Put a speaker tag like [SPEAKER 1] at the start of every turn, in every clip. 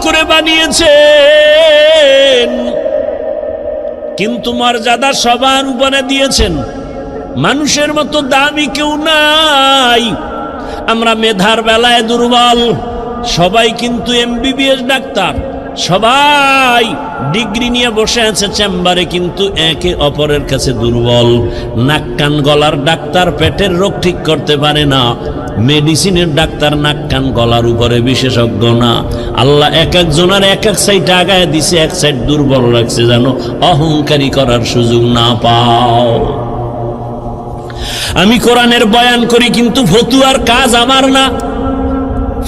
[SPEAKER 1] করে বানিয়েছেন, কিন্তু মর্যাদা সবার উপরে দিয়েছেন। মানুষের মতো দামি কেউ নাই। আমরা মেধার বেলায় দুর্বল, সবাই কিন্তু এমবিবিএস ডাক্তার, সবাই ডিগ্রি নিয়ে বসে আছে চেম্বারে, কিন্তু একে অপরের কাছে দুর্বল। নাক কান গলার ডাক্তার পেটের রোগ ঠিক করতে পারে না, মেডিসিনের ডাক্তার নাক কান গলার উপরে বিশেষজ্ঞ না। আল্লাহ এক একজনের এক এক সাইড আগায় দিছে, এক সাইড দুর্বল রাখছে, যেন অহংকারী করার সুযোগ না পাও। আমি কোরআনের বয়ান করি, কিন্তু ফতুয়ার কাজ আমার না।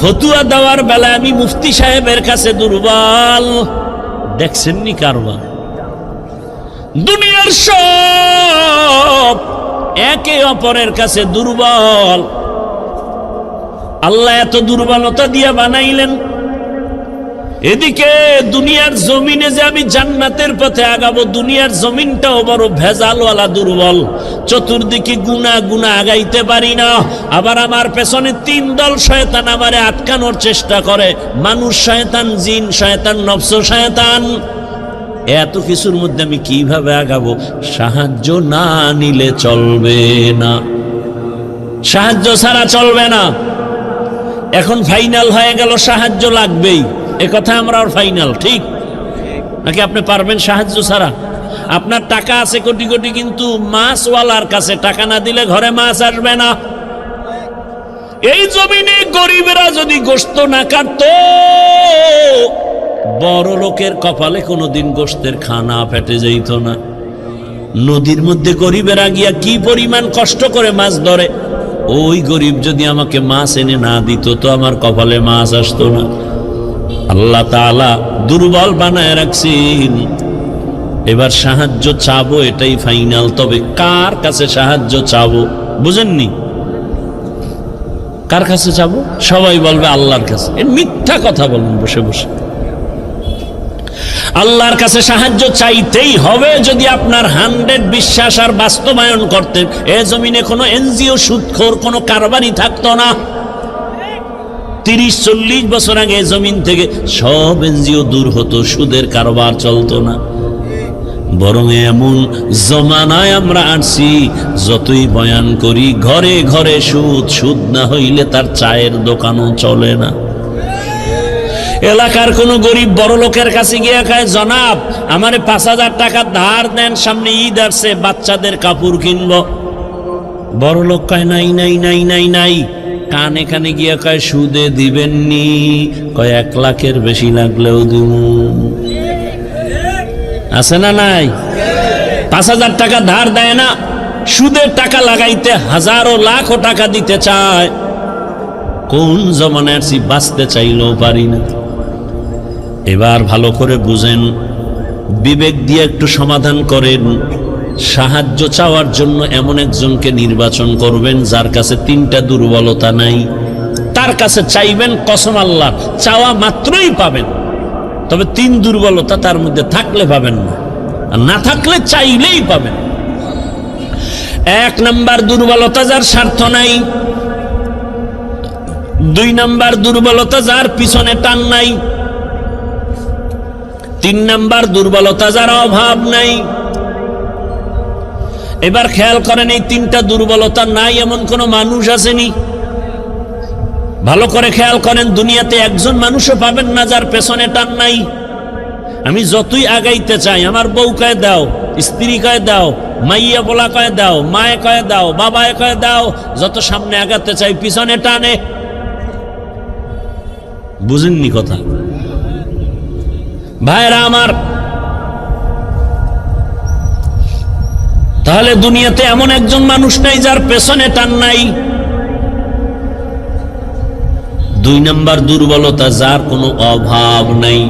[SPEAKER 1] ফতুয়া দেওয়ার বেলায় আমি মুফতি সাহেবের কাছে দুর্বল। দেখছেননি কারবার? দুনিয়ার সব একে অপরের কাছে দুর্বল। আল্লাহ এত দুর্বলতা দিয়ে বানাইলেন, এদিকে দুনিয়ার জমিনে যে আমি জান্নাতের পথে আগাবো, দুনিয়ার জমিনটাও বড় ভেজালওয়ালা দুর্বল। চতুর্দিকে গুনাহ গুনাহ আগাইতে পারি না। আবার আমার পেছনে তিন দল শয়তান আমারে আটকানোর চেষ্টা করে, মানুষ শয়তান, জিন শয়তান, নফস শয়তান। এত কিছুর মধ্যে আমি কিভাবে আগাবো? সাহায্য না নিলে চলবে না, সাহায্য ছাড়া চলবে না। এখন ফাইনাল হয়ে গেল, সাহায্য লাগবেই। এ কথা আমরা ফাইনাল, ঠিক নাকি? আপনি পারবেন সাহায্য ছাড়া? আপনার টাকা আছে কোটি কোটি, কিন্তু মাছওয়ালার কাছে টাকা না দিলে ঘরে মাছ আসবে না। এই জমিনে গরিবেরা যদি গোশত না কাটতো, বড় লোকের কপালে কোনোদিন গোশতের খানা ফেটে যাইত না। নদীর মধ্যে গরিবেরা গিয়া কি পরিমাণ কষ্ট করে মাছ ধরে, ওই গরিব যদি আমাকে মাছ এনে না দিত, তো আমার কপালে মাছ আসতো না। আল্লাহ তাআলা দুর্বল বানায় রাখছেন। এবার সাহায্য চাবো, এটাই ফাইনাল। তবে কার কাছে সাহায্য চাবো বুঝেননি? কার কাছে চাবো? সবাই বলবে আল্লাহর কাছে। মিথ্যা কথা বলেন বসে বসে। আল্লাহর কাছে সাহায্য চাইতেই হবে। যদি আপনার 100 বিশ্বাস আর বাস্তবায়ন করতেন, এ জমিনে কোনো এনজিও সুদখোর কোনো কারবারই থাকতো না। 30-40 বছর আগে জমিন থেকে সব এনজিও দূর হতো, সুদের কারবার চলতো না। বরং এমন জমানায় আমরা আসছি, যতই বয়ান করি ঘরে ঘরে সুদ, সুদ না হইলে তার চায়ের দোকানও চলে না। এলাকার কোন গরিব বড় লোকের কাছে গিয়ে কয়, জনাব আমারে 5000 টাকা ধার দেন, সামনে ঈদ আসছে, বাচ্চাদের কাপড় কিনবো। বড় লোক কয় নাই নাই নাই নাই নাই। কানে কানে গিয়া কয়, সুদে দিবেননি? কয় 1 লাখের বেশি লাগলেও দিব। আছে না নাই? 5000 টাকা ধার দেয় না, সুদের টাকা লাগাইতে হাজারো লাখো টাকা দিতে চায়। কোন জমানায় আছি, বাঁচতে চাইলেও পারি না। এবার ভালো করে বুঝেন, বিবেক দিয়ে একটু সমাধান করেন। সাহায্য চাওয়ার জন্য এমন একজনকে নির্বাচন করবেন যার কাছে 3টা দুর্বলতা নাই। তার কাছে চাইবেন, কসম আল্লাহ, চাওয়া মাত্রই পাবেন। তবে 3 দুর্বলতা তার মধ্যে থাকলে পাবেন না, আর না থাকলে চাইলেই পাবেন। 1 নাম্বার দুর্বলতা, যার স্বার্থ নাই। 2 নাম্বার দুর্বলতা, যার পিছনে টান নাই। 3 নাম্বার দুর্বলতা, যার অভাব নাই। এবার খেয়াল করেন, এই 3টা দুর্বলতা নাই এমন কোন মানুষ আসেনি? ভালো করে খেয়াল করেন, দুনিয়াতে একজন মানুষও পাবেন না যার পেছনে টান নাই। আমি যতই আগাইতে চাই, আমার বউ কয়ে দাও, স্ত্রী কয়ে দাও, মাইয়া বলা কয়ে দাও, মায়ে কয়ে দাও, বাবায় কয়ে দাও, যত সামনে আগাতে চাই পিছনে টানে। বুঝেননি কথা? ভাইরা আমার, তাহলে দুনিয়াতে এমন একজন মানুষ নাই যার পেছনে টান নাই। 2 নাম্বার দুর্বলতা, যার কোনো অভাব নাই।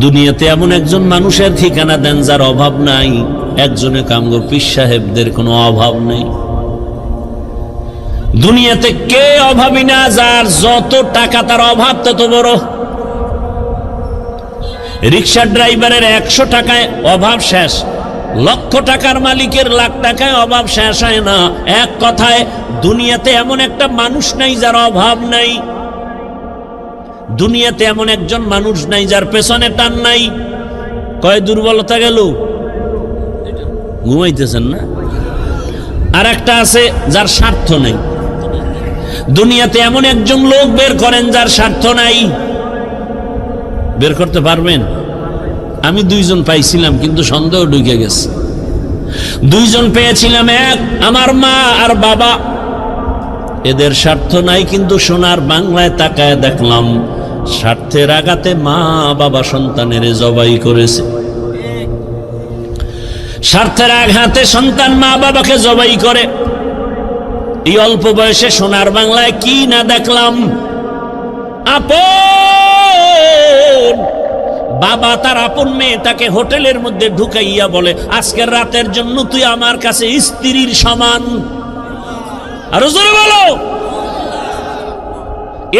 [SPEAKER 1] দুনিয়াতে এমন একজন মানুষের ঠিকানা দেন যার অভাব নাই। একজনে কামগো পীর সাহেবদের কোনো অভাব নেই। দুনিয়াতে কে অভাবী না? যার যত টাকা তার অভাব তত বড়। রিক্সা ড্রাইভারের 100 টাকায় অভাব শেষ, লক্ষ টাকার মালিকের লাখ টাকায় অভাব শেষ হয় না। এক কথায়, দুনিয়াতে এমন একটা মানুষ নাই যার অভাব নাই। দুনিয়াতে এমন একজন মানুষ নাই যার পেছনে টান নাই। কয় দুর্বলতা গেল, ঘুমাইতেছেন না? আর একটা আছে যার স্বার্থ নাই। দুনিয়াতে এমন একজন লোক বের করেন যার স্বার্থ নাই, বের করতে পারবেন? আমি দুইজন পাইছিলাম, কিন্তু সন্দেহ ঢুকে গেছে। দুইজন পেয়েছিলাম, এক আমার মা আর বাবা, এদের স্বার্থ নাই, কিন্তু সোনার বাংলায় তাকায় দেখলাম স্বার্থের আঘাতে মা বাবা সন্তানের জবাই করেছে। স্বার্থের আঘাতে সন্তান মা বাবাকে জবাই করে। এই অল্প বয়সে সোনার বাংলায় কি না দেখলাম। আপন বাবা তার আপন মেয়েটাকে হোটেলের মধ্যে ঢুকাইয়া বলে, আজকের রাতের জন্য তুই আমার কাছে স্ত্রীর সমান। আরো জোরে বলো।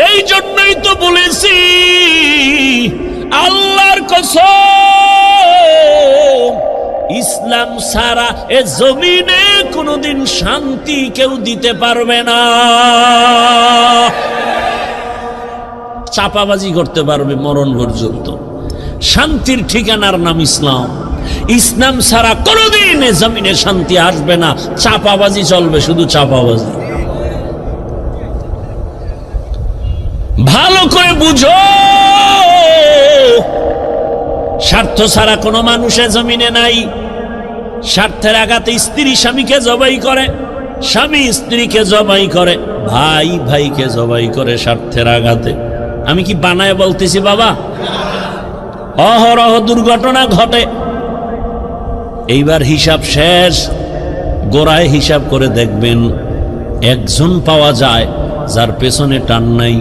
[SPEAKER 1] এই জন্যই তো বলেছি, আল্লাহর কসম, ইসলাম ছাড়া এ জমিনে কোনোদিন শান্তি কেউ দিতে পারবে না। চাপাবাজি করতে পারবে মরণ পর্যন্ত। শান্তির ঠিকানার নাম ইসলাম। ইসলাম ছাড়া কোনোদিন এ জমিনে শান্তি আসবে না। চাপাবাজি চলবে, শুধু চাপাবাজি। ভালো করে বুঝো, স্বার্থ ছাড়া কোনো মানুষের জমিনে নাই। স্বার্থের আঘাতে স্ত্রী স্বামীকে জবাই করে, স্বামী স্ত্রীকে জবাই করে, ভাই ভাইকে জবাই করে স্বার্থের আঘাতে। আমি কি বানায় বলতেছি বাবা? অহরহ দুর্ঘটনা ঘটে। এইবার হিসাব শেষ, গোড়ায় হিসাব করে দেখবেন একজন পাওয়া যায় যার পেছনে টান নাই,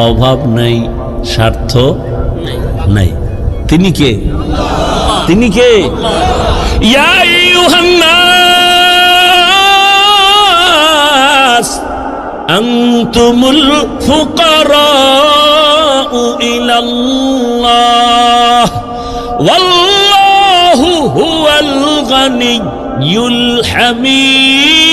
[SPEAKER 1] অভাব নাই, স্বার্থ নাই। তিনি কে? তিনি কে? ইয়া আইয়ুহান নাস আনতুমুল ফুকারাউ ইলাল্লাহ ওয়াল্লাহু হুয়াল গানিয়্যুল হামিদ।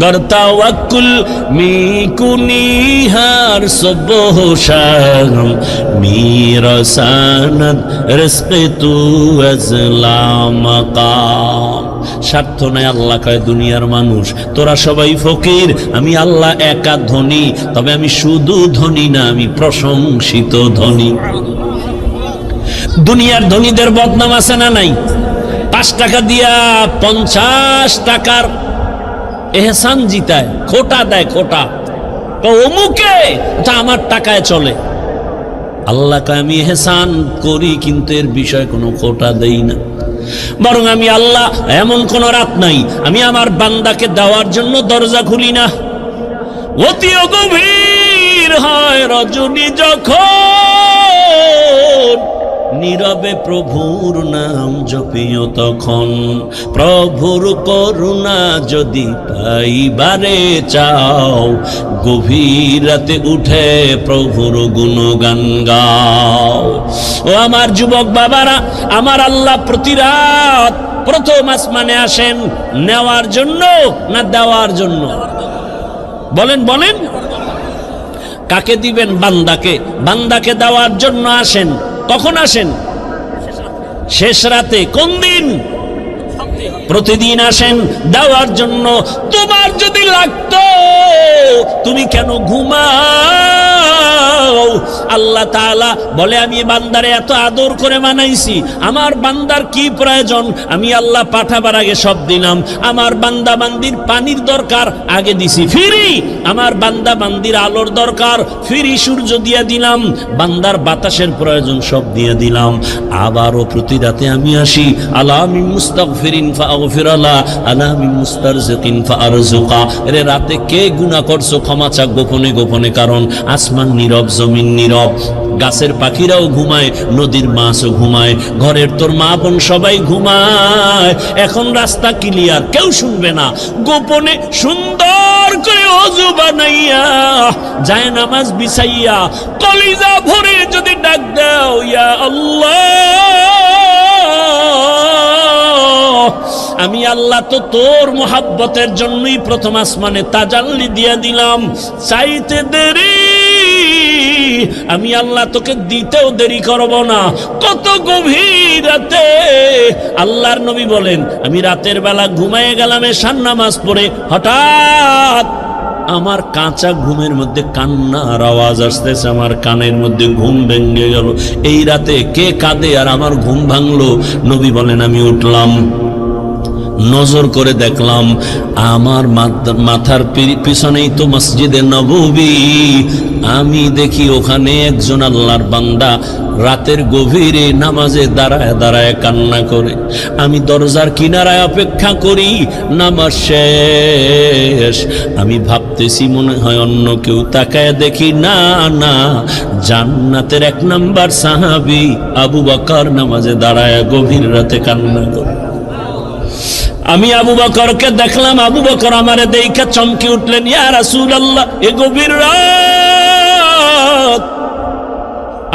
[SPEAKER 1] गर तवक्कुल मीकुनी हर सुबह शाम मेरा सनद रिज़्क़ तू अज़ला मकाम। স্বার্থ নাই। আল্লাহ কয়, দুনিয়ার মানুষ তোরা সবাই ফকির, আমি আল্লাহ একা ধনী। তবে আমি শুধু ধনী না, আমি প্রশংসিত ধনী। দুনিয়ার ধনীদের বদনাম আছে না নাই? 5 টাকা দিয়া 50 টাকার এহসান জিতায়, খোটা দেয়, খোটা। অমুকে তা আমার টাকায় চলে। আল্লাহ কয়, আমি এহসান করি, কিন্তু এর বিষয়ে কোনো খোটা দেই না। বরং আমি আল্লাহ এমন কোন রাত নাই আমি আমার বান্দাকে দেওয়ার জন্য দরজা খুলি না। অতি গভীর হয় রজনী যখন, নীরবে প্রভুর নাম জপিও তখন। প্রভুর করুণা যদি পাইবারে চাও, গভীর রাতে উঠে প্রভুর গুণগান গাও। ও আমার যুবক বাবারা, আমার আল্লাহ প্রতি রাত প্রথম আসমানে আসেন নেওয়ার জন্য না দেওয়ার জন্য? বলেন বলেন। কাকে দিবেন? বান্দাকে। বান্দাকে দেওয়ার জন্য আসেন। কখন আসেন? শেষ রাতে। কোন দিন? প্রতিদিন আসেন দেওয়ার জন্য। তোমার যদি লাগতো তুমি কেন ঘুমাও? আল্লাহ তাআলা বলে, আমি বান্দারে এত আদর করে বানাইছি, আমার বান্দার কি প্রয়োজন আমি আল্লাহ পাঠাবার আগে সব দিলাম। আমার বান্দা বান্দির পানির দরকার, আগে দিছি ফ্রি। আমার বান্দা বান্দির আলোর দরকার, ফ্রি সূর্য দিয়ে দিলাম। বান্দার বাতাসের প্রয়োজন, সব দিয়ে দিলাম। আবারও প্রতি রাতে আমি আসি, আলা মিন মুস্তাগফিরিন ফাগফির লা, আলা মিন মুস্তারজিকিন ফারজুকা। এরে রাতে কে গুনাহ করছো ক্ষমা চা গোপনে গোপনে, কারণ আসমান নীরব, জমিন নীরব, গাছের পাখিরাও ঘুমায়, নদীর মাছও ঘুমায়, ঘরের তোর মা বোন সবাই ঘুমায়। এখন রাস্তা ক্লিয়ার, কেউ শুনবে না। গোপনে সুন্দর করে ওযু বানাইয়া যায় নামাজ বিছাইয়া কলিজা ভরে যদি ডাক দাও, ইয়া আল্লাহ, আমি আল্লাহ তো তোর মোহাব্বতের জন্যই প্রথম আসমানে তাজাল্লি দিয়ে দিলাম, চাইতে দেরি আমি আল্লাহ তোকে দিতেও দেরি করব না। কত গভীর রাতে আল্লাহর নবী বলেন, আমি রাতের বেলা ঘুমায়ে গেলাম এশার নামাজ পড়ে, হঠাৎ আমার কাঁচা ঘুমের মধ্যে কান্নার আওয়াজ আসতেছে, আমার কানের মধ্যে ঘুম ভেঙে গেল। এই রাতে কে কাঁদে আর আমার ঘুম ভাঙলো? নবী বলেন, আমি উঠলাম, নজর করে দেখলাম আমার মাথার পিছনেই তো মসজিদে নববী। আমি দেখি ওখানে একজন আল্লাহর বান্দা রাতের গভীরে নামাজে দাঁড়ায় দাঁড়ায় কান্না করে। আমি দরজার কিনারায় অপেক্ষা করি, নামাজ শেষ। আমি ভাবতেছি মনে হয় অন্য কেউ, তাকায় দেখি না না, জান্নাতের 1 নাম্বার সাহাবী আবু বকর নামাজে দাঁড়ায় গভীর রাতে কান্না করে। আমি আবু বকরকে দেখলাম, আবু বকর আমারে দেখে চমকে উঠলেন, ইয়া রাসূলুল্লাহ, এ গভীর রাত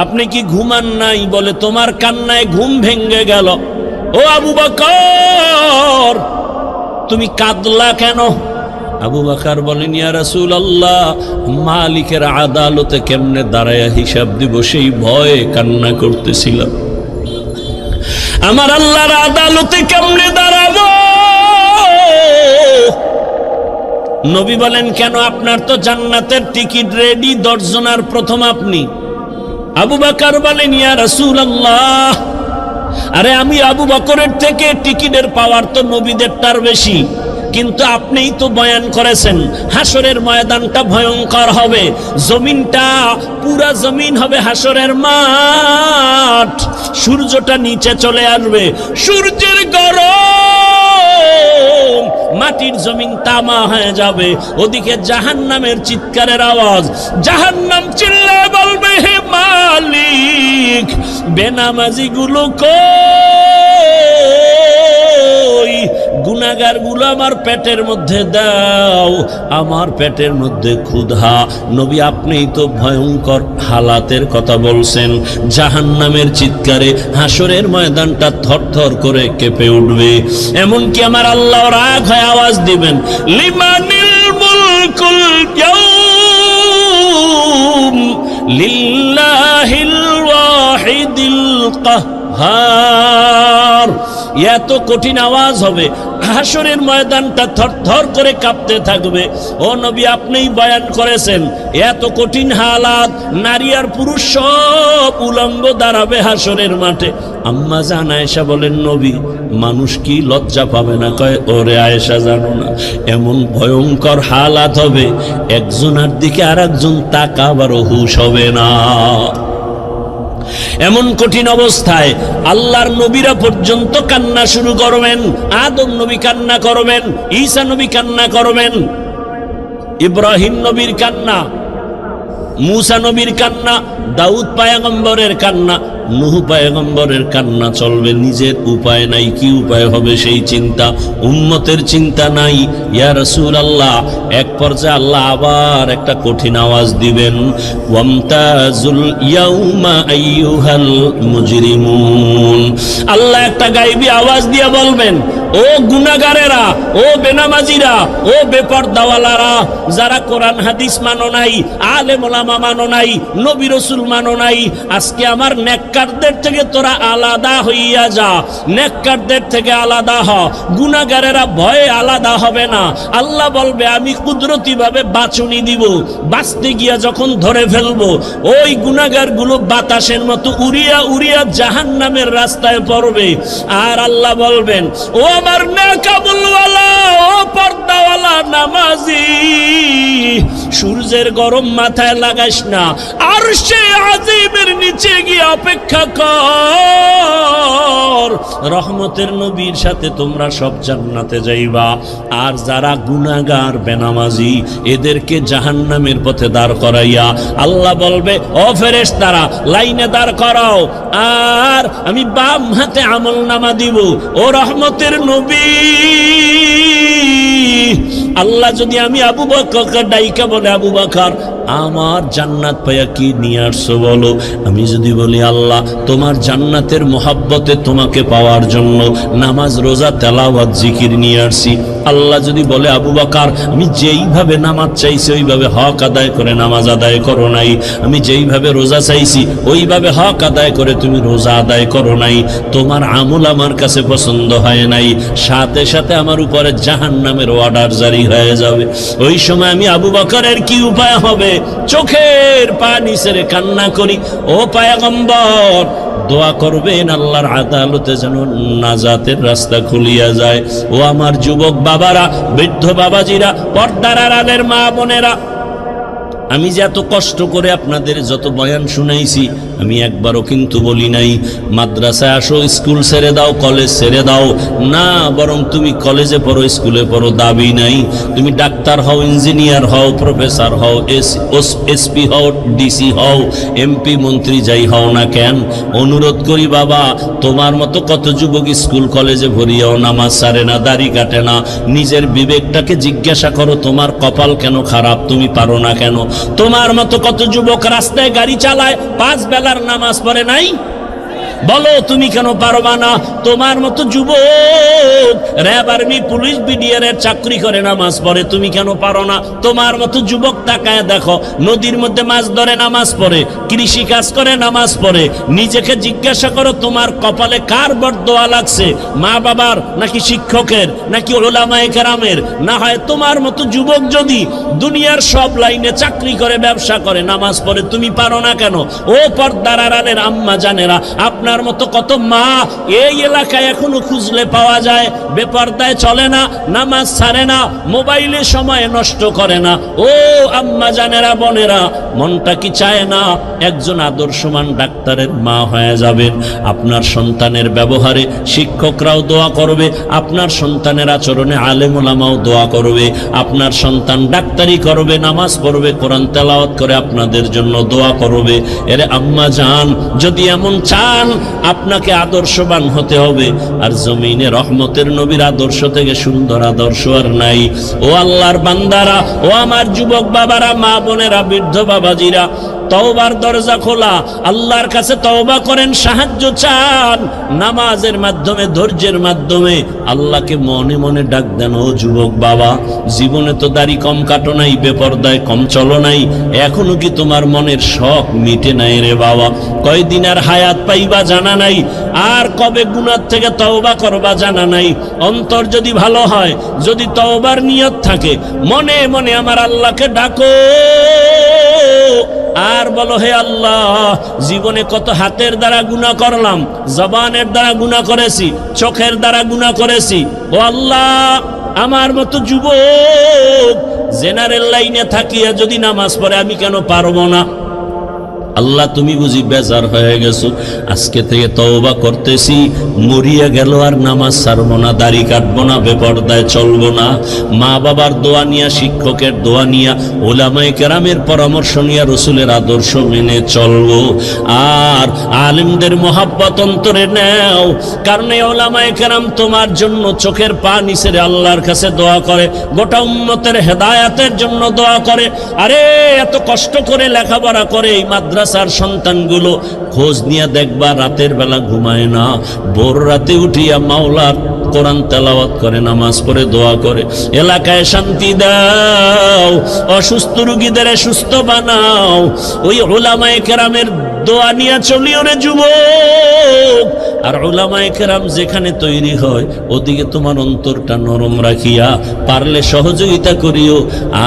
[SPEAKER 1] আপনি কি ঘুমান নাই? বলে, তোমার কান্নায় ঘুম ভেঙে গেল। ও আবু বকর, তুমি কাঁদলা কেন? আবু বকর বলেন, ইয়া রাসূলুল্লাহ, মালিকের আদালতে কেমনে দাঁড়ায়া হিসাব দিব সেই ভয়ে কান্না করতেছিলাম। আমার আল্লাহর আদালতে কেমনে দাঁড়াবো? নবী বলেন, কেন? আপনার তো জান্নাতের টিকিট রেডি, 10 জনের প্রথম আপনি। আবু বকর বলেন, ইয়া রাসূলুল্লাহ, আরে আমি আবু বকরের থেকে টিকিটের পাওয়ার তো নবীদেরটার বেশি, কিন্তু আপনিই তো বয়ান করেছেন হাসরের ময়দানটা ভয়ঙ্কর হবে, জমিনটা পুরা জমিন হবে হাসরের মাঠ, সূর্যটা নিচে চলে আসবে, সূর্যের গরম, মাটির জমিন তামা হয়ে যাবে, ওদিকে জাহান্নামের চিৎকারের আওয়াজ, জাহান্নাম চিল্লায় বলবে, হে মালিক, বেনামাজি গুলো কই, গুনাহগার গুলো আমার পেটের মধ্যে দাও, আমার পেটের মধ্যে ক্ষুধা। নবী, আপনিই তো ভয়ঙ্কর হালাতের কথা বলছেন, জাহান্নামের চিৎকারে হাসরের ময়দানটা থরথর করে কেঁপে উঠবে। এমনকি আমার আল্লাহ রাগ হয়ে আওয়াজ দিবেন, লিমানিল মুলকুল ইয়াউম লিল্লাহিল ওয়াহিদিল কাহ্হার। এত কঠিন আওয়াজ হবে, হাসরের ময়দানটা থরথর করে কাঁপতে থাকবে। ও নবী, আপনিই বয়ান করেছেন এত কঠিন হালাত, নারী আর পুরুষ সব উলঙ্গ দাঁড়াবে হাসরের মাঠে। আম্মা জান আয়েশা বলেন, নবী, মানুষ কি লজ্জা পাবে না? কয়, ওরে আয়েশা, জানো না, এমন ভয়ঙ্কর হালাত হবে, একজনের দিকে আর একজন তাকাবারও হুঁশ হবে না। এমন কঠিন অবস্থায় আল্লাহর নবীরা পর্যন্ত কান্না শুরু করবেন। আদম নবী কান্না করবেন, ঈসা নবী কান্না করবেন, ইব্রাহিম নবীর কান্না, মুসা নবীর কান্না, দাউদ পয়গম্বরের কান্না, নূহ পয়গম্বরের কান্না চলবে। নিজের উপায় নাই, কি উপায় হবে সেই চিন্তা, উম্মতের চিন্তা নাই। ইয়া রাসূলুল্লাহ, এক পর্যায়ে আল্লাহ আবার একটা কঠিন আওয়াজ দিবেন, ওয়ামতাজুল ইয়াউমা আইয়ুহাল মুজরিমুন। আল্লাহ একটা গায়বী আওয়াজ দিয়ে বলবেন, ও গুনাহগারেরা, ও বেনামাজিরা, ও বেপরদাওয়ালারা, যারা কোরআন হাদিস মানো নাই, আলেম ওলামা মানো নাই, নবী রাসূল মানো নাই, আজকে আমার নেককারদের থেকে তোরা আলাদা হইয়া যা, নেককারদের থেকে আলাদা হ। গুনাহগারেরা ভয়ে আলাদা হবে না। আল্লাহ বলবে, আমি কুদরতি ভাবে বাছুনি দিব, বাঁচতে গিয়া যখন ধরে ফেলবো, ওই গুনাহগার গুলো বাতাসের মতো উড়িয়া উড়িয়া জাহান্নামের রাস্তায় পড়বে। আর আল্লাহ বলবেন, ও আমার নেকাবুলওয়ালা, ও পর্দাওয়ালা নামাজি, সূর্যের গরম মাথায় লাগাইস না, আরশে আজিমের নিচে গিয়ে অপেক্ষা কর, রহমতের নবীর সাথে তোমরা সব জান্নাতে যাইবা। আর যারা গুনাহগার বেনামাজি, এদেরকে জাহান্নামের পথে দাঁড় করাইয়া আল্লাহ বলবে, ও ফেরেশতারা, লাইনে দাঁড় করাও, আর আমি বাম হাতে আমলনামা দিব। ও রহমতের নবী, আল্লাহ যদি আমি আবু বকরকে ডাইকা বলে, আবু বকর আমার জান্নাত পাইয়া কি নিয়ে আসছো বলো। আমি যদি বলি আল্লাহ তোমার জান্নাতের মোহাব্বতে তোমাকে পাওয়ার জন্য নামাজ রোজা তেলাওয়াত জিকির নিয়ে আসছি। আল্লাহ যদি বলে আবু বকর আমি যেইভাবে নামাজ চাইছি ওইভাবে হক আদায় করে নামাজ আদায় করো নাই, আমি যেইভাবে রোজা চাইছি ওইভাবে হক আদায় করে তুমি রোজা আদায় করো নাই, তোমার আমল আমার কাছে পছন্দ হয় নাই, সাথে সাথে আমার উপরে জাহান্নামের অর্ডার জারি হয়ে যাবে। ওই সময় আমি আবু বকরের কি উপায় হবে? চোখের পানি ছেড়ে কান্না করি, ও পয়গম্বর দোয়া করবেন আল্লাহর আদালতে যেন নাজাতের রাস্তা খুলিয়া যায়। ও আমার যুবক বাবারা, বৃদ্ধ বাবাজিরা, পর্দার আড়ালের মা বোনেরা, আমি যে এত কষ্ট করে আপনাদের যত বয়ান শুনাইছি আমি একবারও কিন্তু বলি নাই মাদ্রাসায় আসো, স্কুল ছেড়ে দাও, কলেজ ছেড়ে দাও, না, বরং তুমি কলেজে পড়ো, স্কুলে পড়ো, দাবি নাই। তুমি ডাক্তার হও, ইঞ্জিনিয়ার হও, প্রফেসর হও, এসপি হও, ডিসি হও, এমপি মন্ত্রী যাই হও না কেন, অনুরোধ করি বাবা তোমার মতো কত যুবক স্কুল কলেজে ভরিয়াও নামাজ সারে না, দাড়ি কাটে না। নিজের বিবেকটাকে জিজ্ঞাসা করো তোমার কপাল কেন খারাপ, তুমি পারো না কেন? তোমার মতো কত যুবক রাস্তায় গাড়ি চালায়, 5 বেলার নামাজ পড়ে নাই, বলো তুমি কেন পারবা না? তোমার মতো যুবক র্যাব, আর্মি, পুলিশ, বিডিআর এর চাকরি করে নামাজ পড়ে, তুমি কেন পারো না? তোমার মতো যুবক তাকায় দেখো, নদীর মধ্যে মাছ ধরে নামাজ পড়ে, কৃষি কাজ করে নামাজ পড়ে। নিজেকে জিজ্ঞাসা করো তোমার কপালে কার বরদোয়া লাগছে, মা বাবার নাকি শিক্ষকের নাকি উলামায়ে কেরামের? না হয় তোমার মতো যুবক যদি দুনিয়ার সব লাইনে চাকরি করে, ব্যবসা করে, নামাজ পড়ে, তুমি পারো না কেন? ও পর্দার আড়ালের আম্মা জানেরা, আপনার মতো কত মা এই এলাকায় এখনো খুঁজলে পাওয়া যায়, বেপর্দায় চলে না, নামাজ ছাড়ে না, মোবাইলে সময় নষ্ট করে না। ও আম্মা জানেরা, বোনেরা, মনটা কি চায় না একজন আদর্শমান ডাক্তারের মা হয়ে যাবেন? আপনার সন্তানের ব্যবহারে শিক্ষকরাও দোয়া করবে, আপনার সন্তানের আচরণে আলেম ওলামাও দোয়া করবে, আপনার সন্তান ডাক্তারি করবে, নামাজ পড়বে, কোরআন তেলাওয়াত করে আপনাদের জন্য দোয়া করবে। এরে আম্মা জান, যদি এমন চান আপনাকে আদর্শবান হতে হবে, আর জমিনে রহমতের নবীর আদর্শ থেকে সুন্দর আদর্শ আর নাই। ও আল্লাহর বান্দারা, ও আমার যুবক বাবারা, মা বোনেরা, বৃদ্ধ বাবাজিরা, তওবার দরজা খোলা, আল্লাহর কাছে তওবা করেন, সাহায্য চান, নামাজের মাধ্যমে, ধৈর্যের মাধ্যমে আল্লাহকে মনে মনে ডাক দেন। ও যুবক বাবা, জীবনে তো দাড়ি কম কাটো নাই, বেপরদায় কম চলো নাই, এখনো কি তোমার মনের শখ মিটে নাই রে বাবা? কয়দিন আর হায়াত পাইবা জানা নাই, আর কবে গুনাহ থেকে তওবা করবা জানা নাই। অন্তর যদি ভালো হয়, যদি তওবার নিয়ত থাকে, মনে মনে আমার আল্লাহকে ডাকো আর বলো, হে আল্লাহ, জীবনে কত হাতের দ্বারা গুনাহ করলাম, জবানের দ্বারা গুনাহ করেছি, চোখের দ্বারা গুনাহ করেছি। ও আল্লাহ, আমার মতো যুবক জেনারেল লাইনে থাকিয়া যদি নামাজ পড়ে আমি কেন পারবো না? আল্লাহ তুমি বুঝি বেজার হয়ে গেছো, আজকে থেকে তওবা করতেছি, মরিয়া গেল আর নামাজ ছাড়বো না, দাড়ি কাটবো না, বেপরদায় চলবো না, মা বাবার দোয়া নিয়া, শিক্ষকের দোয়া নিয়া, ওলামায়ে কেরামের পরামর্শ নিয়া, রসুলের আদর্শ মেনে চলবো। আর আলেমদের মহাব্বত অন্তরে নেও, কারণ এই ওলামায়ে কেরাম তোমার জন্য চোখের পানি ছেড়ে আল্লাহর কাছে দোয়া করে, গোটা উম্মতের হেদায়াতের জন্য দোয়া করে। আরে এত কষ্ট করে লেখাপড়া করে এই মাদ্রাসার সন্তানগুলো, খোঁজ নিয়ে দেখবা রাতের বেলা ঘুমায় না, ভোর রাতে উঠিয়া মাওলার কোরআন তেলাওয়াত করে, নামাজ পড়ে, দোয়া করে। এলাকায় শান্তি দাও, অসুস্থ রোগীদের সুস্থ বানাও। ওই উলামায়ে কেরামের দোয়া নিয়ে চলিও রে যুবক। আর উলামায়ে কেরাম যেখানে তৈরি হয় ওদিকে তোমার অন্তরটা নরম রাখিয়া পারলে সহযোগিতা করিও।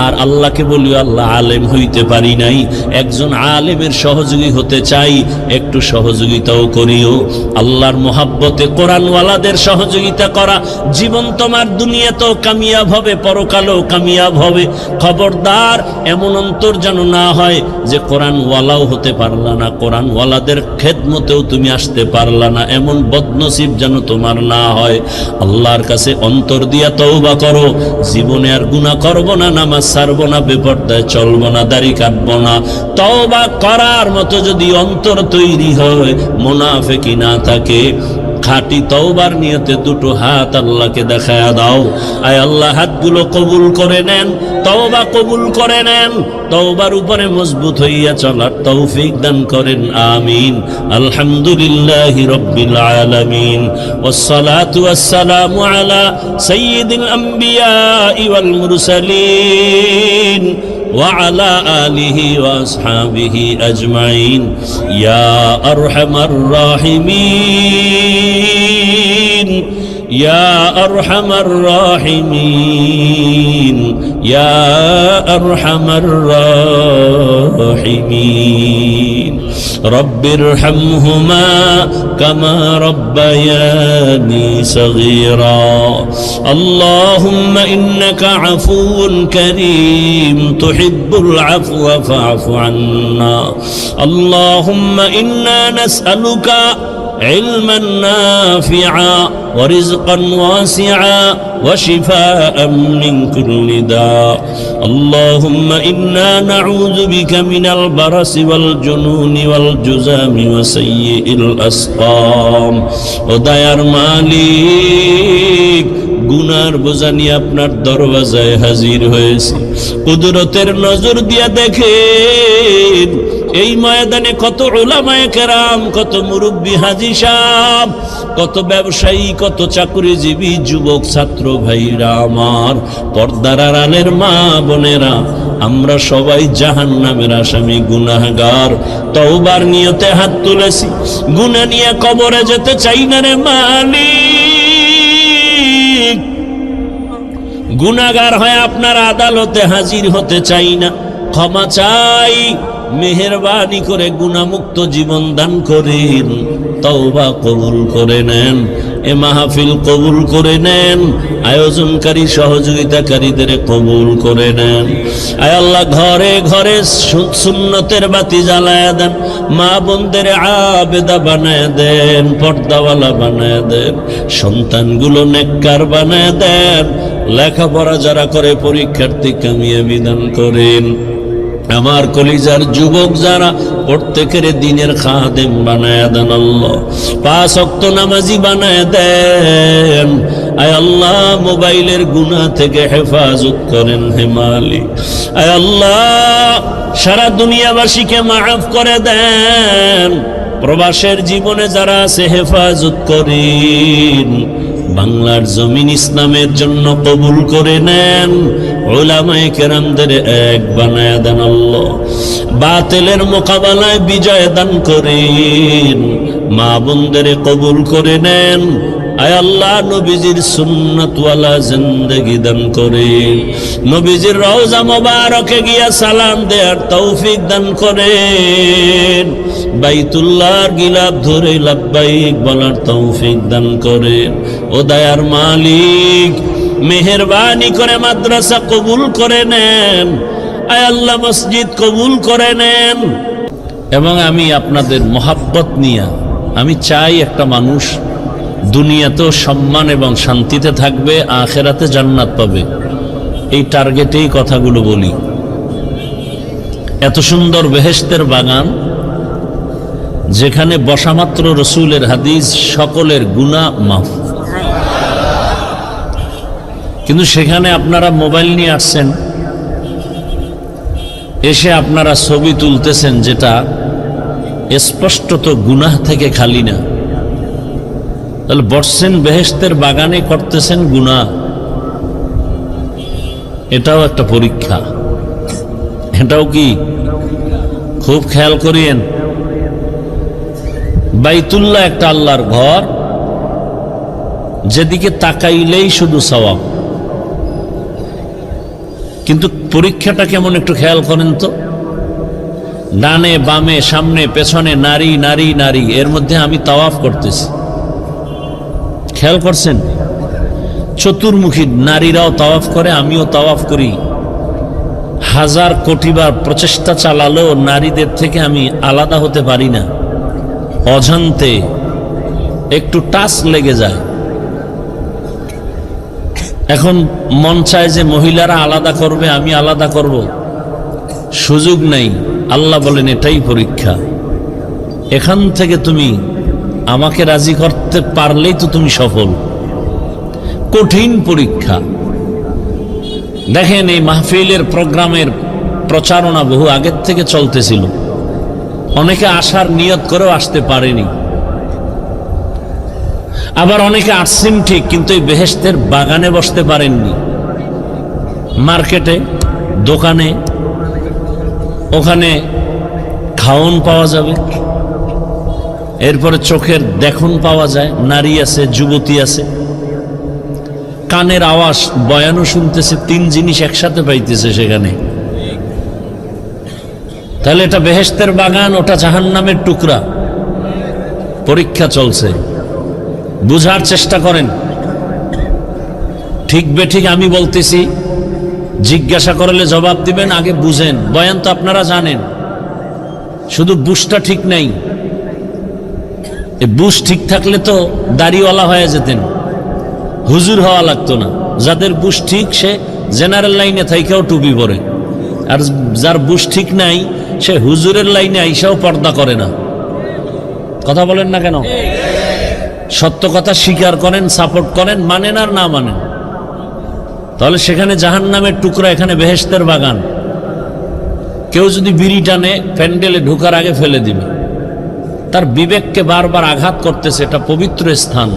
[SPEAKER 1] আর আল্লাহকে বলিও, আল্লাহ, আলেম হইতে পারি নাই, একজন আলেমের সহযোগী হতে চাই, একটু সহযোগিতাও করিও। আল্লাহর মোহাব্বতে কোরআনওয়ালাদের সহযোগিতা করা, জীবন তোমার দুনিয়াতেও কামিয়াব হবে, পরকালেও কামিয়াব হবে। খবরদার এমন অন্তর যেন না হয় যে কোরআনওয়ালাও হতে পারলা না, কোরআনওয়ালাদের খেদমতেও তুমি আসতে পারলা না, এমন বদনসিব যেন তোমার না হয়। আল্লাহর কাছে অন্তর দিয়া তওবা করো, জীবনে আর গুনাহ করব না, নামাজ ছাড়বো না, বেপরদায় চলবো না, দাড়ি কাটবো না। তওবা করার মতো যদি অন্তর তৈরি হয়, মুনাফিকি না থাকে, খাঁটি তওবার নিয়তে দুটো হাত আল্লাহকে দেখায়া দাও। আয় আল্লাহ, হাতগুলো কবুল করে নেন, তওবা কবুল করে নেন, তওবার উপরে মজবুত হইয়া চলার তৌফিক দান করেন। আমিন। আলহামদুলিল্লাহি রাব্বিল আলামিন, ওয়াসসালাতু ওয়াসসালামু আলা সাইয়্যিদিল আম্বিয়া ওয়াল মুরসালিন وعلى آله وأصحابه أجمعين يا أرحم الراحمين يا أرحم الراحمين يا أرحم الراحمين رب ارحمهما كما ربياني صغيرا اللهم إنك عفو كريم تحب العفو فاعف عنا اللهم إنا نسألك علما نافعا ورزقا واسعا وشفاء من كل داء اللهم إنا نعوذ بك من البرص والجنون والجذام وسيء الأسقام وديار মালিক গুনার বোঝা নিয়ে আপনার দরওয়াজায় হাজির হয়েছি। কুদরতের নজর দিয়া দেখেন এই ময়দানে কত উলামায়ে কেরাম, কত মুরব্বী হাজী সাহেব, কত ব্যবসায়ী, কত চাকরিজীবী যুবক ছাত্র ভাইরা আমার, পর্দার আড়ালের মা বোনেরা, আমরা সবাই জাহান্নামের আসামি গুনাহগার। তওবার নিয়তে হাত তুলেছি, গুনাহ নিয়ে কবরে যেতে চাই না রে মালিক। গুনাহগার হয়ে আপনার আদালতে হাজির হতে চাই না। ক্ষমা চাই, মেহেরবানি করে গুনাহমুক্ত জীবন দান করেন। তওবা কবুল করে নেন, এ মাহফিল কবুল করে নেন, আয়োজনকারী সহযোগিতাকারীদের কবুল করে নেন। আয় আল্লাহ, ঘরে ঘরে সুন্নতের বাতি জ্বালায়া দেন, মা বোনদের আবেদা বানায় দেন, পর্দাওয়ালা বানায় দেন, সন্তানগুলো নেককার বানায় দেন, লেখাপড়া যারা করে পরীক্ষার্থী কামিয়াবি দান করেন। আমার কলিজার যুবক যারা, প্রত্যেকের দিনের খাদেম বানায় দেন আল্লাহ, 5 ওয়াক্ত নামাজি বানায় দেন। আয় আল্লাহ, মোবাইলের গুনাহ থেকে হেফাজত করেন হে মালিক। আয় আল্লাহ, সারা দুনিয়াবাসীকে মাফ করে দেন। প্রবাসের জীবনে যারা আছে হেফাজত করেন। বাংলার জমিন ইসলামের জন্য কবুল করে নেন। উলামায়ে কেরামদের এক বানায় দেন আল্লাহ। বাতিলের মোকাবেলায় বিজয় দান করেন। মা বোনদের কবুল করে নেন। আয় আল্লাহ, নবীজির সুন্নতওয়ালা জিন্দেগি দান করেন। নবীজির রওজা মোবারকে গিয়া সালাম দেওয়ার তৌফিক দান করেন। বাইতুল্লাহর গিলাফ ধরে লাব্বাইক বলার তৌফিক দান করেন। ও দয়ার মালিক, মেহেরবানি করে মাদ্রাসা কবুল করে নেন। আয় আল্লাহ, মসজিদ কবুল করে নেন। এবং আমি আপনাদের মোহাব্বত নিয়ে আমি চাই একটা মানুষ দুনিয়াতেও সম্মান এবং শান্তিতে থাকবে, আখেরাতে জান্নাত পাবে। এই টার্গেটেই কথাগুলো বলি। এত সুন্দর বেহেশতের বাগান, যেখানে বসামাত্র রসুলের হাদিস সকলের গুনাহ মাফ, কিন্তু সেখানে আপনারা মোবাইল নিয়ে আসছেন, এসে আপনারা ছবি তুলতেছেন যেটা স্পষ্টত গুনাহ থেকে খালি না। তাহলে বসছেন বেহেশতের বাগানে, করতেছেন গুনাহ। এটাও একটা পরীক্ষা। এটাও কি? খুব খেয়াল করিয়েন। বাইতুল্লাহ একটা আল্লাহর ঘর, যেদিকে তাকাইলেই শুধু সওয়াব। কিন্তু পরীক্ষাটা কেমন একটু খেয়াল করেন তো। ডানে বামে সামনে পেছনে নারী নারী নারী, এর মধ্যে আমি তাওয়াফ করতেছি। খেয়াল করছেন? চতুর্মুখী নারীরাও তাওয়াফ করে, আমিও তাওয়াফ করি। 1000 কোটিবার প্রচেষ্টা চালালেও নারীদের থেকে আমি আলাদা হতে পারি না। অজান্তে একটু টাচ লেগে যায়। এখন মন চায় যে মহিলারা আলাদা করবে, আমি আলাদা করব, সুযোগ নেই। আল্লাহ বলেন এটাই পরীক্ষা। এখান থেকে তুমি আমাকে রাজি করতে পারলেই তো তুমি সফল। কঠিন পরীক্ষা। দেখেন, এই মাহফিলের প্রোগ্রামের প্রচারণা বহু আগের থেকে চলতেছিল, অনেকে আসার নিয়ত করেও আসতে পারেনি, আবার অনেকে আসছেন ঠিক কিন্তু এই বেহেশতের বাগানে বসতে পারেননি। মার্কেটে, দোকানে, ওখানে খাওন পাওয়া যাবে, এরপরে চোখের দেখুন পাওয়া যায়, নারী আছে, যুবতী আছে, কানের আওয়াজ, বয়ানও শুনতেছে, 3 জিনিস একসাথে পাইতেছে সেখানে। তাহলে এটা বেহেশতের বাগান, ওটা জাহান্নামের টুকরা। পরীক্ষা চলছে, বুঝার চেষ্টা করেন। ঠিক বেঠিক আমি বলতেছি, জিজ্ঞাসা করলে জবাব দিবেন, আগে বুঝেন। বয়ান তো আপনারা জানেন, শুধু বুঝটা ঠিক নেই। এই বুঝ ঠিক থাকলে তো দাড়িওয়ালা হয়ে যেতেন, হুজুর হওয়া লাগতো না। যাদের বুঝ ঠিক সে জেনারেল লাইনে থাইকেও টুপি পরে, আর যার বুঝ ঠিক নাই সে হুজুরের লাইনে আইসাও পর্দা করে না। কথা বলেন না কেন? সত্য কথা স্বীকার করেন, সাপোর্ট করেন, মানেন আর না মানেন। তাহলে সেখানে জাহান্নামের টুকরা, এখানে বেহেশতের বাগান। কেউ যদি বিড়ি টানে, প্যান্ডেলে ঢোকার আগে ফেলে দিবে। তার বিবেককে বারবার আঘাত করতেছে, এটা পবিত্র স্থান।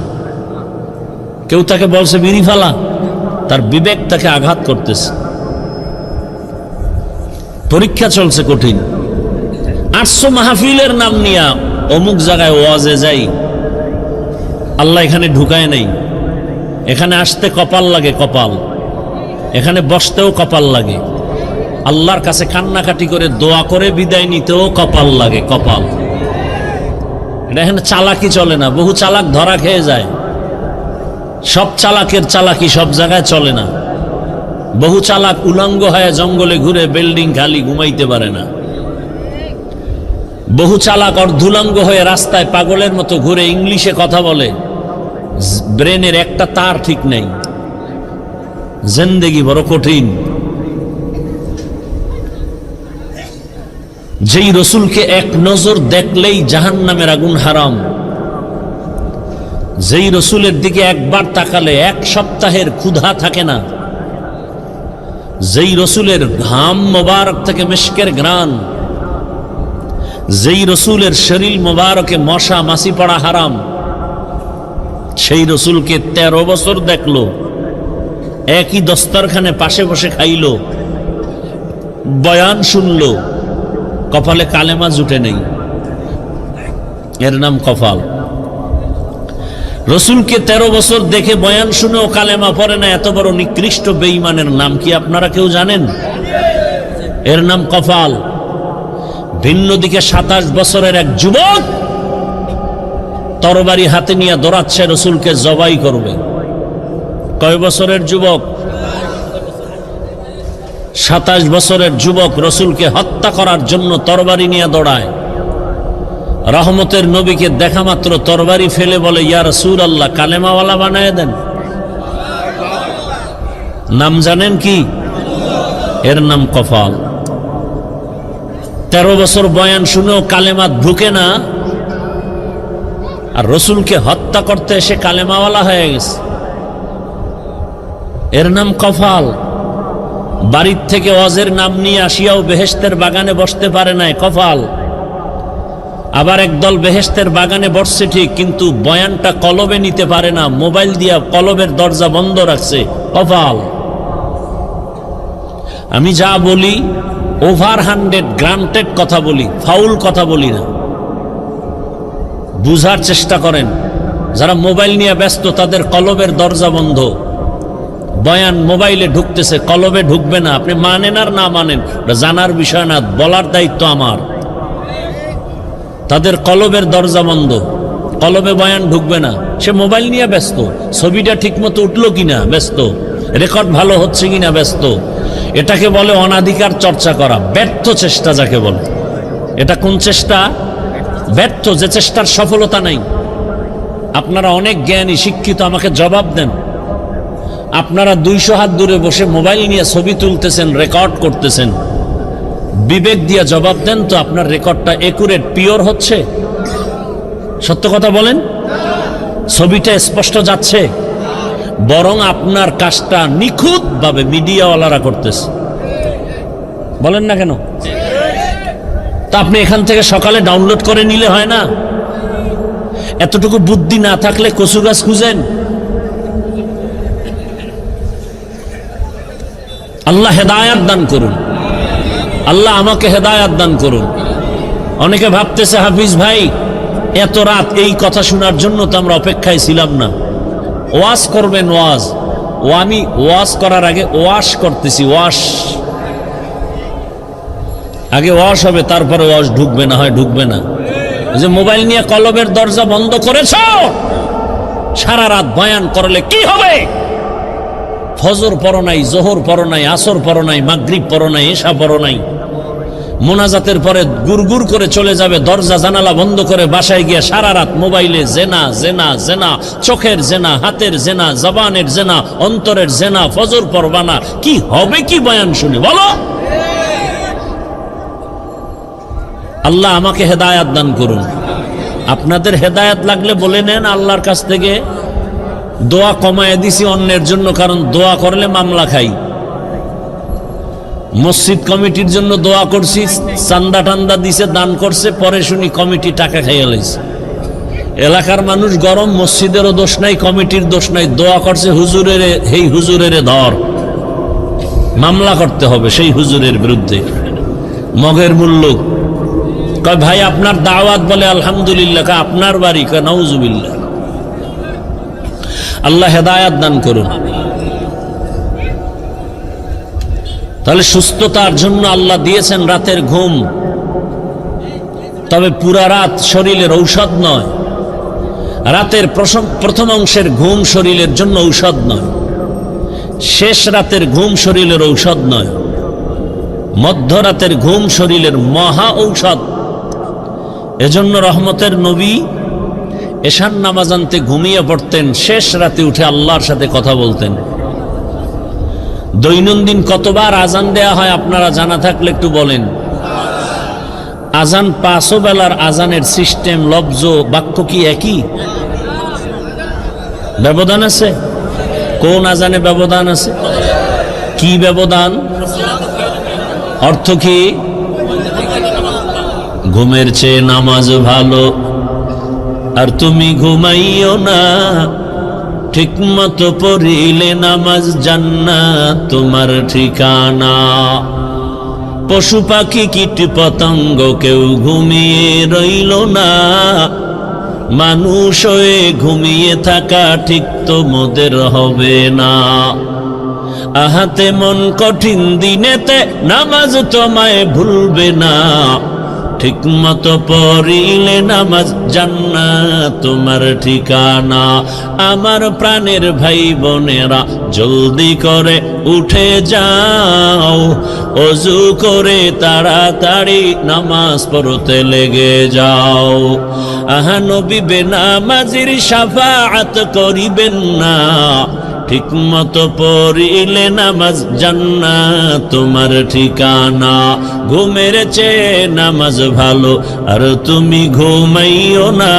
[SPEAKER 1] কেউ তাকে বলছে বিড়ি ফালা, তার বিবেক তাকে আঘাত করতেছে। পরীক্ষা চলছে কঠিন। 800 মাহফিলের নাম নিয়া অমুক জায়গায় ওয়াজে যাই, আল্লাহ এখানে ঢুকায় নাই। এখানে আসতে কপাল লাগে, কপাল। এখানে বসতেও কপাল লাগে, আল্লাহর কাছে কান্নাকাটি করে দোয়া করে বিদায় নিতেও কপাল লাগে, কপাল। এটা এখানে চালাকি চলে না, বহু চালাক ধরা খেয়ে যায়। সব চালাকের চালাকি সব জায়গায় চলে না। বহু চালাক উলঙ্গ হয়ে জঙ্গলে ঘুরে, বিল্ডিং খালি, ঘুমাইতে পারে না। বহু চালাক অর্ধুলঙ্গ হয়ে রাস্তায় পাগলের মতো ঘুরে, ইংলিশে কথা বলে, ব্রেনের একটা তার ঠিক নেই। জিন্দেগি বড় কঠিন। যেই রসুলকে এক নজর দেখলেই জাহান্নামের আগুন হারাম, যেই রসুলের দিকে একবার তাকালে 1 সপ্তাহের ক্ষুধা থাকে না, যেই রসুলের ঘাম মোবারক থেকে মিশকের ঘ্রাণ, যেই রসুলের শরীর মোবারকে মশা মাছি পড়া হারাম, সেই রসুলকে 13 বছর দেখলো, একই দস্তরখানে পাশে বসে খাইলো, বয়ান শুনলো, কপালে কালেমা জুটে নেই। এর নাম কপাল। রসুলকে 13 বছর দেখে বয়ান শুনেও কালেমা পড়ে না, এত বড় নিকৃষ্ট বেঈমানের নাম কি আপনারা কেউ জানেন? এর নাম কপাল। ভিন্ন দিকে 27 বছরের এক যুবক তরবারি হাতে নিয়ে দৌড়াচ্ছে, রসুলকে জবাই করবে। কয় বছরের যুবক? 27 বছরের যুবক রসুলকে হত্যা করার জন্য তরবারি নিয়ে দৌড়ায়। রহমতের নবীকে দেখা মাত্র তরবারি ফেলে বলে, ইয়া রাসূলুল্লাহ, কালেমাওয়ালা বানায় দেন। নাম জানেন কি? এর নাম কপাল। 13 বছর বয়ান শুনেও কালেমা ঢুকে না, আর রসুলকে হত্যা করতে এসে কালেমাওয়ালা হয়ে গেছে। এর নাম কপাল। বাড়ির থেকে ওয়াজের নাম নিয়ে আসিয়াও বেহেশতের বাগানে বসতে পারে নাই, কপাল। আবার একদল বেহেশতের বাগানে বসছে ঠিক, কিন্তু বয়ানটা কলবে নিতে পারে না, মোবাইল দিয়া কলবের দরজা বন্ধ রাখছে, কপাল। আমি যা বলি ওভার 100 গ্রান্টেড কথা বলি, ফাউল কথা বলি না। বুঝার চেষ্টা করেন। যারা মোবাইল নিয়ে ব্যস্ত তাদের কলবের দরজা বন্ধ। বয়ান মোবাইলে ঢুকতেছে, কলবে ঢুকবে না। আপনি মানেন আর না মানেন জানার বিষয় না, বলার দায়িত্ব আমার। তাদের কলবের দরজা বন্ধ, কলবে বয়ান ঢুকবে না। সে মোবাইল নিয়ে ব্যস্ত, ছবিটা ঠিক মতো উঠলো কিনা ব্যস্ত, রেকর্ড ভালো হচ্ছে কিনা ব্যস্ত। এটাকে বলে অনাধিকার চর্চা করা, ব্যর্থ চেষ্টা যাকে বলে। এটা কোন চেষ্টা? ব্যর্থ, যে চেষ্টার সফলতা নাই। আপনারা অনেক জ্ঞানী শিক্ষিত, আমাকে জবাব দেন। আপনারা 200 হাত দূরে বসে মোবাইল নিয়ে ছবি তুলতেছেন, রেকর্ড করতেছেন, বিবেক দিয়ে জবাব দেন তো, আপনার রেকর্ডটা একুরেট, পিওর হচ্ছে? সত্য কথা বলেন, ছবিটা স্পষ্ট যাচ্ছে, বরং আপনার কাজটা নিখুঁত ভাবে মিডিয়াওয়ালারা করতেছে। বলেন না কেন? তা আপনি এখান থেকে সকালে ডাউনলোড করে নিলে হয় না? এতটুকু বুদ্ধি না থাকলে কচু গাছ খুঁজেন। আল্লাহ হেদায়াত দান করুন, আল্লাহ আমাকে হেদায়াত দান করুন। অনেকে ভাবতেছে হাফিজ ভাই এত রাত এই কথা শোনার জন্য তো আমরা অপেক্ষায় ছিলাম না। ওয়াজ করবেন, ওয়াজ। আমি ওয়াজ করার আগে ওয়াশ করতেছি, ওয়াশ। আগে ওয়াশ হবে, তারপরে ওয়াশ ঢুকবে, না হয় ঢুকবে না। যে মোবাইল নিয়ে কলবের দরজা বন্ধ করেছ, সারা রাত বয়ান করলে কি হবে? ফজর পড়ো নাই, জোহর পড়ো নাই, আসর পড়ো নাই, মাগরিব পড়ো নাই, এশা পড়ো নাই, মোনাজাতের পরে গুড়গুড় করে চলে যাবে, দরজা জানালা বন্ধ করে বাসায় গিয়ে সারা রাত মোবাইলে জেনা জেনা জেনা, চোখের জেনা, হাতের জেনা, জবানের জেনা, অন্তরের জেনা, ফজর পড়বানা, কি হবে কি বয়ান শুনে বলো? আল্লাহ আমাকে হেদায়াত দান করুন। আপনাদের হেদায়াত লাগলে বলে নেন আল্লাহর কাছ থেকে। দোয়া কমায় দিছি অন্যের জন্য, কারণ দোয়া করলে মামলা খাই। মসজিদ কমিটির জন্য দোয়া করছি, চান্দা টান্দা দিছে, দান করছে, পরে শুনি কমিটি টাকা খাইয়া লাইছে। এলাকার মানুষ গরম, মসজিদেরও দোষ নাই, কমিটির দোষ নাই, দোয়া করছে হুজুরের, এই হুজুরের ধর, মামলা করতে হবে সেই হুজুরের বিরুদ্ধে। মগের মূল্য কয় ভাই আপনার দাওয়াত, বলে আলহামদুলিল্লাহ। আপনার বাড়ি? কয় নাউজুবিল্লাহ। আল্লাহ হেদায়াত দান করুন। তাহলে সুস্থতার জন্য আল্লাহ দিয়েছেন রাতের ঘুম, তবে পুরা রাত শরীরের ঔষধ নয়। রাতের প্রথম অংশের ঘুম শরীরের জন্য ঔষধ নয়, শেষ রাতের ঘুম শরীরের ঔষধ নয়, মধ্যরাতের ঘুম শরীরের মহা ঔষধ। এজন্য রহমতের নবী এশার নামাজ আনতে ঘুমিয়ে পড়তেন, শেষ রাতে উঠে আল্লাহর সাথে কথা বলতেন। দৈনন্দিন কতবার আজান দেয়া হয় আপনারা জানা থাকলে একটু বলেন। আজান পাঁচও বেলার আজানের সিস্টেম, লফজ, বাক্য কি একই? ব্যবধান আছে? কোন আজানে ব্যবধান আছে? কি ব্যবধান? অর্থ কি? ঘুমের চেয়ে নামাজ ভালো, আর তুমি ঘুমাইও না, ঠিক মতো পড়িলে নামাজ জান্নাত তোমার ঠিকানা। পশু পাখি কীট পতঙ্গ কেউ ঘুমিয়ে রইল না, মানুষ হয়ে ঘুমিয়ে থাকা ঠিক তোমাদের হবে না। আহাতে মন কঠিন দিনেতে নামাজ তোমায় ভুলবে না, ঠিক মতো পড়িলে নামাজ জান্নাত তোমার ঠিকানা। আমার প্রাণের ভাই বোনেরা জলদি করে উঠে যাও, ওযু করে তাড়াতাড়ি নামাজ পড়তে লেগে যাও। আহা নবী বেনামাজির শাফাআত করিবেন না, ঠিক মতো পড়িলে নামাজ জান্নাত তোমার ঠিকানা। ঘুমের চেয়ে নামাজ ভালো, আর তুমি ঘুমাইও না,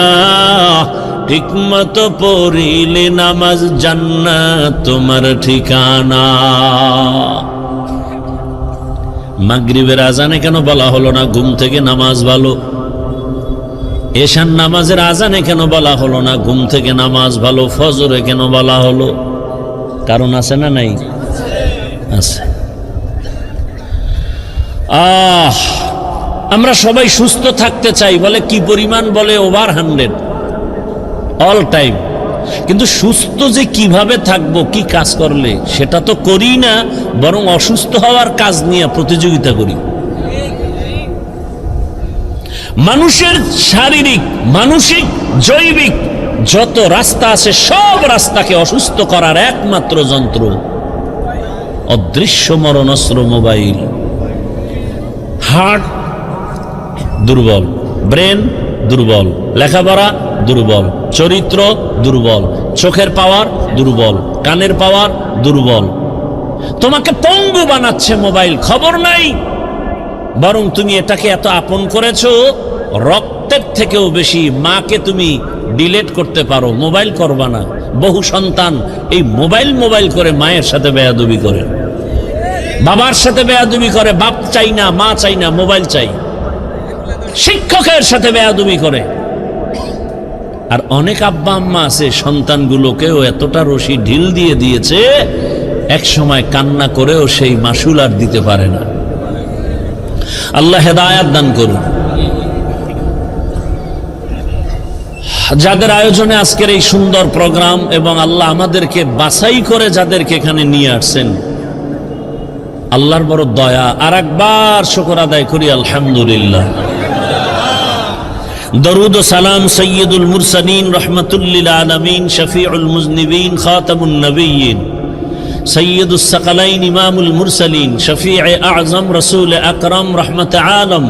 [SPEAKER 1] ঠিক মতো পড়িলে নামাজ জান্নাত তোমার ঠিকানা। মাগরিবের আজানে কেন বলা হলো না ঘুম থেকে নামাজ ভালো? এশার নামাজের আজানে কেন বলা হলো না ঘুম থেকে নামাজ ভালো? ফজরে কেন বলা হলো? কারণ আছে না নাই? আছে। আমরা সবাই সুস্থ থাকতে চাই, বলে কি পরিমাণ? বলে ওভার 100 অল টাইম। কিন্তু সুস্থ যে কিভাবে থাকবো, কি কাজ করলে, সেটা তো করি না, বরং অসুস্থ হওয়ার কাজ নিয়ে প্রতিযোগিতা করি। মানুষের শারীরিক, মানসিক, জৈবিক যত রাস্তা আছে, সব রাস্তাকে অসুস্থ করার একমাত্র যন্ত্র অদৃশ্য মরণাস্ত্র মোবাইল। হার্ট দুর্বল, ব্রেন দুর্বল, লেখাপড়া দুর্বল, চরিত্র দুর্বল, চোখের পাওয়ার দুর্বল, কানের পাওয়ার দুর্বল। তোমাকে পঙ্গু বানাচ্ছে মোবাইল, খবর নাই, বরং তুমি এটাকে এত আপন করেছো, রক্ত রক্তের থেকেও বেশি মাকে তুমি ডিলেট করতে পারো, মোবাইল করবা না। বহু সন্তান এই মোবাইল করে মায়ের সাথে বেয়াদবি করে, বাবার সাথে বেয়াদবি করে। বাপ চাই না, মা চাই না, মোবাইল চাই। শিক্ষকের সাথে বেয়াদবি করে। আর অনেক আব্বা আম্মা আছে সন্তানগুলোকেও এতটা রশি ঢিল দিয়ে দিয়েছে, এক সময় কান্না করেও সেই মাসুল আর দিতে পারে না। আল্লাহ হেদায়াত দান করুন। যাদের আয়োজনে আজকের এই সুন্দর প্রোগ্রাম, এবং আল্লাহ আমাদেরকে বাছাই করে যাদেরকে এখানে নিয়ে আসছেন, আল্লাহর বড় দয়া। আর একবার শুকর আদায় করি আলহামদুলিল্লাহ। দরুদ ও সালাম সৈয়দুল মুরসালিন রহমাতুল্লিল আলামিন শফিউল মুজনিবিন খাতামুন নবিয়্যিন সৈয়দুস সাকালাইন ইমামুল মুরসালিন শফিয়ে আযম রাসূল আকরাম রহমত আলম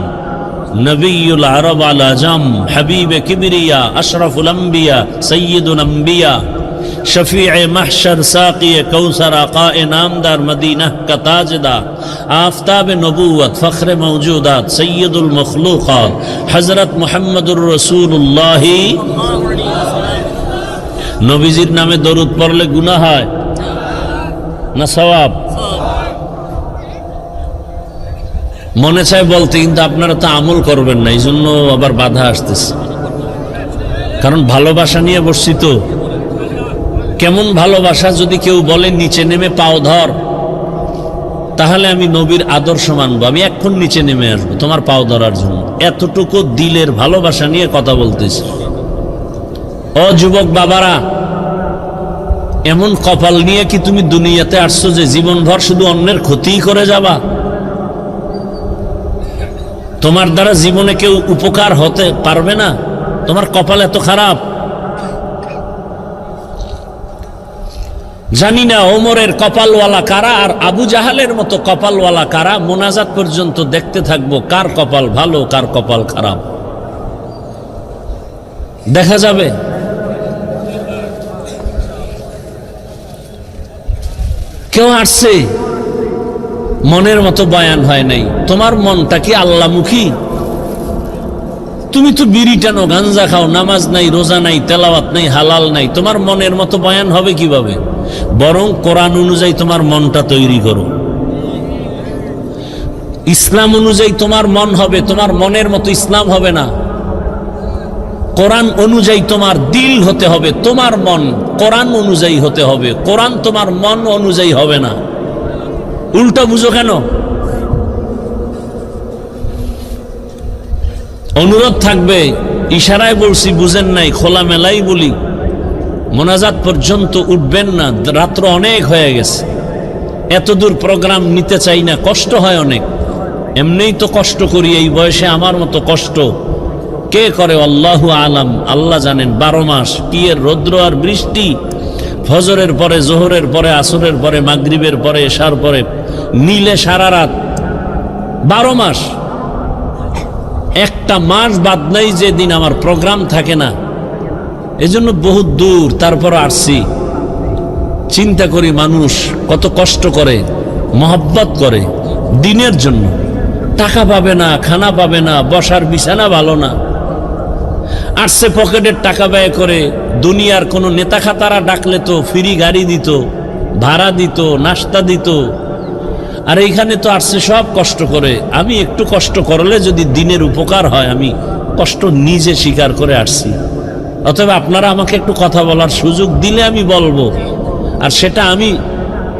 [SPEAKER 1] নবিয়ুল আরব আল আজম হাবিব কিবরিয়া আশরাফুল আম্বিয়া সৈয়দুল আম্বিয়া शफीए महशर साक़ी कौसर आक़ाए नामदार मदीना का ताजदार आफ़ताब नबूवत फ़ख्र मौजूदात सैयदुल मखलूक़ात हज़रत मुहम्मदुर रसूलुल्लाह। नबीजिर नामे दरूद पढ़ले गुनाह है ना सवाब? মনে চায় বলতে, কিন্তু আপনারা তো আমল করবেন না, এই জন্য আবার বাধা আসতেছে। কারণ ভালোবাসা নিয়ে বসছি তো। কেমন ভালোবাসা? যদি কেউ বলে নিচে নেমে পাও ধর, তাহলে আমি নবীর আদর্শ মানবো, আমি এখন নিচে নেমে আসবো তোমার পাও ধরার জন্য। এতটুকু দিলের ভালোবাসা নিয়ে কথা বলতেছি। ও যুবক বাবারা, এমন কপাল নিয়ে কি তুমি দুনিয়াতে আসছো যে জীবনভর শুধু অন্যের ক্ষতিই করে যাবা? তোমার দ্বারা জীবনে কেউ উপকার হতে পারবে না? তোমার কপাল এত খারাপ? জানি না ওমরের কপালওয়ালা কারা আর আবু জাহালের মতো কপালওয়ালা কারা। মোনাজাত পর্যন্ত দেখতে থাকবো কার কপাল ভালো কার কপাল খারাপ, দেখা যাবে। কেউ আসছে, মনের মতো বয়ান হয় নাই। তোমার মনটা কি আল্লাহমুখী? তুমি তো বিড়ি টানো, গাঞ্জা খাও, নামাজ নাই, রোজা নাই, তেলাওয়াত নাই, হালাল নাই, তোমার মনের মতো বয়ান হবে কিভাবে? বরং কোরআন অনুযায়ী তোমার মনটা তৈরি করো, ইসলাম অনুযায়ী তোমার মন হবে। তোমার মনের মতো ইসলাম হবে না, কোরআন অনুযায়ী তোমার দিল হতে হবে। তোমার মন কোরআন অনুযায়ী হতে হবে, কোরআন তোমার মন অনুযায়ী হবে না। উল্টো বুঝো কেন? অনুরোধ থাকবে, ইশারায় বলছি বুঝেন নাই, খোলা মেলাই বলি, মোনাজাত পর্যন্ত উঠবেন না, রাত্র অনেক হয়ে গেছে। এত দূর প্রোগ্রাম নিতে চাই না, কষ্ট হয় অনেক। এমনিই তো কষ্ট করি, এই বয়সে আমার মতো কষ্ট কে করে? আল্লাহু আলাম, আল্লাহ জানেন। 12 মাস কি এর রৌদ্র আর বৃষ্টি, ফজরের পরে, জোহরের পরে, আসরের পরে, মাগরিবের পরে, এশার পরে, নীলে সারা রাত, 12 মাস। একটা মাস বাদ নাই যেদিন আমার প্রোগ্রাম থাকে না। এজন্য বহুত দূর, তারপর আসছি। চিন্তা করি মানুষ কত কষ্ট করে, মহব্বত করে দিনের জন্য। টাকা পাবে না, খানা পাবে না, বসার বিছানা ভালো না, আসছে পকেটের টাকা ব্যয় করে। দুনিয়ার কোনো নেতা খাতারা ডাকলে তো ফ্রি গাড়ি দিত, ভাড়া দিত, নাস্তা দিত। আর এইখানে তো আসছে সব কষ্ট করে। আমি একটু কষ্ট করলে যদি দিনের উপকার হয়, আমি কষ্ট নিজে স্বীকার করে আসছি। অতএব আপনারা আমাকে একটু কথা বলার সুযোগ দিলে আমি বলবো। আর সেটা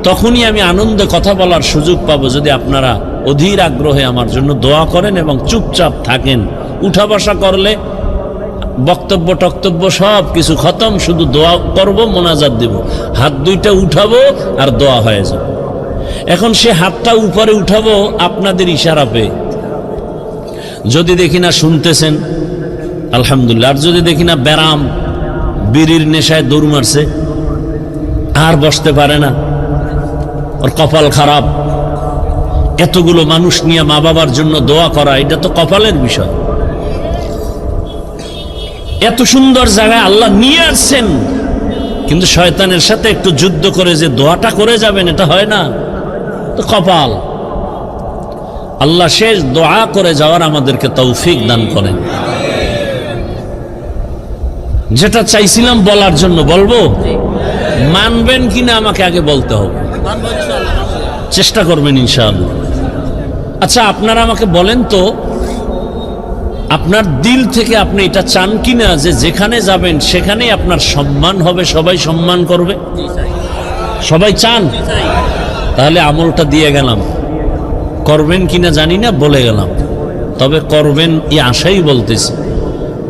[SPEAKER 1] তখনই আমি আনন্দে কথা বলার সুযোগ পাবো যদি আপনারা অধীর আগ্রহে আমার জন্য দোয়া করেন এবং চুপচাপ থাকেন। উঠা বসা করলে বক্তব্য টক্তব্য সব কিছু খতম, শুধু দোয়া করব, মোনাজাত দেব, হাত দুইটা উঠাবো আর দোয়া হয়ে যাবে। এখন সে হাতটা উপরে উঠাবো আপনাদের ইশারা পেয়ে। যদি দেখি না শুনতেছেন আলহামদুলিল্লাহ, আর যদি দেখি না ব্যারাম, বিড়ির নেশায় দৌড় মারছে, আর বসতে পারে না, ওর কপাল খারাপ। এতগুলো মানুষ নিয়ে মা বাবার জন্য দোয়া করা, এটা তো কপালের বিষয়। এত সুন্দর জায়গায় আল্লাহ নিয়ে আসছেন, কিন্তু শয়তানের সাথে একটু যুদ্ধ করে যে দোয়াটা করে যাবেন, এটা হয় না। তো কপাল। আল্লাহ শেষ দোয়া করে যাওয়ার আমাদেরকে তৌফিক দান করেন। যেটা চাইছিলাম বলার জন্য বলবো, মানবেন কিনা আমাকে আগে বলতে হবে, চেষ্টা করবেন ইনশাআল্লাহ। আচ্ছা, আপনারা আমাকে বলেন তো, আপনার দিল থেকে আপনি এটা চান কিনা যে যেখানে যাবেন সেখানেই আপনার সম্মান হবে, সবাই সম্মান করবে? সবাই চান? তাহলে আমলটা দিয়ে গেলাম, করবেন কিনা জানি না, বলে গেলাম। তবে করবেন এই আশাই বলতেছি।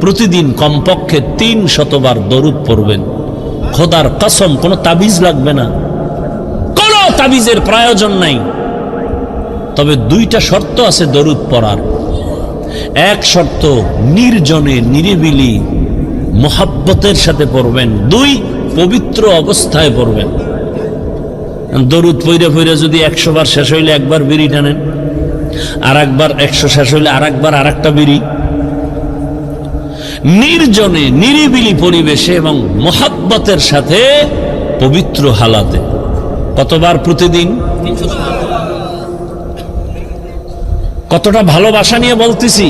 [SPEAKER 1] প্রতিদিন কমপক্ষে 300 বার দরুদ পড়বেন। খোদার কসম, কোনো তাবিজ লাগবে না, কোনো তাবিজের প্রয়োজন নাই। তবে 2টা শর্ত আছে দরুদ পড়ার। এক শর্ত, নির্জনে নিরিবিলি মোহাব্বতের সাথে পড়বেন। 2, পবিত্র অবস্থায় পড়বেন। দরুদ পইরা পইরা যদি 100 বার শেষ হইলে একবার বিড়ি টানেন, আর একবার 100 শেষ হইলে আর একবার আর একটা বিড়ি। নির্জনে নিরিবিলি পরিবেশে এবং মোহাব্বতের সাথে পবিত্র হালাতে। কতবার প্রতিদিন? কতটা ভালোবাসা নিয়ে বলতেছি।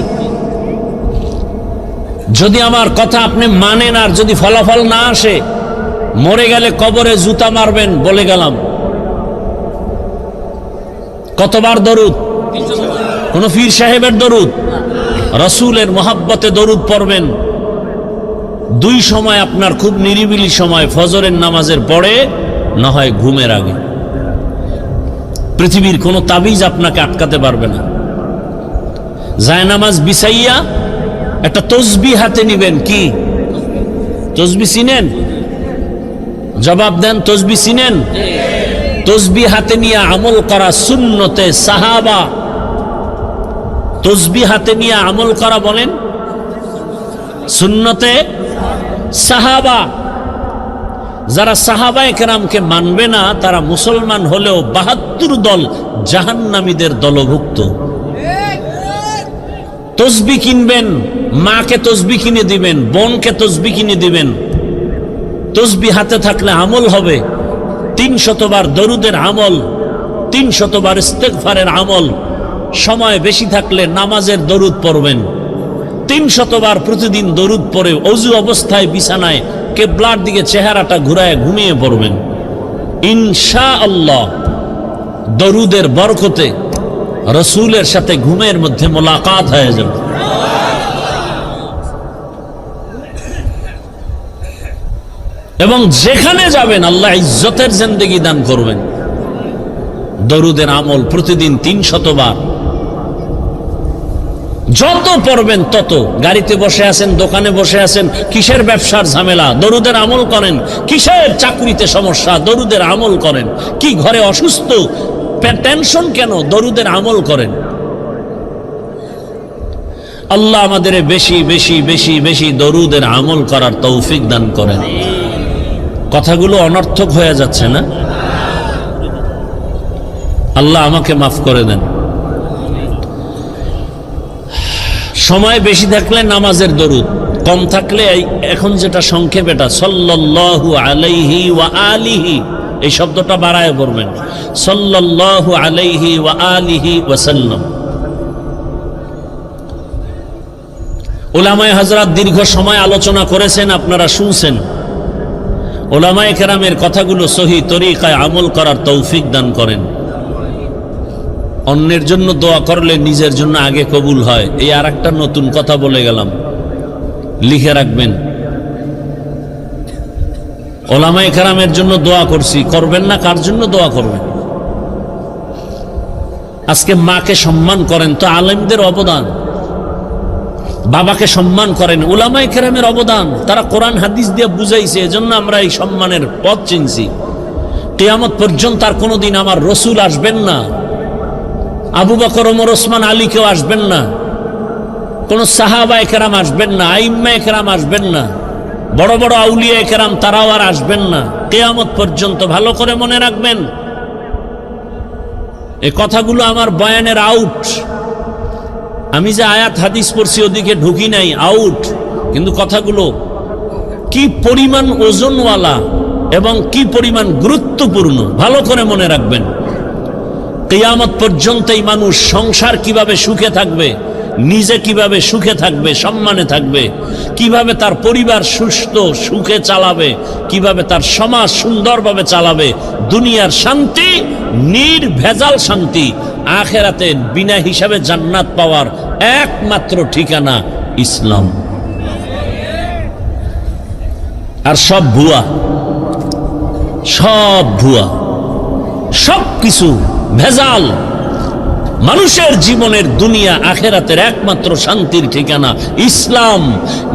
[SPEAKER 1] যদি আমার কথা আপনি মানেন আর যদি ফলাফল না আসে, মরে গেলে কবরে জুতা মারবেন, বলে গেলাম। কতবার দরুদ? কোন পীর সাহেবের দরুদ? রাসূলের মোহাব্বতে দরুদ পড়বেন। 2 সময় আপনার খুব নিরিবিলি সময়, ফজরের নামাজের পরে, না হয় ঘুমের আগে। পৃথিবীর কোন তাবিজ আপনাকে আটকাতে পারবে না। জায়নামাজ বিছাইয়া একটা তসবিহ হাতে নিবেন। কি তসবিহ চিনেন? জবাব দেন, তসবিহ চিনেন? তসবিহ হাতে নিয়ে আমল করা সুন্নতে সাহাবা। তসবিহ হাতে নিয়ে আমল করা বলেন সুন্নতে সাহাবা। যারা সাহাবায়ে কেরামকে মানবে না তারা মুসলমান হলেও 72 দল জাহান্নামীদের দলভুক্ত। তসবিহ কিনবেন, মাকে তসবিহ কিনে দিবেন, বোনকে তসবিহ কিনে দিবেন। তসবিহ হাতে থাকলে আমল হবে। 300 বার দরুদের আমল, 300 বার ইস্তেগফারের আমল। সময় বেশি থাকলে নামাজের দরুদ পড়বেন। 300 বার প্রতিদিন দরুদ পড়ে ওযু অবস্থায় বিছানায় কিবলার দিকে চেহারাটা ঘুরায় ঘুমিয়ে পড়বেন। ইনশাআল্লাহ দরুদের বরকতে রাসূলের সাথে ঘুমের মধ্যে মোলাকাত হয়ে যাবে। এবং যেখানে যাবেন আল্লাহ ইজ্জতের জিন্দেগি দান করবেন। দরুদের আমল প্রতিদিন 300 বার। যত পড়বেন তত। গাড়িতে বসে আছেন, দোকানে বসে আছেন, কিসের ব্যবসার ঝামেলা, দরুদের আমল করেন। কিসের চাকরিতে সমস্যা, দরুদের আমল করেন। কি ঘরে অসুস্থ, টেনশন কেন, দরুদের আমল করেন। আল্লাহ আমাদের বেশি বেশি বেশি বেশি দরুদের আমল করার তৌফিক দান করেন। কথাগুলো অনর্থক হয়ে যাচ্ছে না? আল্লাহ আমাকে মাফ করে দেন। সময় বেশি থাকলে নামাজের দরুদ, কম থাকলে এখন যেটা সংক্ষেপ, এটা সাল্লাল্লাহু আলাইহি ওয়া আলিহি, এই শব্দটা বাড়ায় পড়বেন। সাল্লাল্লাহু আলাইহি ওয়া আলিহি ওয়াসাল্লাম। উলামায়ে হযরত দীর্ঘ সময় আলোচনা করেছেন, আপনারা শুনছেন। উলামায়ে কেরামের কথাগুলো সহিহ তরিকায় আমল করার তৌফিক দান করেন। অন্যের জন্য দোয়া করলে নিজের জন্য আগে কবুল হয়। এই আর একটা নতুন কথা বলে গেলাম, লিখে রাখবেন। উলামায়ে কেরামের জন্য দোয়া করছি, করবেন না? কার জন্য দোয়া করবেন? আজকে মাকে সম্মান করেন তো আলেমদের অবদান, বাবাকে সম্মান করেন, উলামায়ে কেরামের অবদান। তারা কোরআন হাদিস দিয়ে বুঝাইছে, এজন্য আমরা এই সম্মানের পথ চিনছি। কিয়ামত পর্যন্ত আর কোনোদিন আমার রসুল আসবেন না, আবু বকর, ওমর, ওসমান, আলী কেউ আসবেন না, কোন সাহাবায়ে কেরাম আসবেন না, আইম্মায়ে কেরাম আসবেন না, বড় বড় আউলিয়ায়ে কেরাম তারাও আর আসবেন না কিয়ামত পর্যন্ত। ভালো করে মনে রাখবেন। এই কথাগুলো আমার বয়ানের আউট। আমি যে আয়াত হাদিস পড়ছি ওদিকে ঢুকি নাই, আউট। কিন্তু কথাগুলো কি পরিমাণ ওজনওয়ালা এবং কি পরিমাণ গুরুত্বপূর্ণ ভালো করে মনে রাখবেন। কিয়ামত পর্যন্ত এই মানুষ সংসার কিভাবে সুখে থাকবে, নিজে কিভাবে সুখে থাকবে, সম্মানে থাকবে, কিভাবে তার পরিবার সুস্থ সুখে চালাবে, কিভাবে তার সমাজ সুন্দরভাবে চালাবে। দুনিয়ার শান্তি, নির্ভেজাল শান্তি, আখেরাতে বিনা হিসাবে জান্নাত পাওয়ার একমাত্র ঠিকানা ইসলাম। আর সব ভুয়া, সব ভুয়া, সব কিছু ভেজাল। মানুষের জীবনের দুনিয়া আখেরাতের একমাত্র শান্তির ঠিকানা ইসলাম।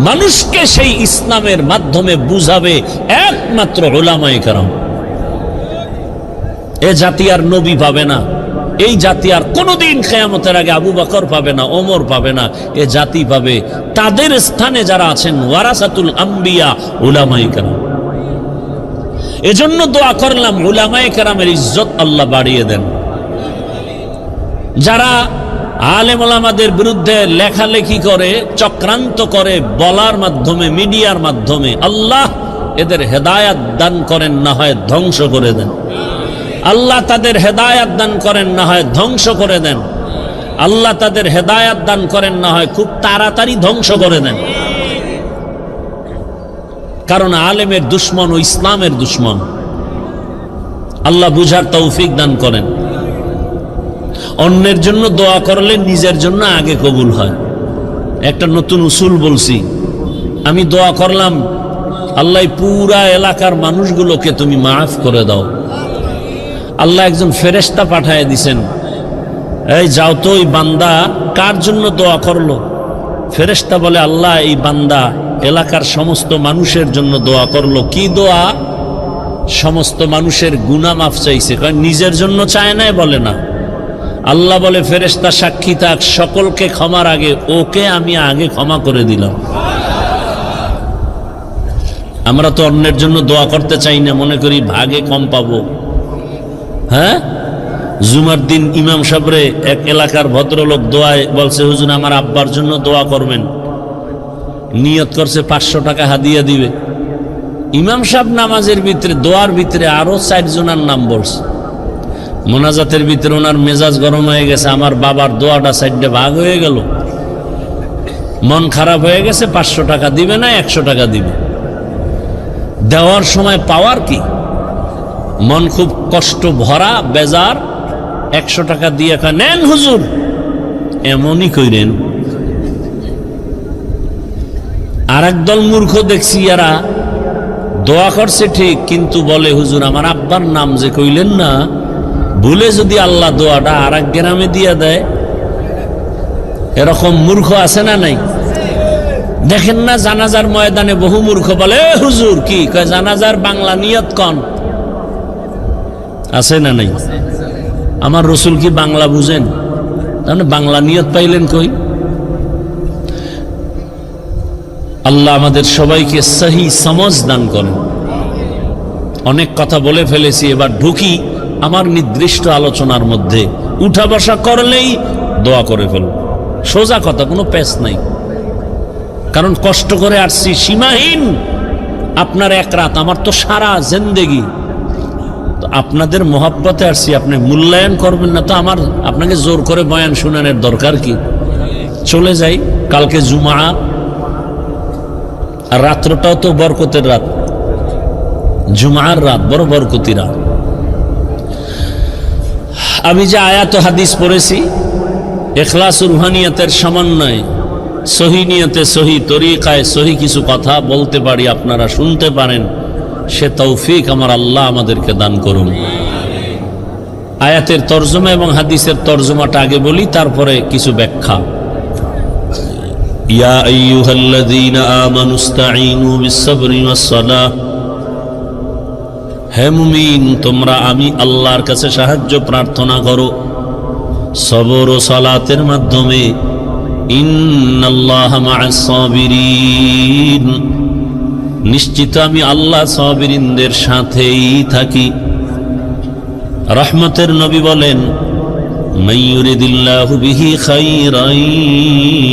[SPEAKER 1] মানুষকে সেই ইসলামের মাধ্যমে বুঝাবে একমাত্র উলামায়ে কেরাম। এ জাতি আর নবী পাবে না, এই জাতি আর কোনোদিন কিয়ামতের আগে আবু বকর পাবে না, ওমর পাবে না। এ জাতি পাবে তাদের স্থানে যারা আছেন ওয়ারাসাতুল আম্বিয়া, উলামায়ে কেরাম। এজন্য দোয়া করলাম উলামায়ে কেরামের ইজ্জত আল্লাহ বাড়িয়ে দেন। যারা আলেম ওলামাদের বিরুদ্ধে লেখালেখি করে, চক্রান্ত করে, বলার মাধ্যমে, মিডিয়ার মাধ্যমে, আল্লাহ এদের হেদায়াত দান করেন, না হয় ধ্বংস করে দেন। আল্লাহ তাদের হেদায়াত দান করেন, না হয় ধ্বংস করে দেন। আল্লাহ তাদের হেদায়াত দান করেন, না হয় খুব তাড়াতাড়ি ধ্বংস করে দেন। কারণ আলেমের দুশ্মন ও ইসলামের দুশ্মন। আল্লাহ বুঝার তৌফিক দান করেন। অন্যের জন্য দোয়া করলে নিজের জন্য আগে কবুল হয়। একটা নতুন উসুল বলছি, আমি দোয়া করলাম আল্লাহ পুরা এলাকার মানুষগুলোকে তুমি মাফ করে দাও। আল্লাহ একজন ফেরেশতা পাঠায় দিছেন, এই যাও তো ওই বান্দা কার জন্য দোয়া করলো। ফেরেশতা বলে আল্লাহ এই বান্দা এলাকার সমস্ত মানুষের জন্য দোয়া করলো। কি দোয়া? সমস্ত মানুষের গুনাহ মাফ চাইছে, নিজের জন্য চায় নাই বলে না। আল্লাহ বলে ফেরেশতা সাক্ষী থাক, সকলকে ক্ষমার আগে ওকে আমি আগে ক্ষমা করে দিলাম। আমরা তো অন্যের জন্য দোয়া করতে চাই না, মনে করি ভাগে কম পাবো। হ্যাঁ, জুমার দিন ইমাম সাহেবরে এক এলাকার ভদ্রলোক দোয়ায় বলছে, হুজুর আমার আব্বার জন্য দোয়া করবেন। নিয়ত করছে 500 টাকা হাদিয়া দিবে। ইমাম সাহেব নামাজের ভিতরে, দোয়ার ভিতরে আরো 4 জনের নাম বলছে। মোনাজাতের ভিতরে ওনার মেজাজ গরম হয়ে গেছে, আমার বাবার দোয়াটা সাইডে ভাগ হয়ে গেল। মন খারাপ হয়ে গেছে, 500 টাকা দিবে না 100 টাকা দিবে। দেওয়ার সময় পাওয়ার কি, মন খুব কষ্ট ভরা, বেজার। 100 টাকা দিয়ে নেন হুজুর, এমনই কইরেন। আর একদল মূর্খ দেখছি, এরা দোয়া করছে ঠিক, কিন্তু বলে হুজুর আমার আব্বার নাম যে কইলেন না, ভুলে যদি আল্লাহ দোয়াটা আর এক গ্রামে দিয়ে দেয়। এরকম মূর্খ আছে না নাই? দেখেন না জানাজার ময়দানে বহু মূর্খ বলে, হুজুর কি কয় জানাজার বাংলা নিয়ত কন। আছে না নাই? আমার রসুল কি বাংলা বুঝেন? তাহলে বাংলা নিয়ত পাইলেন কই? আল্লাহ আমাদের সবাইকে সহি সমঝ দান করেন। অনেক কথা বলে ফেলেছি, এবার ঢুকি আমার নির্দিষ্ট আলোচনার মধ্যে। উঠা বসা করলেই দোয়া করে ফেলব, সোজা কথা, কোনো পেশ নাই। কারণ কষ্ট করে আসছি, সীমাহীন। আপনার এক রাত, আমার তো সারা জিন্দেগি। তো আপনাদের মহব্বতে আসছি, আপনি মূল্যায়ন করবেন না তো আমার আপনাকে জোর করে বয়ান শুনানোর দরকার কি? চলে যাই, কালকে জুমা, আর রাত্রটাও তো বরকতের রাত। জুমার রাত বড় বরকতি রাত। আমি যে আয়াত হাদিস পড়েছি, ইখলাস রুহানিয়তের সমন্বয়ে সহি নিয়তে, সহি তরিকায়, সহি কিছু কথা বলতে পারি, আপনারা শুনতে পারেন, সে তৌফিক আমার আল্লাহ আমাদেরকে দান করুন। আয়াতের তর্জমা এবং হাদিসের তর্জমাটা আগে বলি, তারপরে কিছু ব্যাখ্যা। ইয়া আইয়ুহাল্লাযীনা আমানুস্তাঈনু বিস-সাবরি ওয়াস-সালাহ, হে মুমিন তোমরা আমি আল্লাহর কাছে সাহায্য প্রার্থনা করো সবর ও সালাতের মাধ্যমে। ইন্নাল্লাহা মা'আস-সাবিরিন, নিশ্চিত আমি আল্লাহ সাবিরিনদের সাথেই থাকি। রহমতের নবী বলেন, মান ইউরিদিল্লাহু বিহি খাইরান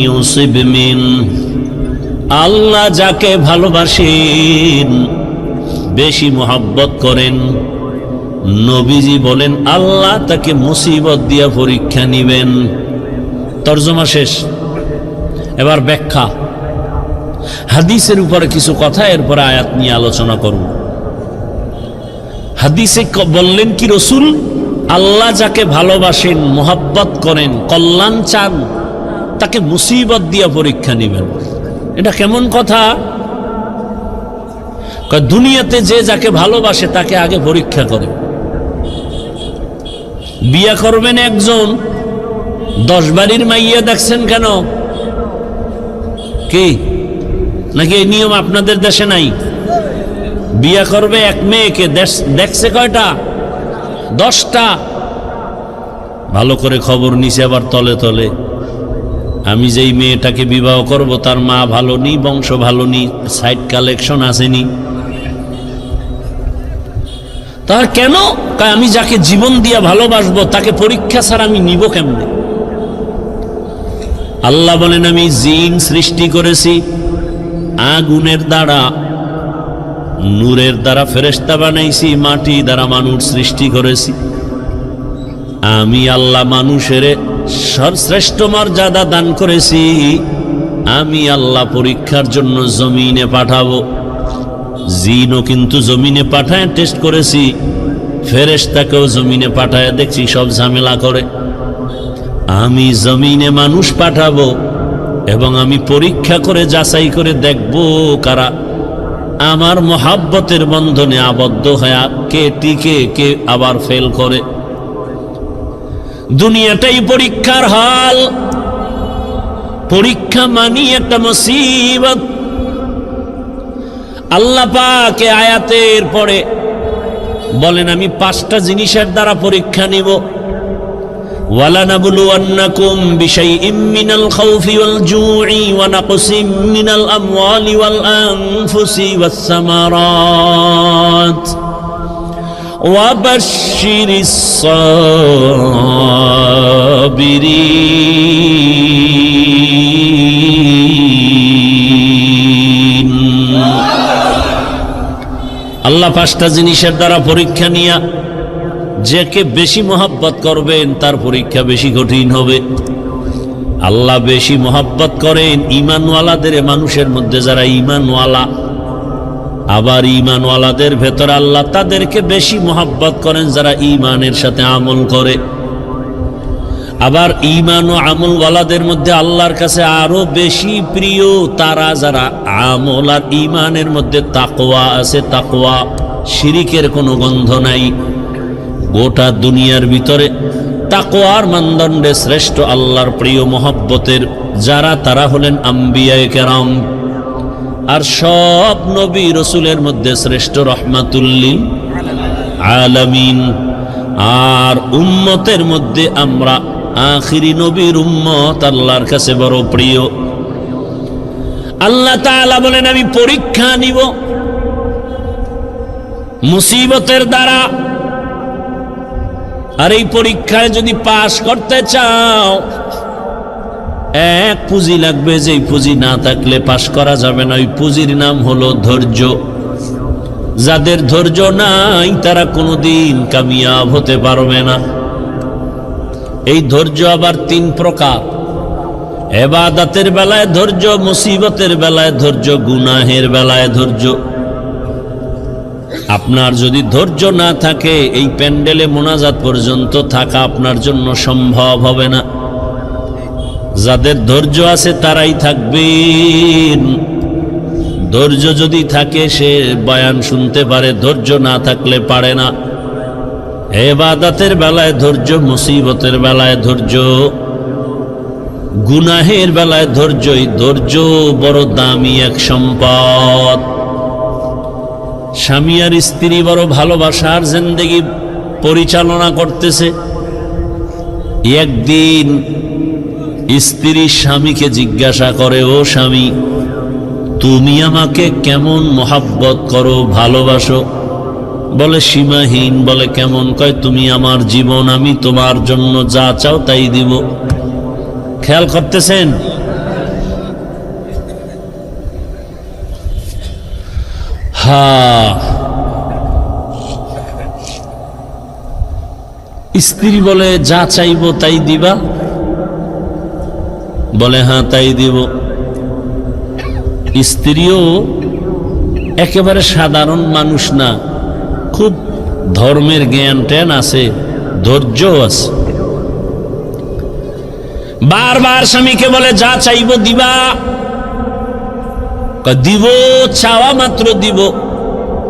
[SPEAKER 1] ইউসিব মিন, আল্লাহ যাকে ভালোবাসেন, বেশি মোহাব্বত করেন, নবীজি বলেন আল্লাহ তাকে মুসিবত দিয়া পরীক্ষা নিবেন। তর্জমা শেষ। এবার ব্যাখ্যা, হাদিসের উপরে কিছু কথা, এরপরে আয়াত নিয়ে আলোচনা করব। হাদিসে বললেন কি রসুল, আল্লাহ যাকে ভালোবাসেন, মোহাব্বত করেন, কল্যাণ চান, তাকে মুসিবত দিয়া পরীক্ষা নেবেন। এটা কেমন কথা? দুনিয়াতে যে যাকে ভালোবাসে তাকে আগে পরীক্ষা করে। বিয়া করবেন একজন, 10 বাড়ির মাইয়া দেখছেন কেন? কি নাকি এই নিয়ম আপনাদের দেশে নাই? বিয়া করবে এক মেয়েকে, দেখছে কয়টা? 10টা। ভালো করে খবর নিছে আবার তলে তলে, আমি যেই মেয়েটাকে বিবাহ করব তার মা ভালো নি, বংশ ভালো নি, সাইড কালেকশন আসেনি। তার কেন? আমি যাকে জীবন দিয়া ভালোবাসবো তাকে পরীক্ষা ছাড়া আমি নিব কেমনে? আল্লাহ বলেন, আমি জিন সৃষ্টি করেছি আগুনের দ্বারা, নূরের দ্বারা ফেরেশতা বানাইছি, মাটি দ্বারা মানুষ সৃষ্টি করেছি। আমি আল্লাহ মানুষের সর্বশ্রেষ্ঠ মর্যাদা দান করেছি। আমি আল্লাহ পরীক্ষার জন্য জমিনে পাঠাবো। জিনও কিন্তু জমিনে পাঠায় টেস্ট করেছি, ফেরেশতাকেও জমিনে পাঠায় দেখছি সব ঝামেলা করে। আমি জমিনে মানুষ পাঠাবো এবং আমি পরীক্ষা করে যাচাই করে দেখব কারা আমার মহাব্বতের বন্ধনে আবদ্ধ হয়ে কে টিকে, কে আবার ফেল করে। দুনিয়াটাই পরীক্ষার হাল। পরীক্ষা মানি একটা মুসিবত। আল্লাহ পাক আয়াতের পরে বলেন, আমি 5টা জিনিসের দ্বারা পরীক্ষা নিব। ওয়ালানাবলুওয়ান্নাকুম বিশাইইম মিনাল খাউফি ওয়াল জুই ওয়া নাকসিম মিনাল আমওয়ালি ওয়াল আনফুসি ওয়াস সামারাত ওয়া বাশশিরিস সাবিরিন। আল্লাহ 5টা জিনিসের দ্বারা পরীক্ষা নিয়া যাকে বেশি মোহাব্বত করবেন তার পরীক্ষা বেশি কঠিন হবে। আল্লাহ বেশি মোহাব্বত করেন ঈমানওয়ালাদের, মানুষের মধ্যে যারা ঈমানওয়ালা, আবার ঈমানওয়ালাদের ভেতর আল্লাহ তাদেরকে বেশি মোহাব্বত করেন যারা ঈমানের সাথে আমল করে। আবার ঈমান ও আমলওয়ালাদের মধ্যে আল্লাহর কাছে আরো বেশি প্রিয় তারা যারা আমল আর ঈমানের মধ্যে তাকওয়া আছে, তাকওয়া, শিরিকের কোনো গন্ধ নাই। গোটা দুনিয়ার ভিতরে তাকওয়ার মানদণ্ডে শ্রেষ্ঠ আল্লাহর প্রিয় মোহাব্বতের যারা, তারা হলেন আম্বিয়ায়ে কেরাম। আর সব নবী রসুলের মধ্যে শ্রেষ্ঠ রহমাতুল লিল আলামিন। আর উম্মতের মধ্যে আমরা আখিরি নবীর উম্মত আল্লাহর কাছে বড় প্রিয়। আল্লাহ তাআলা বলেন, আমি পরীক্ষা নিব মুসিবতের দ্বারা। আর এই পরীক্ষায় যদি পাশ করতে চাও, এক পুঁজি লাগবে, যেই পুঁজি না থাকলে পাশ করা যাবে না। ওই পুঁজির নাম হলো ধৈর্য। যাদের ধৈর্য নাই তারা কোনোদিন কামিয়াব হতে পারবে না। এই ধৈর্য আবার 3 প্রকার। ইবাদতের বেলায় ধৈর্য, মুসিবতের বেলায় ধৈর্য, গুনাহের বেলায় ধৈর্য। আপনার যদি ধৈর্য না থাকে, এই প্যান্ডেলে মোনাজাত পর্যন্ত থাকা আপনার জন্য সম্ভব হবে না। যাদের ধৈর্য আছে তারাই থাকবেন। ধৈর্য যদি থাকে সে বয়ান শুনতে পারে, ধৈর্য না থাকলে পারে না। ইবাদতের বেলায় ধৈর্য, মুসিবতের বেলায় ধৈর্য, গুনাহের বেলায় ধৈর্য। এই ধৈর্য বড় দামি এক সম্পদ। স্বামী আর স্ত্রী বড় ভালোবাসার জিন্দেগি পরিচালনা করতেছে। একদিন স্ত্রী স্বামীকে জিজ্ঞাসা করে, ও স্বামী, তুমি আমাকে কেমন মোহাব্বত করো, ভালোবাসো? বলে সীমাহীন। বলে কেমন? কয়, তুমি আমার জীবন, আমি তোমার জন্য যা চাও তাই দিব। খেয়াল করতেছেন? হ্যাঁ। স্ত্রী বলে, যা চাইবো তাই দিবা? বলে হ্যাঁ তাই দিব। স্ত্রীও একেবারে সাধারণ মানুষ না, খুব ধর্মের জ্ঞান ট্যান আছে, ধৈর্য আছে। বারবার স্বামীকে বলে যা চাইব দিবা, দিব, চাওয়া মাত্র দিব।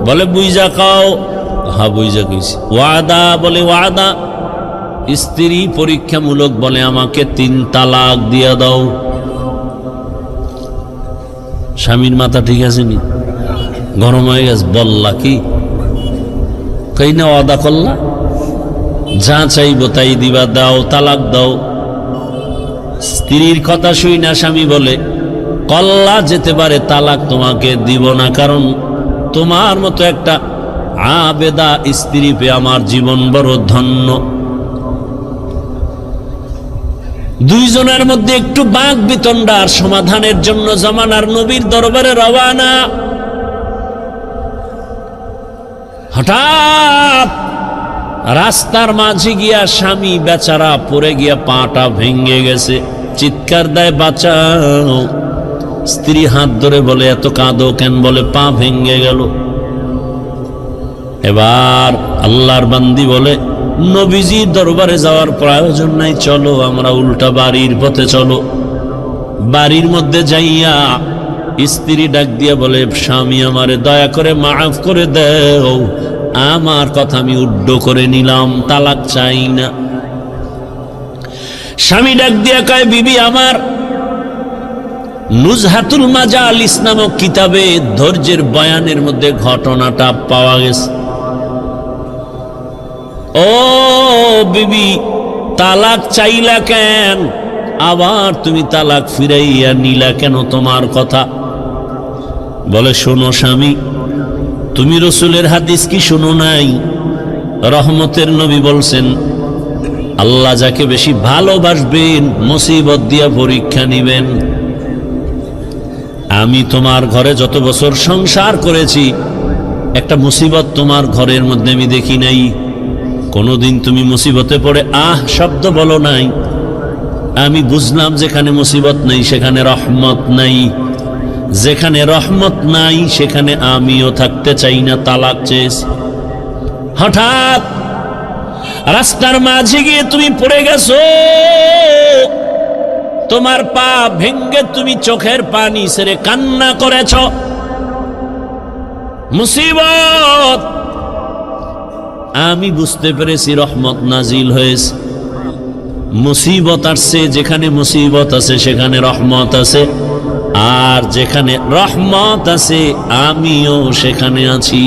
[SPEAKER 1] বলে বুঝা খাও, হ্যাঁ বুঝা কইছি। ওয়াদা, বলে ওয়াদা। স্ত্রী পরীক্ষামূলক বলে আমাকে 3 তালাক দিয়া দাও। স্বামীর মাথা ঠিক আছে নি? গরম হয়ে গেছে। বললা কি? কই না ওয়াদা করলা, যা চাইব তাই দিবা, দাও, তালাক দাও। স্ত্রীর কথা শুই না স্বামী বলে কল্লা যেতে পারে, তালাক তোমাকে দিব না, কারণ তোমার মতো একটা আবেদা স্ত্রী পেয়ে আমার জীবন বড় ধন্য। দুইজনের মধ্যে একটু বাক বিতণ্ডার সমাধানের জন্য জামানার নবীর দরবারে রওয়ানা। হঠাৎ রাস্তার মাঝে গিয়া স্বামী বেচারা পড়ে গিয়া পাটা ভেঙে গেছে, চিৎকার দেয় বাঁচাও। স্ত্রী হাত ধরে বলে এত কাঁদো কেন? বলে পা ভেঙে গেল। এবার আল্লাহর বান্দি বলে নবীজির দরবারে যাওয়ার প্রয়োজন নাই, চলো আমরা উল্টা বাড়ির পথে চলো। বাড়ির মধ্যে যাইয়া স্ত্রী ডাক দিয়া বলে স্বামী আমারে দয়া করে মাফ করে দাও, আমার কথা আমি উড্ড করে নিলাম, তালাক চাই না। স্বামী ডাক দিয়া কয় বিবি আমার, নুজহাতুল মাজালিস নামক কিতাবে ধৈর্যের বয়ানের মধ্যে ঘটনাটা পাওয়া গেছে। ও বিবি, তালাক চাইলা কেন? আবার তুমি তালাক ফিরাইয়া নিলা কেন? তোমার কথা। বলে শোনো স্বামী, তুমি রসুলের হাদিস কি শোনো নাই? রহমতের নবী বলছেন আল্লাহ যাকে বেশি ভালোবাসবেন মুসিবত দিয়া পরীক্ষা নিবেন। আমি তোমার ঘরে যত বছর সংসার করেছি একটা মুসিবত তোমার ঘরের মধ্যে আমি দেখি নাই। কোনোদিন তুমি মুসিবতে পড়ে আহ শব্দ বলো নাই। আমি বুঝলাম যেখানে মুসিবত নেই সেখানে রহমত নাই, যেখানে রহমত নাই সেখানে আমিও থাকতে চাই না, তালাক চেয়েছি। হঠাৎ রাস্তার মাঝে গিয়ে তুমি পড়ে গেছো, তোমার পা ভেঙ্গে তুমি চোখের পানি ছেড়ে কান্না করেছ। মুসিবত, আমি বুঝতে পেরেছি রহমত নাজিল হয়েছে। মুসিবত আসছে, যেখানে মুসিবত আছে সেখানে রহমত আছে, আর যেখানে রহমত আছে আমিও সেখানে আছি।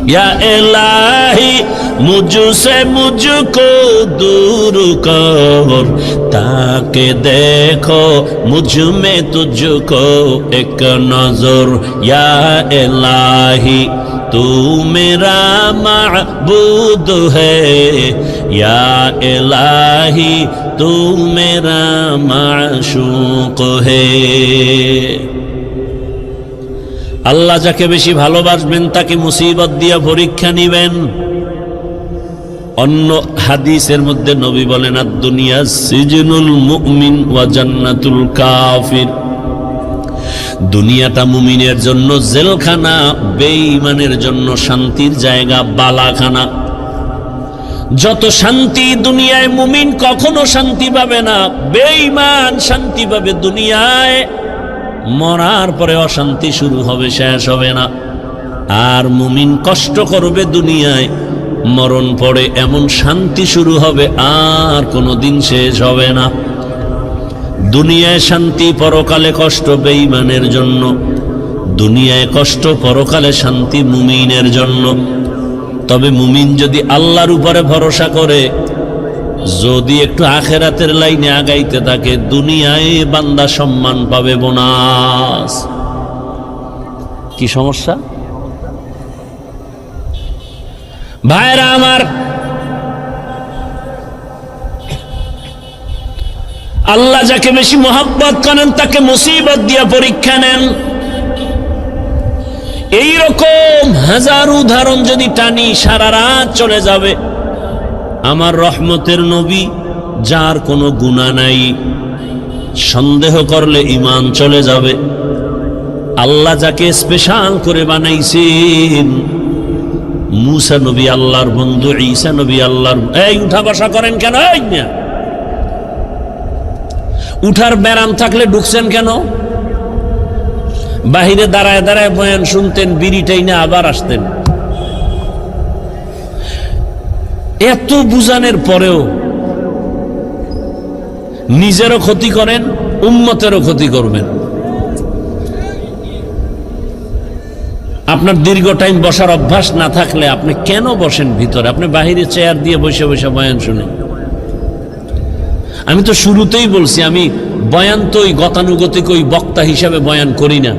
[SPEAKER 1] या इलाही मुझसे मुझको दूर कर, ताकि देखो मुझ में तुझको एक नजर। या इलाही तू मेरा माबूद है, या इलाही तू मेरा माशूक है। আল্লাহ যাকে বেশি ভালোবাসবেন তাকে মুসিবত দিয়া পরীক্ষা নিবেন। অন্য হাদিসের মধ্যে নবী বলেন আদ-দুনিয়া সিজনুল মুমিন ওয়া জান্নাতুল কাফির। দুনিয়াটা মুমিনের জন্য জেলখানা, বেঈমানের জন্য শান্তির জায়গা, বালাখানা। যত শান্তি দুনিয়ায় মুমিন কখনো শান্তি পাবে না, বেঈমান শান্তি পাবে দুনিয়ায়, মরার পরে অশান্তি শুরু হবে, শেষ হবে না। আর মুমিন কষ্ট করবে দুনিয়ায়, মরণ পরে এমন শান্তি শুরু হবে আর কোনোদিন শেষ হবে না। দুনিয়ায় শান্তি, পরকালে কষ্ট বেঈমানের জন্য। দুনিয়ায় কষ্ট, পরকালে শান্তি মুমিনের জন্য। তবে মুমিন যদি আল্লাহর উপরে ভরসা করে, যদি একটু আখেরাতের লাইনে আগাইতে থাকে, দুনিয়ায় বান্দা সম্মান পাবে, বোনাস। কি সমস্যা ভাইরা আমার? আল্লাহ যাকে বেশি মোহাব্বত করেন তাকে মুসিবত দিয়া পরীক্ষা নেন। এইরকম হাজার উদাহরণ যদি টানি সারা রাত চলে যাবে। আমার রহমতের নবী, যার কোনো গুনাহ নাই, সন্দেহ করলে ঈমান চলে যাবে। আল্লাহ যাকে স্পেশাল করে বানাইছেন, মুসা নবী আল্লাহর বন্ধু, ঈসা নবী আল্লাহর। এই উঠা বসা করেন কেন? এই মিয়া, উঠার ব্যারাম থাকলে ঢুকছেন কেন? বাহিরে দাঁড়ায় দাঁড়ায় বয়ান শুনতেন, বিড়িটাই না আবার আসতেন। এত বুঝানোর পরেও নিজেরও ক্ষতি করেন, উম্মতেরও ক্ষতি করবেন। আপনার দীর্ঘ টাইম বসার অভ্যাস না থাকলে আপনি কেন বসেন ভিতরে? আপনি বাহিরে চেয়ার দিয়ে বসে বসে বয়ান শুনেন। আমি তো শুরুতেই বলছি, আমি বয়ান তো ওই গতানুগতিক ওই বক্তা হিসাবে বয়ান করি না,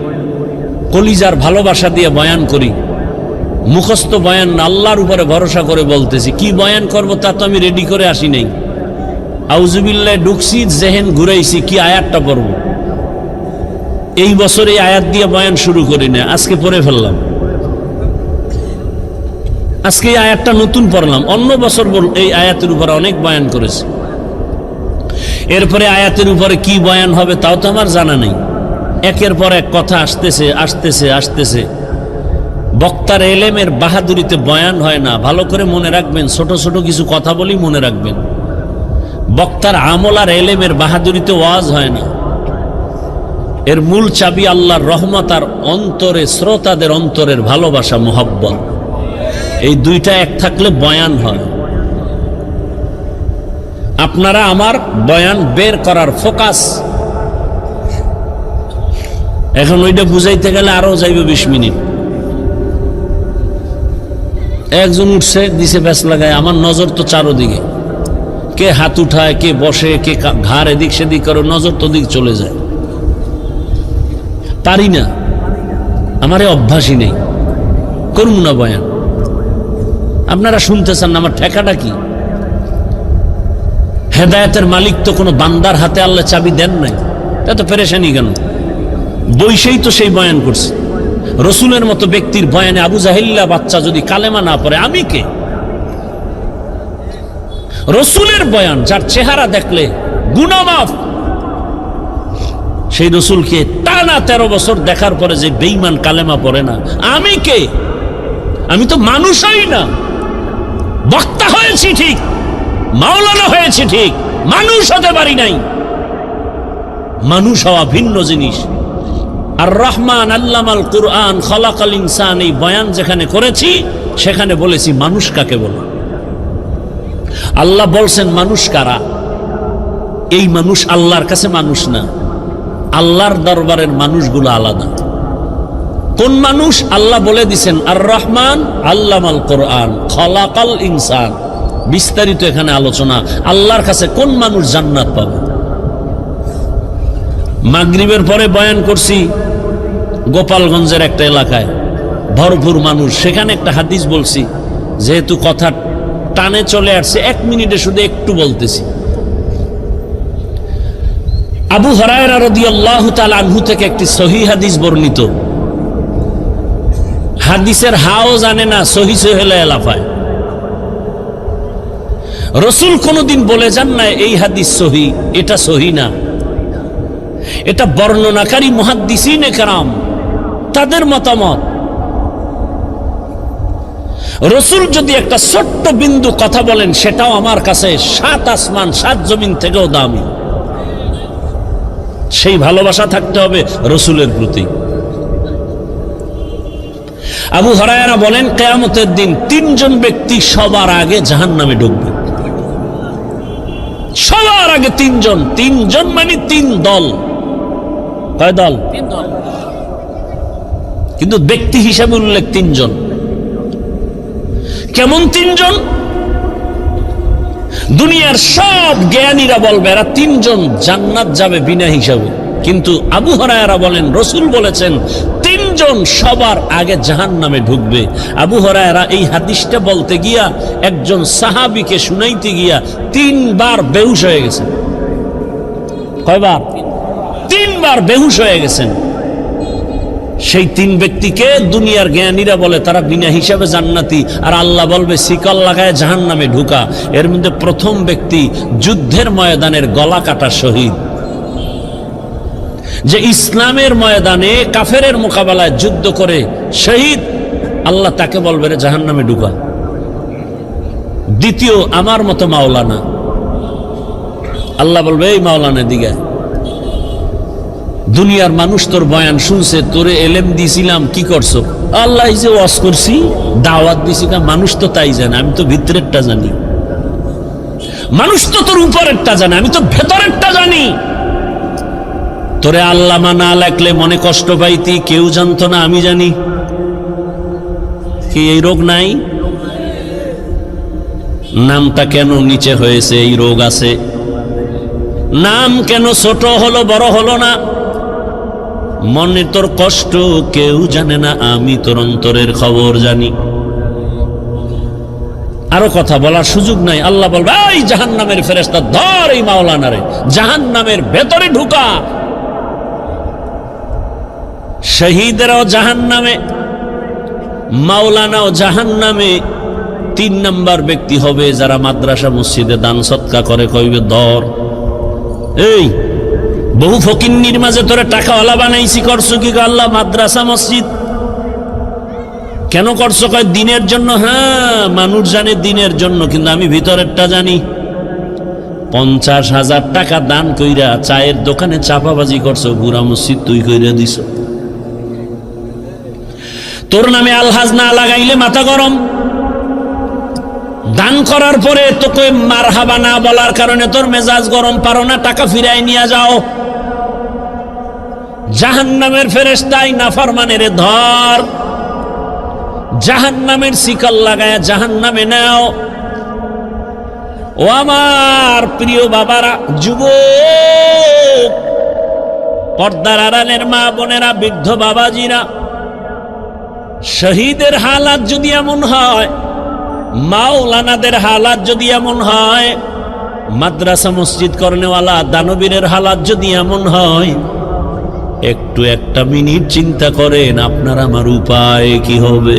[SPEAKER 1] কলিজার ভালোবাসা দিয়ে বয়ান করি। মুখস্থ বয়ান না, আল্লাহর উপরে ভরসা করে বলতেছি। কি বয়ান করব তা তো আমি রেডি করে আসি নাই। আউযুবিল্লাহ ঢুকছি, জেহেন ঘুরাইছি, কি আয়াতটা পড়ব। এই বছর এই আয়াত দিয়ে বয়ান শুরু করি না, আজকে পড়ে ফেললাম। আজকে এই আয়াতটা নতুন পড়লাম, অন্য বছর এই আয়াতের উপরে অনেক বয়ান করেছে। এরপরে আয়াতের উপরে কি বয়ান হবে তাও তো আমার জানা নেই। একের পর এক কথা আসতেছে আসতেছে আসতেছে। বক্তার এলেমের বাহাদুরিতে বয়ান হয় না, ভালো করে মনে রাখবেন। ছোট ছোট কিছু কথা বলি মনে রাখবেন। বক্তার আমল আর এলেমের বাহাদুরিতে ওয়াজ হয় না। এর মূল চাবি আল্লাহর রহমত আর অন্তরে শ্রোতাদের অন্তরের ভালোবাসা, মোহাব্বত। এই দুইটা এক থাকলে বয়ান হয়। আপনারা আমার বয়ান বের করার ফোকাস। এখন ওইটা বুঝাইতে গেলে আরো যাইবে 20 মিনিট। একজন উঠছে, দিছে ব্যাস লাগায়, আমার নজর তো চারোদিকে। কে হাত উঠায়, কে বসে, কে ঘাড় এদিক সেদিক করে, নজর তো দিক চলে যায়। পারি না, আমার এই অভ্যাসই নেই, করুন না বয়ান। আপনারা শুনতে চান না, আমার ঠেকাটা কি? হেদায়েতের মালিক তো কোনো বান্দার হাতে আল্লাহ চাবি দেন নাই, এত পেরেশানি কেন? বৈশেই তো সেই বয়ান করছে। রসুলের মতো ব্যক্তির বয়ানে আবু জাহিল্লা বাচ্চা যদি কালেমা না পড়ে, আমি কে? রসুলের বয়ান, যার চেহারা দেখলে গুনাহ মাফ, সেই রসুলকে টানা 13 বছর দেখার পরে যে বেঈমান কালেমা পড়ে না, আমি কে? আমি তো মানুষই না। বক্তা হয়েছি ঠিক, মাওলানা হয়েছে ঠিক, মানুষ হতে পারি নাই। মানুষ হওয়া ভিন্ন জিনিস। আর রহমান আল্লামাল কুরআন খলাকাল ইনসান, এই বয়ান যেখানে করেছি সেখানে বলেছি মানুষ কাকে বলে। আল্লাহ বলছেন মানুষ কারা? এই মানুষ আল্লাহর কাছে মানুষ না, আল্লাহর দরবারের মানুষগুলো আলাদা। কোন মানুষ? আল্লাহ বলে দিছেন আর রহমান আল্লামাল কুরআন খলাকাল ইনসান। বিস্তারিত এখানে আলোচনা। আল্লাহর কাছে কোন মানুষ জান্নাত পাবে? মাগরিবের পরে বয়ান করছি গোপালগঞ্জের একটা এলাকায়, ভরপুর মানুষ। সেখানে একটা হাদিস বলছি, যেহেতু কথা টানে চলে আসছে 1 মিনিটে শুধু একটু বলতেছি। আবু হুরায়রা রাদিয়াল্লাহু তাআলা আনহু থেকে একটি সহিহ হাদিস বর্ণিত। হাদিসের হাও জানে না, সহিহ হলে এলাফায়। রসুল কোনদিন বলে যান না এই হাদিস সহিহ, এটা সহিহ না। এটা বর্ণনাকারী মুহাদ্দিসিনে কেরাম তাদের মতামত। রসুল যদি একটা ছোট্ট বিন্দু কথা বলেন, সেটাও আমার কাছে 7 আসমান 7 জমিন থেকেও দামি। সেই ভালোবাসা থাকতে হবে রসুলের প্রতি। আবু হুরায়রা বলেন, কিয়ামতের দিন 3 জন ব্যক্তি সবার আগে জাহান্নামে ঢুকবে। সবার আগে 3 জন। 3 জন মানে 3 দল। কয় দল? 3 দল। কিন্তু ব্যক্তি হিসাবে উল্লেখ 3 জন। কেমন 3 জন? দুনিয়ার সব জ্ঞানীরা বলবে এরা 3 জন জান্নাত যাবে বিনা হিসাবে। কিন্তু আবু হুরায়রা বলেন, রসুল বলেছেন 3 জন সবার আগে জাহান্নামে ঢুকবে। আবু হুরায়রা এই হাদিসটা বলতে গিয়া একজন সাহাবীকে শুনাইতে গিয়া 3 বার বেহুশ হয়ে গেছেন। কয়বার? 3 বার বেহুশ হয়ে গেছেন। সেই 3 ব্যক্তিকে দুনিয়ার জ্ঞানীরা বলে তারা বিনা হিসাবে জান্নাতি, আর আল্লাহ বলবে শিকল লাগায় জাহান্নামে ঢুকা। এর মধ্যে প্রথম ব্যক্তি যুদ্ধের ময়দানের গলা কাটা শহীদ। যে ইসলামের ময়দানে কাফেরের মোকাবেলায় যুদ্ধ করে শহীদ, আল্লাহ তাকে বলবে রে জাহান্নামে ঢুকা। দ্বিতীয়, আমার মতো মাওলানা, আল্লাহ বলবে এই মাওলানা দিকে, দুনিয়ার মানুষ তোর বয়ান শুনছে, তোরে এলেম দিছিলাম, কি করছো? আল্লাহ যে ওয়াজ করছি, দাওয়াত দিছি, মানুষ তো তাই জানে, আমি তো ভিতরেরটা জানি। মানুষ তো তোর উপরেরটা জানে, আমি তো ভেতরেরটা জানি। তোরে আল্লামা না লেখলে মনে কষ্ট পাইতি, কেউ জানতো না, আমি জানি। কি এই রোগ নাই? নামটা কেন নিচে হয়েছে? এই রোগ আছে। নাম কেন ছোট হলো, বড় হলো না? মনে তোর কষ্ট কেউ জানে না, আমি তোর অন্তরের খবর জানি। আরো কথা বলার সুযোগ নাই। আল্লাহ বলবে এই জাহান্নামের ফেরেশতা, ধর এই মাওলানারে, জাহান্নামের ভেতরে ঢুকা। শহীদেরাও জাহান্নামে, মাওলানাও জাহান্নামে। 3 নাম্বার ব্যক্তি হবে যারা মাদ্রাসা মসজিদে দান সৎকা করে, কইবে ধর এই বহু ফকিন্নির মাঝে তোরে টাকাওয়ালা বানাইছি, করছো কি? আল্লাহ মাদ্রাসা মসজিদ কেন করছো? কয় দিনের জন্য। হ্যাঁ, মানুষ জানে দিনের জন্য, কিন্তু আমি ভিতরেরটা জানি। 50,000 টাকা দান কইরা চায়ের দোকানে চাপাবাজি করছো, পুরা মসজিদ তুই কইরা দিছ। তোর নামে আলহাজ না লাগাইলে মাথা গরম। দান করার পরে তোকে মারহাবা না বলার কারণে তোর মেজাজ গরম, পারো না টাকা ফিরাই নিয়ে যাও। জাহান্নামের ফেরেশতাই নাফরমানের ধর, জাহান্নামের শিকল লাগায় জাহান্নামে নাও। ও আমার প্রিয় বাবারা, যুবক, পর্দার আড়ালের মা বোনেরা, বৃদ্ধ বাবাজিরা, শহীদের হালাত যদি এমন হয়, মাওলানাদের হালাত যদি এমন হয়, মাদ্রাসা মসজিদ করনেওয়ালা দানবীরের হালাত যদি এমন হয়, একটু একটা মিনিট চিন্তা করেন আপনার আমার উপায় কি হবে।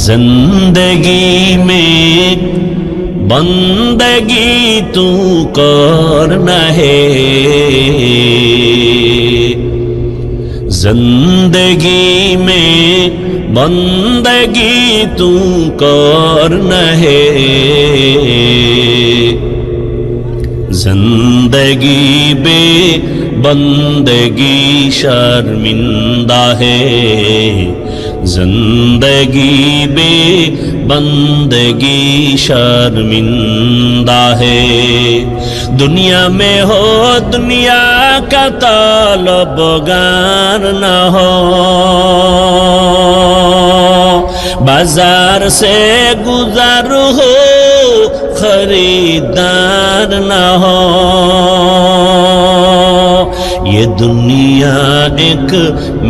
[SPEAKER 1] জিন্দেগি মে বন্দগি তু করনা হে, जिंदगी में बंदगी तू करना है, जिंदगी बे बंदगी शर्मिंदा है, जिंदगी बे बंदगी शर्मिंदा है। दुनिया में हो दुनिया का तलबगार न हो, बाजार से गुजर हो खरीदार न हो। ये दुनिया एक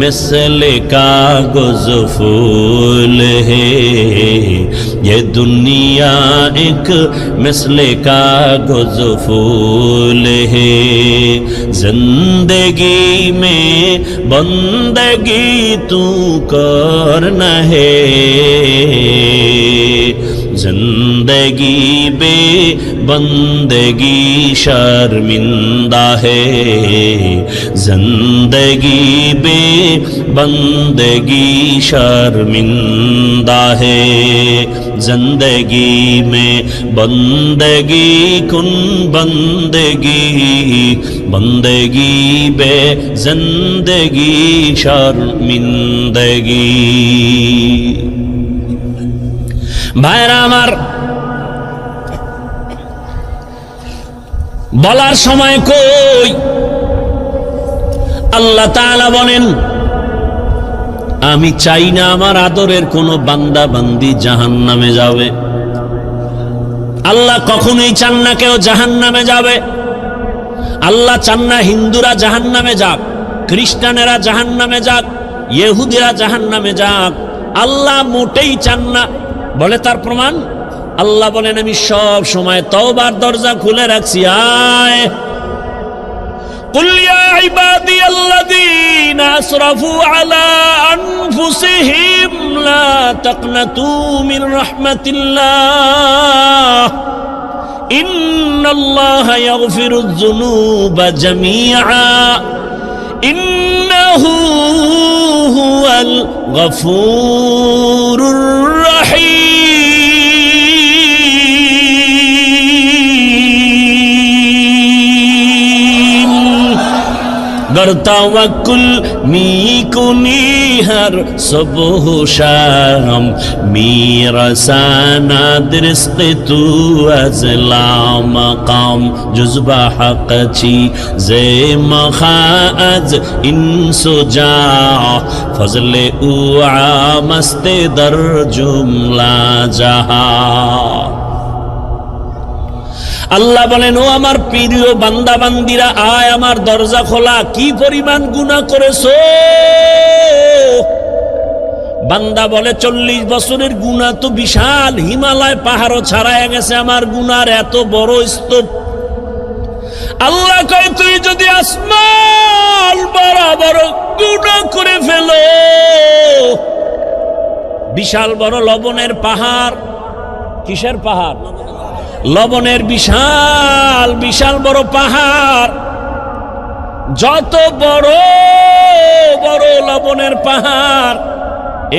[SPEAKER 1] मिसले कागज फूल है, ये दुनिया एक मिसले कागज फूल है। जिंदगी में बंदगी तू करना है, जिंदगी बे बंदगी शर्मिंदा है, जिंदगी बे बंदगी शर्मिंदा है। जिंदगी में बंदगी कुन बंदगी, बंदगी बे जिंदगी शर्मिंदगी। ভাইরা আমার, বলার সময় কই আল্লাহ তাআলা বলেন, আমি চাই না আমার আদরের কোন বান্দা বান্দি জাহান্নামে যাবে। আল্লাহ কখনোই চান না কেউ জাহান্নামে যাবে। আল্লাহ চান না হিন্দুরা জাহান্নামে যাক, খ্রিস্টানেরা জাহান্নামে যাক, ইহুদিরা জাহান্নামে যাক। আল্লাহ মোটেই চান না। বলে তার প্রমাণ, আল্লাহ বলেন আমি সব সময় তওবার দরজা খুলে রাখছি। আয় কুল ইয়া ইবাদিয়াল্লাযীনা আসরাফু আলা আনফুসিহিম লা তাকনাতু মির রাহমাতিল্লাহ ইন্নাল্লাহা ইয়াগফিরুয যুনুবা জামিআ ইন্নাহু হুয়াল গফুরুর রহিম। गर तवक्कुल मी कुनी हर सुबह शाम मेरा साना रिज़्क़ तू अज़ला मकाम जुज़्बा हक़ची ज़े मखाअज इंसो जा फज़ले उआ मस्ते दर जुमला जहा। আল্লাহ বলেন, ও আমার প্রিয় বান্দা বান্দিরা, আয় আমার দরজা খোলা। কি পরিমাণ গুনাহ করেছো? বান্দা বলে 40 বছরের গুনাহ তো বিশাল, হিমালয় পাহাড়ও ছাড়ায় গেছে আমার গুনার এত বড় স্তূপ। আল্লাহ কয়, তুই যদি আসমান বরাবর গুনাহ করে ফেলো, বিশাল বড় লবণের পাহাড়। কিসের পাহাড়? লবণের বিশাল বিশাল বড় পাহাড়। যত বড় বড় লবণের পাহাড়,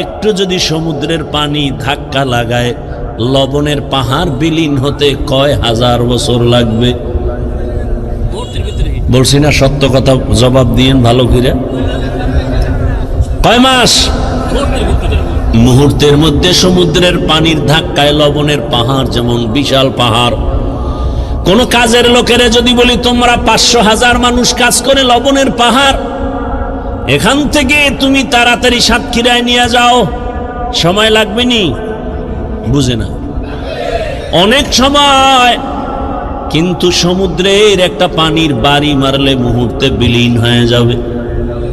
[SPEAKER 1] একটু যদি সমুদ্রের পানি ধাক্কা লাগায়, লবণের পাহাড় বিলীন হতে কয় হাজার বছর লাগবে? বলছি না সত্য কথা, জবাব দিয়েন ভালো করে। কয় মাস? মুহূর্তের মধ্যে সমুদ্রের পানির ধাক্কায় লবণের পাহাড় যেমন বিশাল পাহাড়। কোন কাজের লোকেরা যদি বলি, তোমরা 500,000 মানুষ কাজ করে লবণের পাহাড়, এখান থেকে তুমি তাড়াতাড়ি সাতক্ষীরায় নিয়ে যাও, সময় লাগবে নি? বুঝে না, অনেক সময়। কিন্তু সমুদ্রের একটা পানির বাড়ি মারলে মুহূর্তে বিলীন হয়ে যাবে।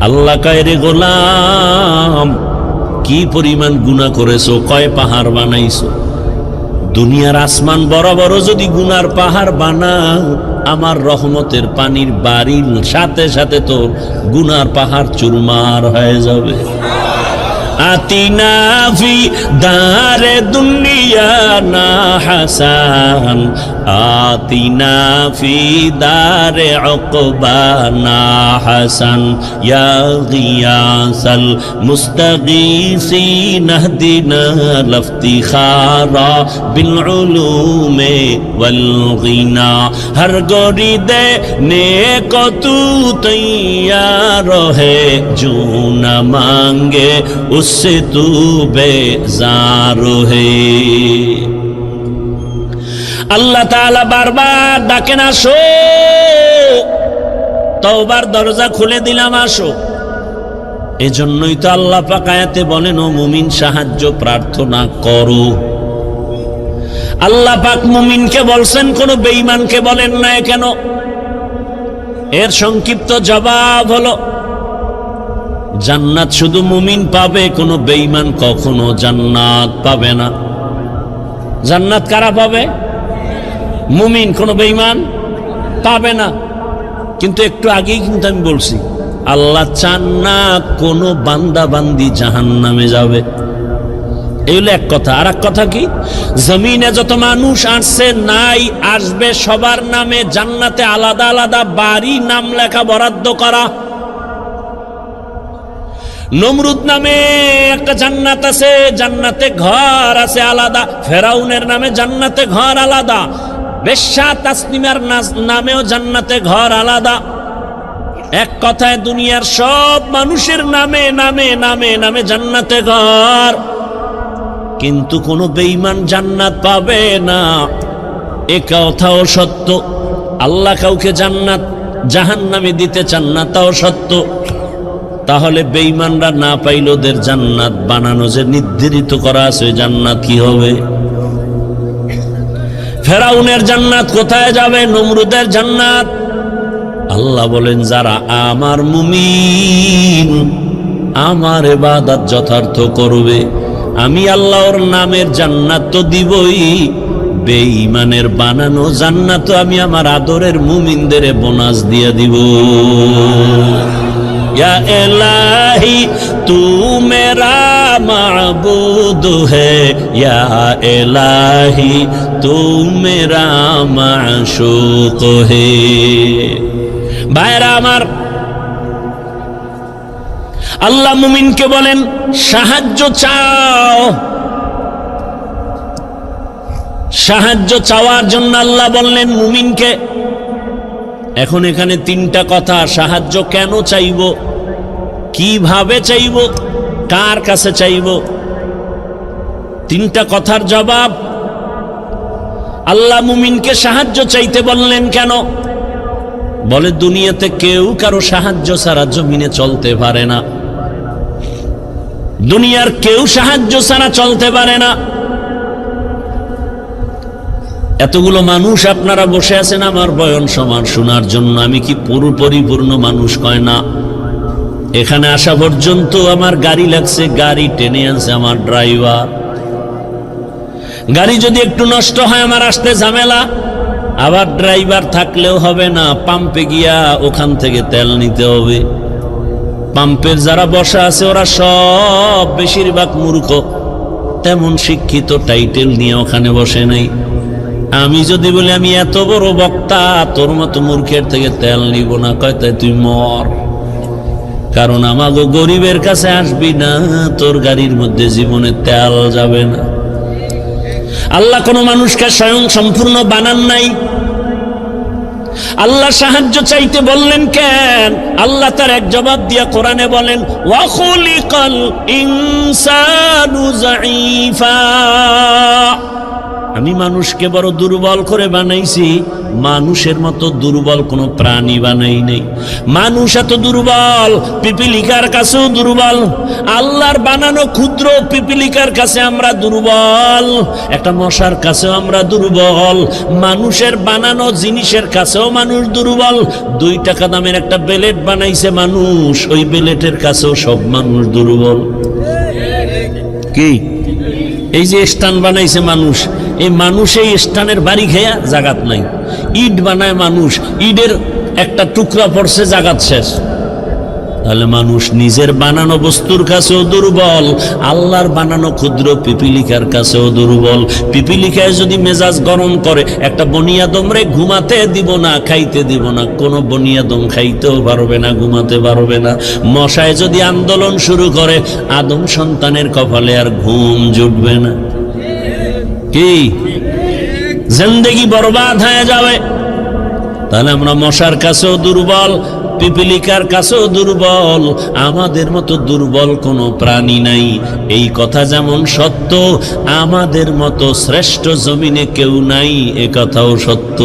[SPEAKER 1] আল্লাহ কয়, রে গোলাম, কি পরিমাণ গুনাহ করেছো, কয় পাহাড় বানাইছো। দুনিয়ার আসমান বরাবর যদি গুনার পাহাড় বানাও, আমার রহমতের পানির বাড়ির সাথে সাথে তো গুনার পাহাড় চুরমার হয়ে যাবে। আতিনা ফি দারে দুনিয়া না হাসান, আতিনা ফি দারে উকবা না হাসান, ইয়া গিয়াসাল মুস্তাগীসিন ইহদিনা লফতিখারা বিল উলুমে ওয়াল গিনা। হর গরি দে নেক তু তৈয়ার হে, জো না মাंगे उससे तू बेजार है। আল্লাহ তাআলা বারবার ডাকেন, আসো, তওবার দরজা খুলে দিলাম, আসো। এজন্যই তো আল্লাহ পাক আয়াতে বলেন, ও মুমিন সাহায্য প্রার্থনা করো। আল্লাহ পাক মুমিনকে বলছেন, কোন বেঈমানকে বলেন না কেন? এর সংক্ষিপ্ত জবাব হলো, জান্নাত শুধু মুমিন পাবে, কোনো বেঈমান কখনো জান্নাত পাবে না। জান্নাত কারা পাবে? মুমিন, কোনো বেঈমান পাবে না। কিন্তু একটু আগেই কিন্তু আমি বলছি, আল্লাহ চান না কোনো বান্দা বান্দি জাহান্নামে যাবে। এই হলো এক কথা। আর এক কথা কি, জমিনে যত মানুষ আসছে নাই আসবে, সবার নামে জান্নাতে আলাদা আলাদা বাড়ি নাম লেখা বরাদ্দ করা। নমরুদ নামে একটা জান্নাত আছে, জান্নাতে ঘর আছে আলাদা। ফেরাউনের নামে জান্নাতে ঘর আলাদা। বেশ্যা তাসনিমার নামেও জান্নাতে ঘর আলাদা। এক কথায় দুনিয়ার সব মানুষের নামে নামে নামে নামে জান্নাতে ঘর। কিন্তু কোনো বেঈমান জান্নাত পাবে না, এ কথাও সত্য। আল্লাহ কাউকে জান্নাত জাহান্নামে দিতে চান না, তাও সত্য। তাহলে বেঈমানরা না পাইলে ওদের জান্নাত বানানো যে নির্ধারিত করা আছে, জান্নাত কি হবে? ফেরাউনের জান্নাত কোথায় যাবে? নমরুদের জান্নাত। আল্লাহ বলেন, যারা আমার মুমিন, আমার ইবাদত যথার্থ করবে, আমি আল্লাহর নামের জান্নাত তো দিবই, বেঈমানের বানানো জান্নাত আমি আমার আদরের মুমিনদের বোনাস দিয়ে দিব। या इलाही तू मेरा माबूद है, या इलाही तू मेरा माशूक है। भाईरा আমার, আল্লাহ মুমিনকে বলেন সাহায্য চাও। সাহায্য চাওয়ার জন্য আল্লাহ বললেন মুমিনকে। এখন এখানে তিনটা কথা, সাহায্য কেন চাইব, কিভাবে চাইব, কার কাছে চাইব, তিনটা কথার জবাব। আল্লাহ মুমিনকে সাহায্য চাইতে বললেন কেন? বলে দুনিয়াতে কেউ কারো সাহায্য ছাড়া জমিনে চলতে পারে না। দুনিয়ার কেউ সাহায্য ছাড়া চলতে পারে না। এতগুলো মানুষ আপনারা বসে আছেন আমার বয়ান সমান শোনার জন্য। আমি কি পুরো পরিপূর্ণ মানুষ? কয় না। এখানে আসা পর্যন্ত আমার গাড়ি লাগছে, গাড়ি টেনে আনছে আমার ড্রাইভার। গাড়ি যদি একটু নষ্ট হয় আমার আসতে ঝামেলা, আবার ড্রাইভার থাকলেও হবে না, পাম্পে গিয়া ওখান থেকে তেল নিতে হবে। পাম্পের যারা বসা আছে ওরা সব বেশিরভাগ মূর্খ, তেমন শিক্ষিত টাইটেল নিয়ে ওখানে বসে নাই। আমি যদি বলি আমি এত বড় বক্তা, তোর মতো মূর্খের থেকে তেল নিব না, কয় তাই তুই মর। কারণ আমাগো গরিবের কাছে আসবি না, তোর গাড়ির মধ্যে জীবনে তেল যাবে না। আল্লাহ কোন মানুষকে স্বয়ং সম্পূর্ণ বানান নাই। আল্লাহ সাহায্য চাইতে বললেন কেন? আল্লাহ তার এক জবাব দিয়া কোরআনে বলেন ওয়া খুলিকাল ইনসানু যায়ীফা। আমি মানুষকে বড় দুর্বল করে বানাইছি, মানুষের মতো দুর্বল কোনো প্রাণী বানাই নেই। মানুষ এত দুর্বল, পিপিলিকার কাছেও দুর্বল। আল্লাহর বানানো ক্ষুদ্র পিপিলিকার কাছে আমরা দুর্বল, একটা মশার কাছেও আমরা দুর্বল, মানুষের বানানো জিনিসের কাছেও মানুষ দুর্বল। 2 টাকা দামের একটা বেলেট বানাইছে মানুষ, ওই বেলেটের কাছেও সব মানুষ দুর্বল। কি এই যে স্টান বানাইছে মানুষ, এই মানুষ এই স্টানের বাড়ি খেয়া জাগাত নাই। ইট বানায় মানুষ, ইটের একটা টুকরা পড়ছে, জাগাত শেষ। তাহলে মানুষ নিজের বানানো বস্তুর কাছেও দুর্বল, আল্লাহর বানানো ক্ষুদ্র পিপিলিকার কাছেও দুর্বল। পিপিলিকায় যদি মেজাজ গরম করে, একটা বনিয়াদমরে ঘুমাতে দিব না, খাইতে দিব না। কোন বনিয়াদম খাইতেও পারবে না, ঘুমাতে পারবে না। মশায় যদি আন্দোলন শুরু করে, আদম সন্তানের কপালে আর ঘুম জুটবে না। কি জিন্দেগি বরবাদ হয়ে যাবে। তাহলে আমরা মশার কাছেও দুর্বল, পিপিলিকার কাছেও দুর্বল, আমাদের মতো দুর্বল কোনো প্রাণী নাই। এই কথা যেমন সত্য, আমাদের মতো শ্রেষ্ঠ জমিনে কেউ নাই, এ কথাও সত্য।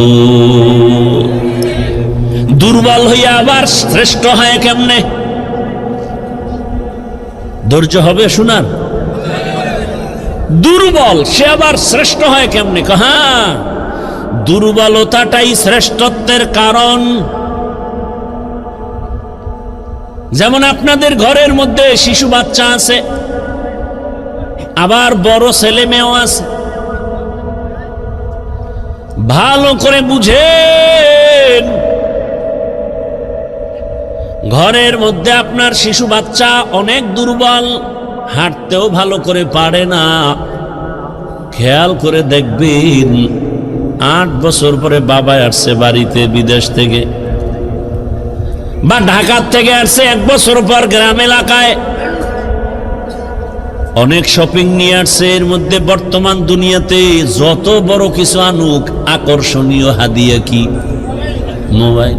[SPEAKER 1] দুর্বল হইয়া আবার শ্রেষ্ঠ হয় কেমনে? ধৈর্য হবে শোনার। দুর্বল সে আবার শ্রেষ্ঠ হয় কেমনে? হ্যাঁ, দুর্বলতাটাই শ্রেষ্ঠত্বের কারণ। যেমন আপনাদের ঘরের মধ্যে শিশু বাচ্চা আছে, আবার বড় ছেলে মেয়েও আছে। ভালো করে বুঝেন, ঘরের মধ্যে আপনার শিশু বাচ্চা অনেক দুর্বল, হাঁটতেও ভালো করে পারে না। খেয়াল করে দেখবেন 8 বছর পরে বাবা আসছে বাড়িতে বিদেশ থেকে, বা ঢাকা থেকে আসছে 1 বছর পর গ্রাম এলাকায়, অনেক শপিং নিয়ে আসছে। এর মধ্যে বর্তমান দুনিয়াতে যত বড় কিছু আনুক, আকর্ষণীয় হাদিয়া কি? মোবাইল।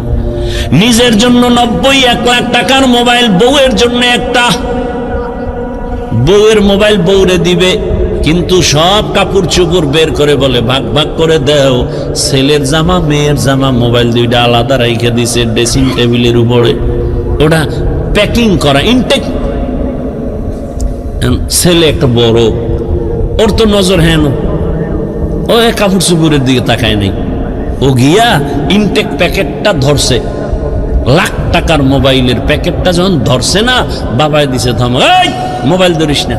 [SPEAKER 1] নিজের জন্য 90-1 লাখ টাকার মোবাইল, বউয়ের জন্য একটা। বউয়ের মোবাইল বউরে দিবে, কিন্তু সব কাপড় চোপড় বের করে বলে ভাগ ভাগ করে দাও। ছেলের জামা মেয়ের জামা মোবাইল 2টা আলাদা রেখে দিছে ড্রেসিং টেবিলের উপরে, ওটা প্যাকিং করা ইনটেক। ছেলে একটা বড়, ওর তো নজর হেন, ও কাপড় চোপড়ের দিকে তাকায় নাই। ও গিয়া ইনটেক প্যাকেটটা ধরছে, লাখ টাকার মোবাইলের প্যাকেটটা যখন ধরছে না, বাবায় দিছে ধমক, এই মোবাইল ধরিস না।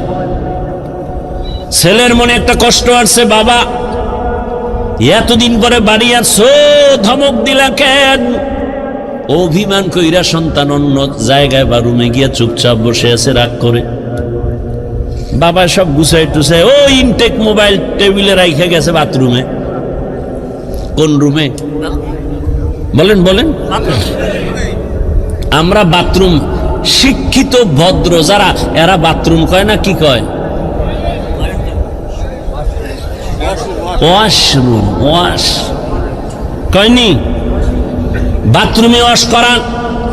[SPEAKER 1] ছেলের মনে একটা কষ্ট আসছে, বাবা এতদিন পরে বাড়ি আসছো, ধমক দিলা কেন? অভিমান কইরা সন্তান অন্য জায়গায় বা রুমে গিয়া চুপচাপ বসে আছে রাগ করে। বাবা সব গুছাই টুছাই ও ইনটেক মোবাইল টেবিলে রাইখা গেছে বাথরুমে। কোন রুমে? বলেন বলেন। আমরা বাথরুম শিক্ষিত ভদ্র যারা, এরা বাথরুম কয় না, কি কয়? ওয়াশরুম, ওয়াশ কয়নি? বাথরুমে ওয়াশ করা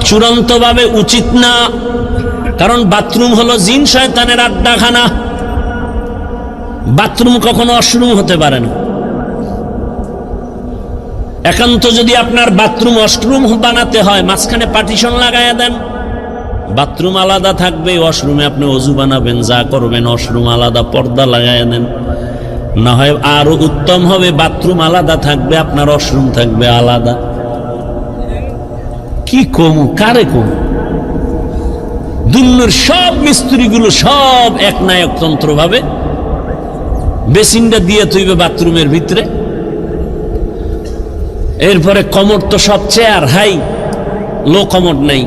[SPEAKER 1] চূড়ান্তভাবে উচিত না, কারণ বাথরুম হলো জিন শয়তানের আড্ডাখানা। বাথরুম কখনো ওয়াশরুম হতে পারে না। একান্ত যদি আপনার বাথরুম ওয়াশরুম বানাতে হয়, মাঝখানে পার্টিশন লাগাইয়া দেন, বাথরুম আলাদা থাকবে, ওয়াশরুমে আপনি ওযু বানাবেন, যা করবেন, ওয়াশরুম আলাদা, পর্দা লাগাইয়া দেন। না হয় আরো উত্তম হবে, বাথরুম আলাদা থাকবে, আপনার ওয়াশরুম থাকবে আলাদা। কি কম, কারে কম? দুনিয়ার সব মিস্ত্রিগুলো সব এক নায়কতন্ত্র ভাবে বেসিনটা দিয়ে তুইবে বাথরুমের ভিতরে। এরপরে কমর তো সব চেয়ার হাই, লো কমর নেই,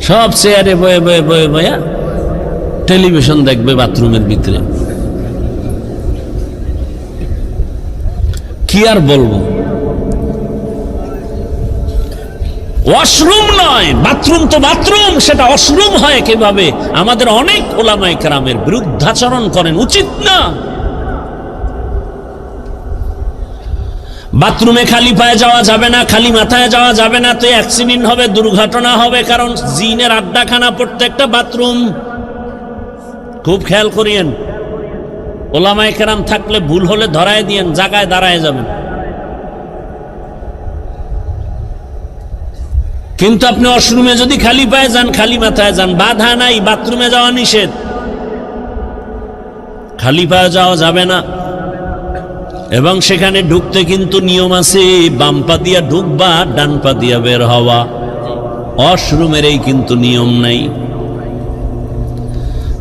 [SPEAKER 1] সব চেয়ারে বয়ে বয়ে বয়ে বয়া টেলিভিশন দেখবে বাথরুমের ভিতরে। কি আর বলবো? ওয়াশরুম নয়, বাথরুম তো বাথরুম, সেটা ওয়াশরুম হয় কিভাবে? আমাদের অনেক ওলামায়ে কেরামের বিরুদ্ধাচরণ করেন, উচিত না। বাথরুমে খালি পায়ে যাওয়া যাবে না, খালি মাথায় যাওয়া যাবে না, তো অ্যাক্সিডেন্ট হবে, দুর্ঘটনা হবে, কারণ জিনের আড্ডাখানা প্রত্যেকটা বাথরুম। খুব খেয়াল করিয়েন, ওলামায়ে কেরাম থাকলে ভুল হলে ধরায় দিয়েন, জায়গায় দাঁড়ায় যাবেন। কিন্তু আপনি ওয়াশরুমে যদি খালি পায়ে যান, খালি মাথায় যান, বাধা নাই, বাথরুমে যাওয়া নিষেধ, খালি পায়ে যাওয়া যাবে না। এবং সেখানে ঢুকতে কিন্তু নিয়ম আছে, বাম পা দিয়া ঢুকবা, ডান পা দিয়া বের হওয়া। ওয়াশরুমের এই কিন্তু নিয়ম নাই।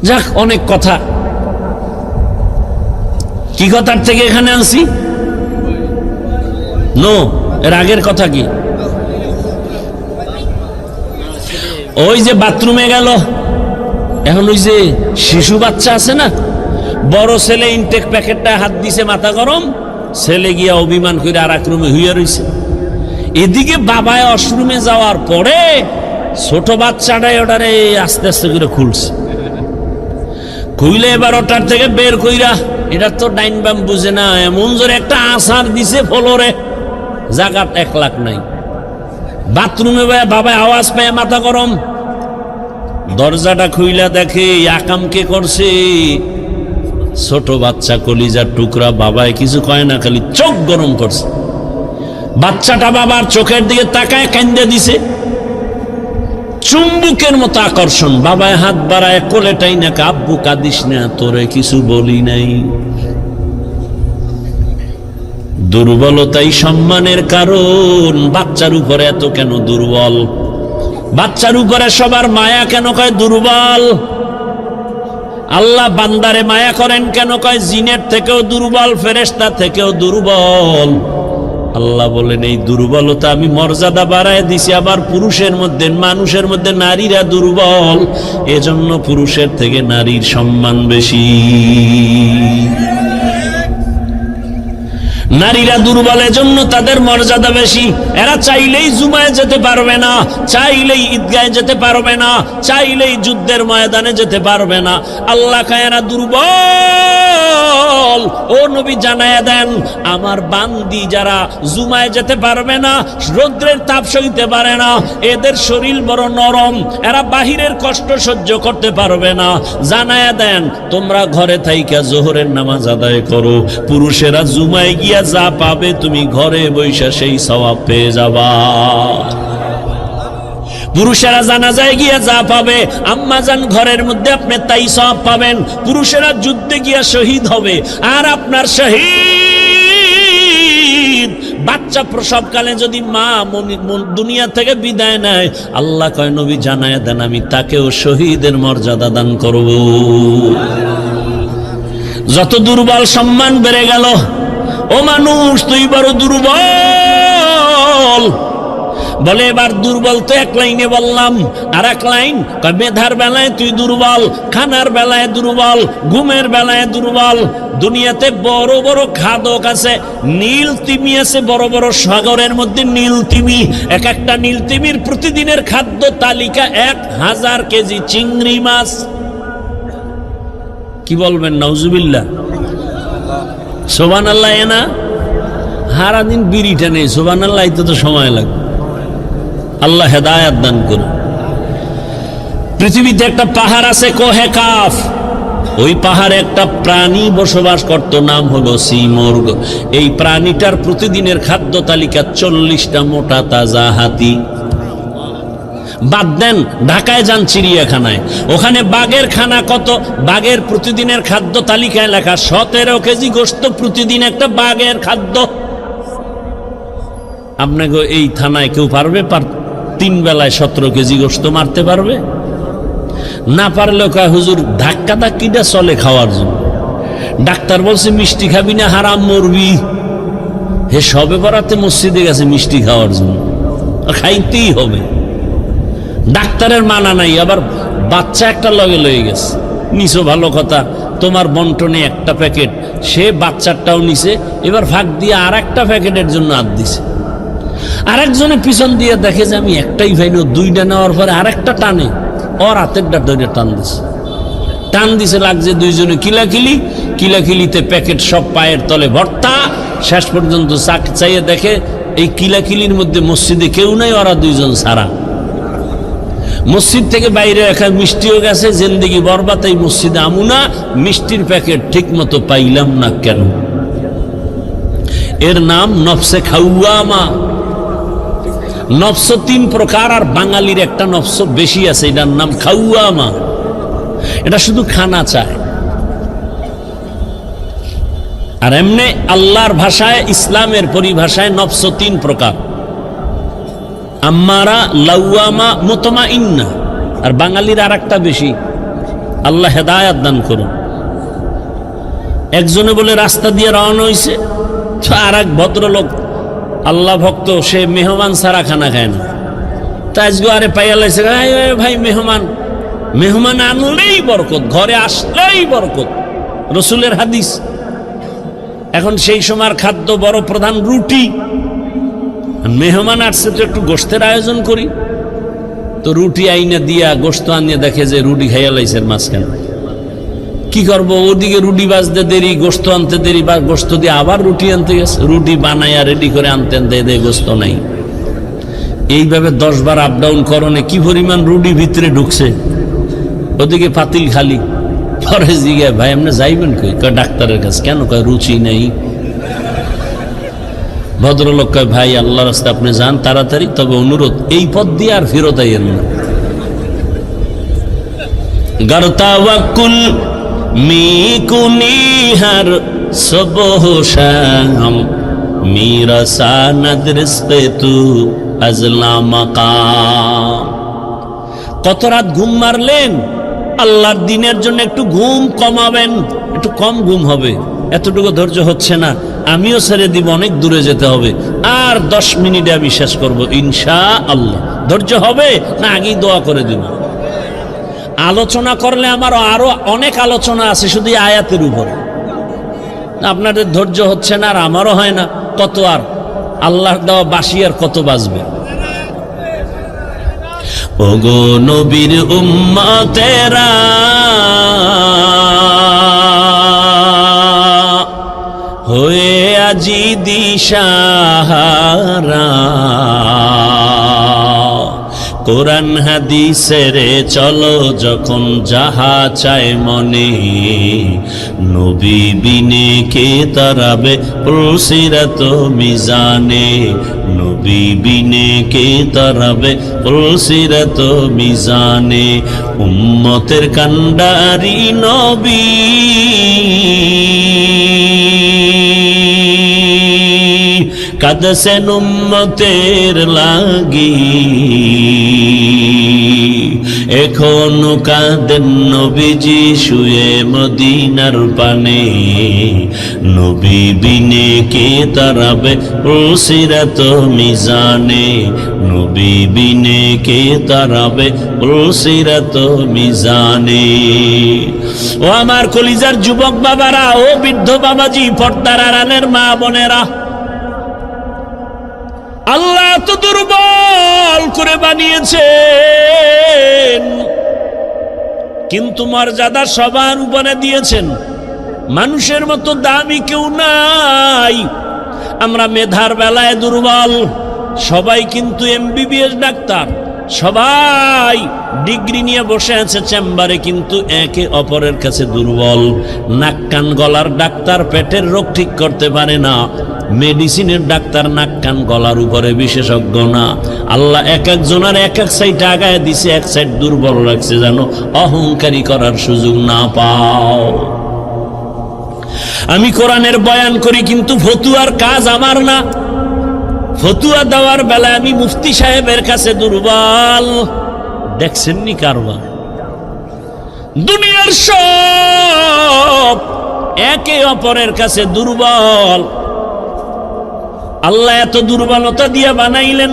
[SPEAKER 1] যাক, অনেক কথা, কি কথার থেকে এখানে আনছি? নো, এর আগের কথা কি? ওই যে বাথরুমে গেল, এখন ওই যে শিশু বাচ্চা আছে না, বড় ছেলে ইনটেক প্যাকেটটা হাত দিছে, মাথা গরম, ছেলে গিয়া অভিমান করে আর এক রুমে হইয়া রইছে। এদিকে বাবায় ওয়াশরুমে যাওয়ার পরে ছোট বাচ্চাটাই ওটারে আস্তে আস্তে করে খুলছে, খুইলে এবার ওটার থেকে বের কইরা, এটা তো ডাইন বাম বুঝে না, এমন জোরে একটা আছাড় দিছে ফ্লোরে, জায়গা 1 লাখ নাই। বাথরুমে বাবা আওয়াজ পায়, মাথা গরম, দরজাটা খুইলা দেখে আকাম কে করছে, ছোট বাচ্চা, কলিজার টুকরা। বাবায় কিছু কয় না, খালি চোখ গরম করছে। বাচ্চাটা বাবার চোখের দিকে তাকায় কান্দে দিছে, চুম্বুকের মতো আকর্ষণ। বাবায় হাত বাড়ায় কোলেটাই না, আব্বু কাঁদিস না, তোরে কিছু বলি নাই। দুর্বলতাই সম্মানের কারণ। বাচ্চার উপরে এত কেন দুর্বল? বাচ্চার উপরে সবার মায়া কেন কয় দুর্বল? আল্লাহ বান্দারে মায়া করেন কেন কয় জিনের থেকেও দুর্বল, ফেরেশতা থেকেও দুর্বল। আল্লাহ বলেন এই দুর্বলতা আমি মর্যাদা বাড়ায় দিছি। আবার পুরুষের মধ্যে, মানুষের মধ্যে নারীরা দুর্বল, এজন্য পুরুষের থেকে নারীর সম্মান বেশি। নারীরা দুর্বল, এজন্য তাদের মর্যাদা বেশি। এরা চাইলেই জুমায় যেতে পারবে না, চাইলেই ঈদগাহে যেতে পারবে না, চাইলেই যুদ্ধের ময়দানে যেতে পারবে না। আল্লাহ কয় এরা দুর্বল। ও নবী জানায়া দেন, আমার বান্দি যারা জুমায় যেতে পারবে না, রৌদ্রের তাপ সইতে পারে না, এদের শরীর বড় নরম, এরা বাহিরের কষ্ট সহ্য করতে পারবে না। জানায়া দেন তোমরা ঘরে থাইকা জোহরের নামাজ আদায় করো। পুরুষেরা জুমায় গিয়া যা পাবে তুমি ঘরে বৈশা সেই সওয়াব পেয়ে যাবা। পুরুষেরা জানাজায় গিয়া যা পাবে, আম্মাজান ঘরের মধ্যে আপনি তাই সওয়াব পাবেন। পুরুষেরা যুদ্ধে গিয়া শহীদ হবে, আর আপনার শহীদ বাচ্চা প্রসবকালে যদি মা দুনিয়া থেকে বিদায় নেয়, আল্লাহ কয় নবী জানায়া দেন আমি তাকেও শহীদের মর্যাদা দান করব। যত দুর্বল সম্মান বেড়ে গেল। ও মানুষ, তুই বড় দুর্বল। বলে এবার দুর্বল তো এক লাইনে বললাম, আর এক লাইন মেধার বেলায় তুই দুর্বল, খানার বেলায় দুর্বল, ঘুমের বেলায় দুর্বল। দুনিয়াতে বড় বড় খাদক আছে, নীল তিমি আছে, বড় বড় সাগরের মধ্যে নীল তিমি। এক একটা নীল তিমির প্রতিদিনের খাদ্য তালিকা 1000 কেজি চিংড়ি মাছ। কি বলবেন নাউজুবিল্লাহ, সুবহানাল্লাহ। না হারা দিন বিড়িটা নেই, সুবহানাল্লাহ, তো সময় লাগবে। আল্লাহ হেদায়াত দান করুন। পৃথিবীতে একটা পাহাড় আছে কোহে কাফ, ওই পাহাড়ে একটা প্রাণী বসবাস করত, নাম হলো সিমর্গ। এই প্রাণীটার প্রতিদিনের খাদ্য তালিকা 40টা মোটা তাজা হাতি। বাদ দেন, ঢাকায় যান চিড়িয়াখানায়, ওখানে বাঘের খানা কত? বাঘের প্রতিদিনের খাদ্য তালিকায় লেখা 17 কেজি গোশত প্রতিদিন একটা বাঘের খাদ্য। আপনাকে এই থানায় কেউ পারবে 3 বেলায় 17 কেজি গোশত মারতে পারবে? না পারলেও কয় হুজুর ধাক্কা ধাক্কিটা চলে খাওয়ার জন্য। ডাক্তার বলছে মিষ্টি খাবি না, হারাম মরবি। হে সবে বরাতে মসজিদে গেছে মিষ্টি খাওয়ার জন্য, খাইতেই হবে। ডাক্তারের মানা নাই, আবার বাচ্চা একটা লগে লয়ে গেছে, নিছো ভালো কথা, তোমার বন্টনে একটা প্যাকেট, সে বাচ্চাটাও নিছে, এবার ভাগ দিয়ে আর একটা প্যাকেটের জন্য হাত দিছে। আরেকজনে পিছন দিয়ে দেখে যে আমি একটাই ভাইনো, 2টা নেওয়ার পরে আরেকটা টানে, ওর হাতেরটা ধরে টান দিছে, লাগছে দুইজনে কিলাকিলি। কিলাকিলিতে প্যাকেট সব পায়ের তলে ভর্তা। শেষ পর্যন্ত চাইয়ে দেখে এই কিলাকিলির মধ্যে মসজিদে কেউ নাই, ওরা 2জন ছাড়া। মসজিদ থেকে বাইরে রাখা মিষ্টিও গেছে, জিন্দেগি বরবাদ, এই মসজিদে আমুনা, মিষ্টির প্যাকেট ঠিক মতো পাইলাম না কেন? এর নাম নফসে খাওয়ামা। নফস 3 প্রকার, আর বাঙালির একটা নফস বেশি আছে, এটার নাম খাওয়ামা। এটা শুধু খানা চায়। আর এমনি আল্লাহর ভাষায়, ইসলামের পরিভাষায় নফস 3 প্রকার, আম্মারা, লাওয়ামা, মুতমাইন্না। আর বাঙালির আর একটা বেশি। আল্লাহ হেদায়াত দান করুন। একজনে বলে রাস্তা দিয়ে রওনা হয়েছে, আর এক ভদ্রলোক আল্লাহ ভক্ত, সে মেহমান ছাড়া খানা খায় না। তা আজকে আরে পাইয়া লাইছে, ভাই মেহমান আনলেই বরকত, ঘরে আসলেই বরকত, রসুলের হাদিস। এখন সেই সময়ের খাদ্য বড় প্রধান রুটি। মেহমান আসছে তো একটু গোশতের আয়োজন করি, তো রুটি আইনা দিয়া গোশত আনিয়ে দেখে যে রুটি খাইয়া লাইছে মাঝখানে। কি করবো, ওদিকে রুটি বাজতে দেরি, গোশত আনতে দেরি, বা গোশত দিয়ে আবার রুটি আনতে গেছে, রুটি বানাইয়া রেডি করে আনতে দে গোশত নাই। এইভাবে 10 বার আপ ডাউন করণে কি পরিমাণ রুটি ভিতরে ঢুকছে, ওদিকে পাতিল খালি। পরে জিজ্ঞাসা, ভাই আপনি যাইবেন কই? কয় ডাক্তারের কাছে। কেন? কয় রুচি নেই। ভদ্রলোক কয়, ভাই আল্লাহর রাস্তায় আপনি যান তাড়াতাড়ি, তবে অনুরোধ এই পথ দিয়ে আর ফেরত আইয়েন না। গরতাওয়াকুল মিকুনিহার সবহ শাম মিরাসানাদ রিজকে তু আজলা মাকাম। কত রাত ঘুম মারলেন? আল্লাহর দিনের জন্য একটু ঘুম কমাবেন, একটু কম ঘুম হবে। এতটুকু ধৈর্য হচ্ছে না, আমিও ছেড়ে দিব, অনেক দূরে যেতে হবে। আর 10 মিনিটে বিশ্বাস করব ইনশাআল্লাহ। ধৈর্য হবে না আগেই দোয়া করে দিব? আলোচনা করলে আমার আরো অনেক আলোচনা আছে শুধু আয়াতের উপরে। আপনাদের ধৈর্য হচ্ছে না, আর আমারও হয় না। কত আর আল্লাহর দেওয়া বাসি আর কত বাজবে? ওগো নবীর উম্মতেরা, হয়ে আজি দিশাহারা, কোরআন হাদিসের চলো যখন যাহা চায় মনে, নবী বিনে কে তারাবে পুলসিরাত মিজানে, নবী বিনে কে তারাবে পুলসিরাত মিজানে। উম্মতের কান্ডারি নবী, কাঁদছেন উম্মতের লাগি, এখনো কাঁদেন নবীজি শুয়ে মদিনার পানে, নবী বিনে কে তারাবে পুলসিরাত মিজানে, নবী বিনে কে তারাবে পুলসিরাত মিজানে। ও আমার কলিজার যুবক বাবারা, ও বৃদ্ধ বাবাজি, পর্দার আড়ালের মা বোনেরা, আল্লাহ তো দুর্বল করে বানিয়েছেন, কিন্তু মর্যাদা সবার উপরে দিয়েছেন। মানুষের মতো দামি কেউ নাই। আমরা মেধার বেলায় দুর্বল, সবাই কিন্তু এমবিবিএস ডাক্তার, সবাই ডিগ্রি নিয়ে বসে আছে চেম্বারে, কিন্তু একে অপরের কাছে দুর্বল। নাক কান গলার ডাক্তার পেটের রোগ ঠিক করতে পারে না, মেডিসিনের ডাক্তার নাক কান গলার উপরে বিশেষজ্ঞ না। আল্লাহ এক একজনের এক এক সাইড আগায় দিছে, এক সাইড দুর্বল রাখছে, যেন অহংকারী করার সুযোগ না পাও। আমি কোরআনের বয়ান করি, কিন্তু ফতুয়ার কাজ আমার না। ফতুয়া দেওয়ার বেলায় আমি মুফতি সাহেবের কাছে দুর্বল। দেখছেননি কারবার? দুনিয়ার সব একে অপরের কাছে দুর্বল। আল্লাহ এত দুর্বলতা দিয়ে বানাইলেন,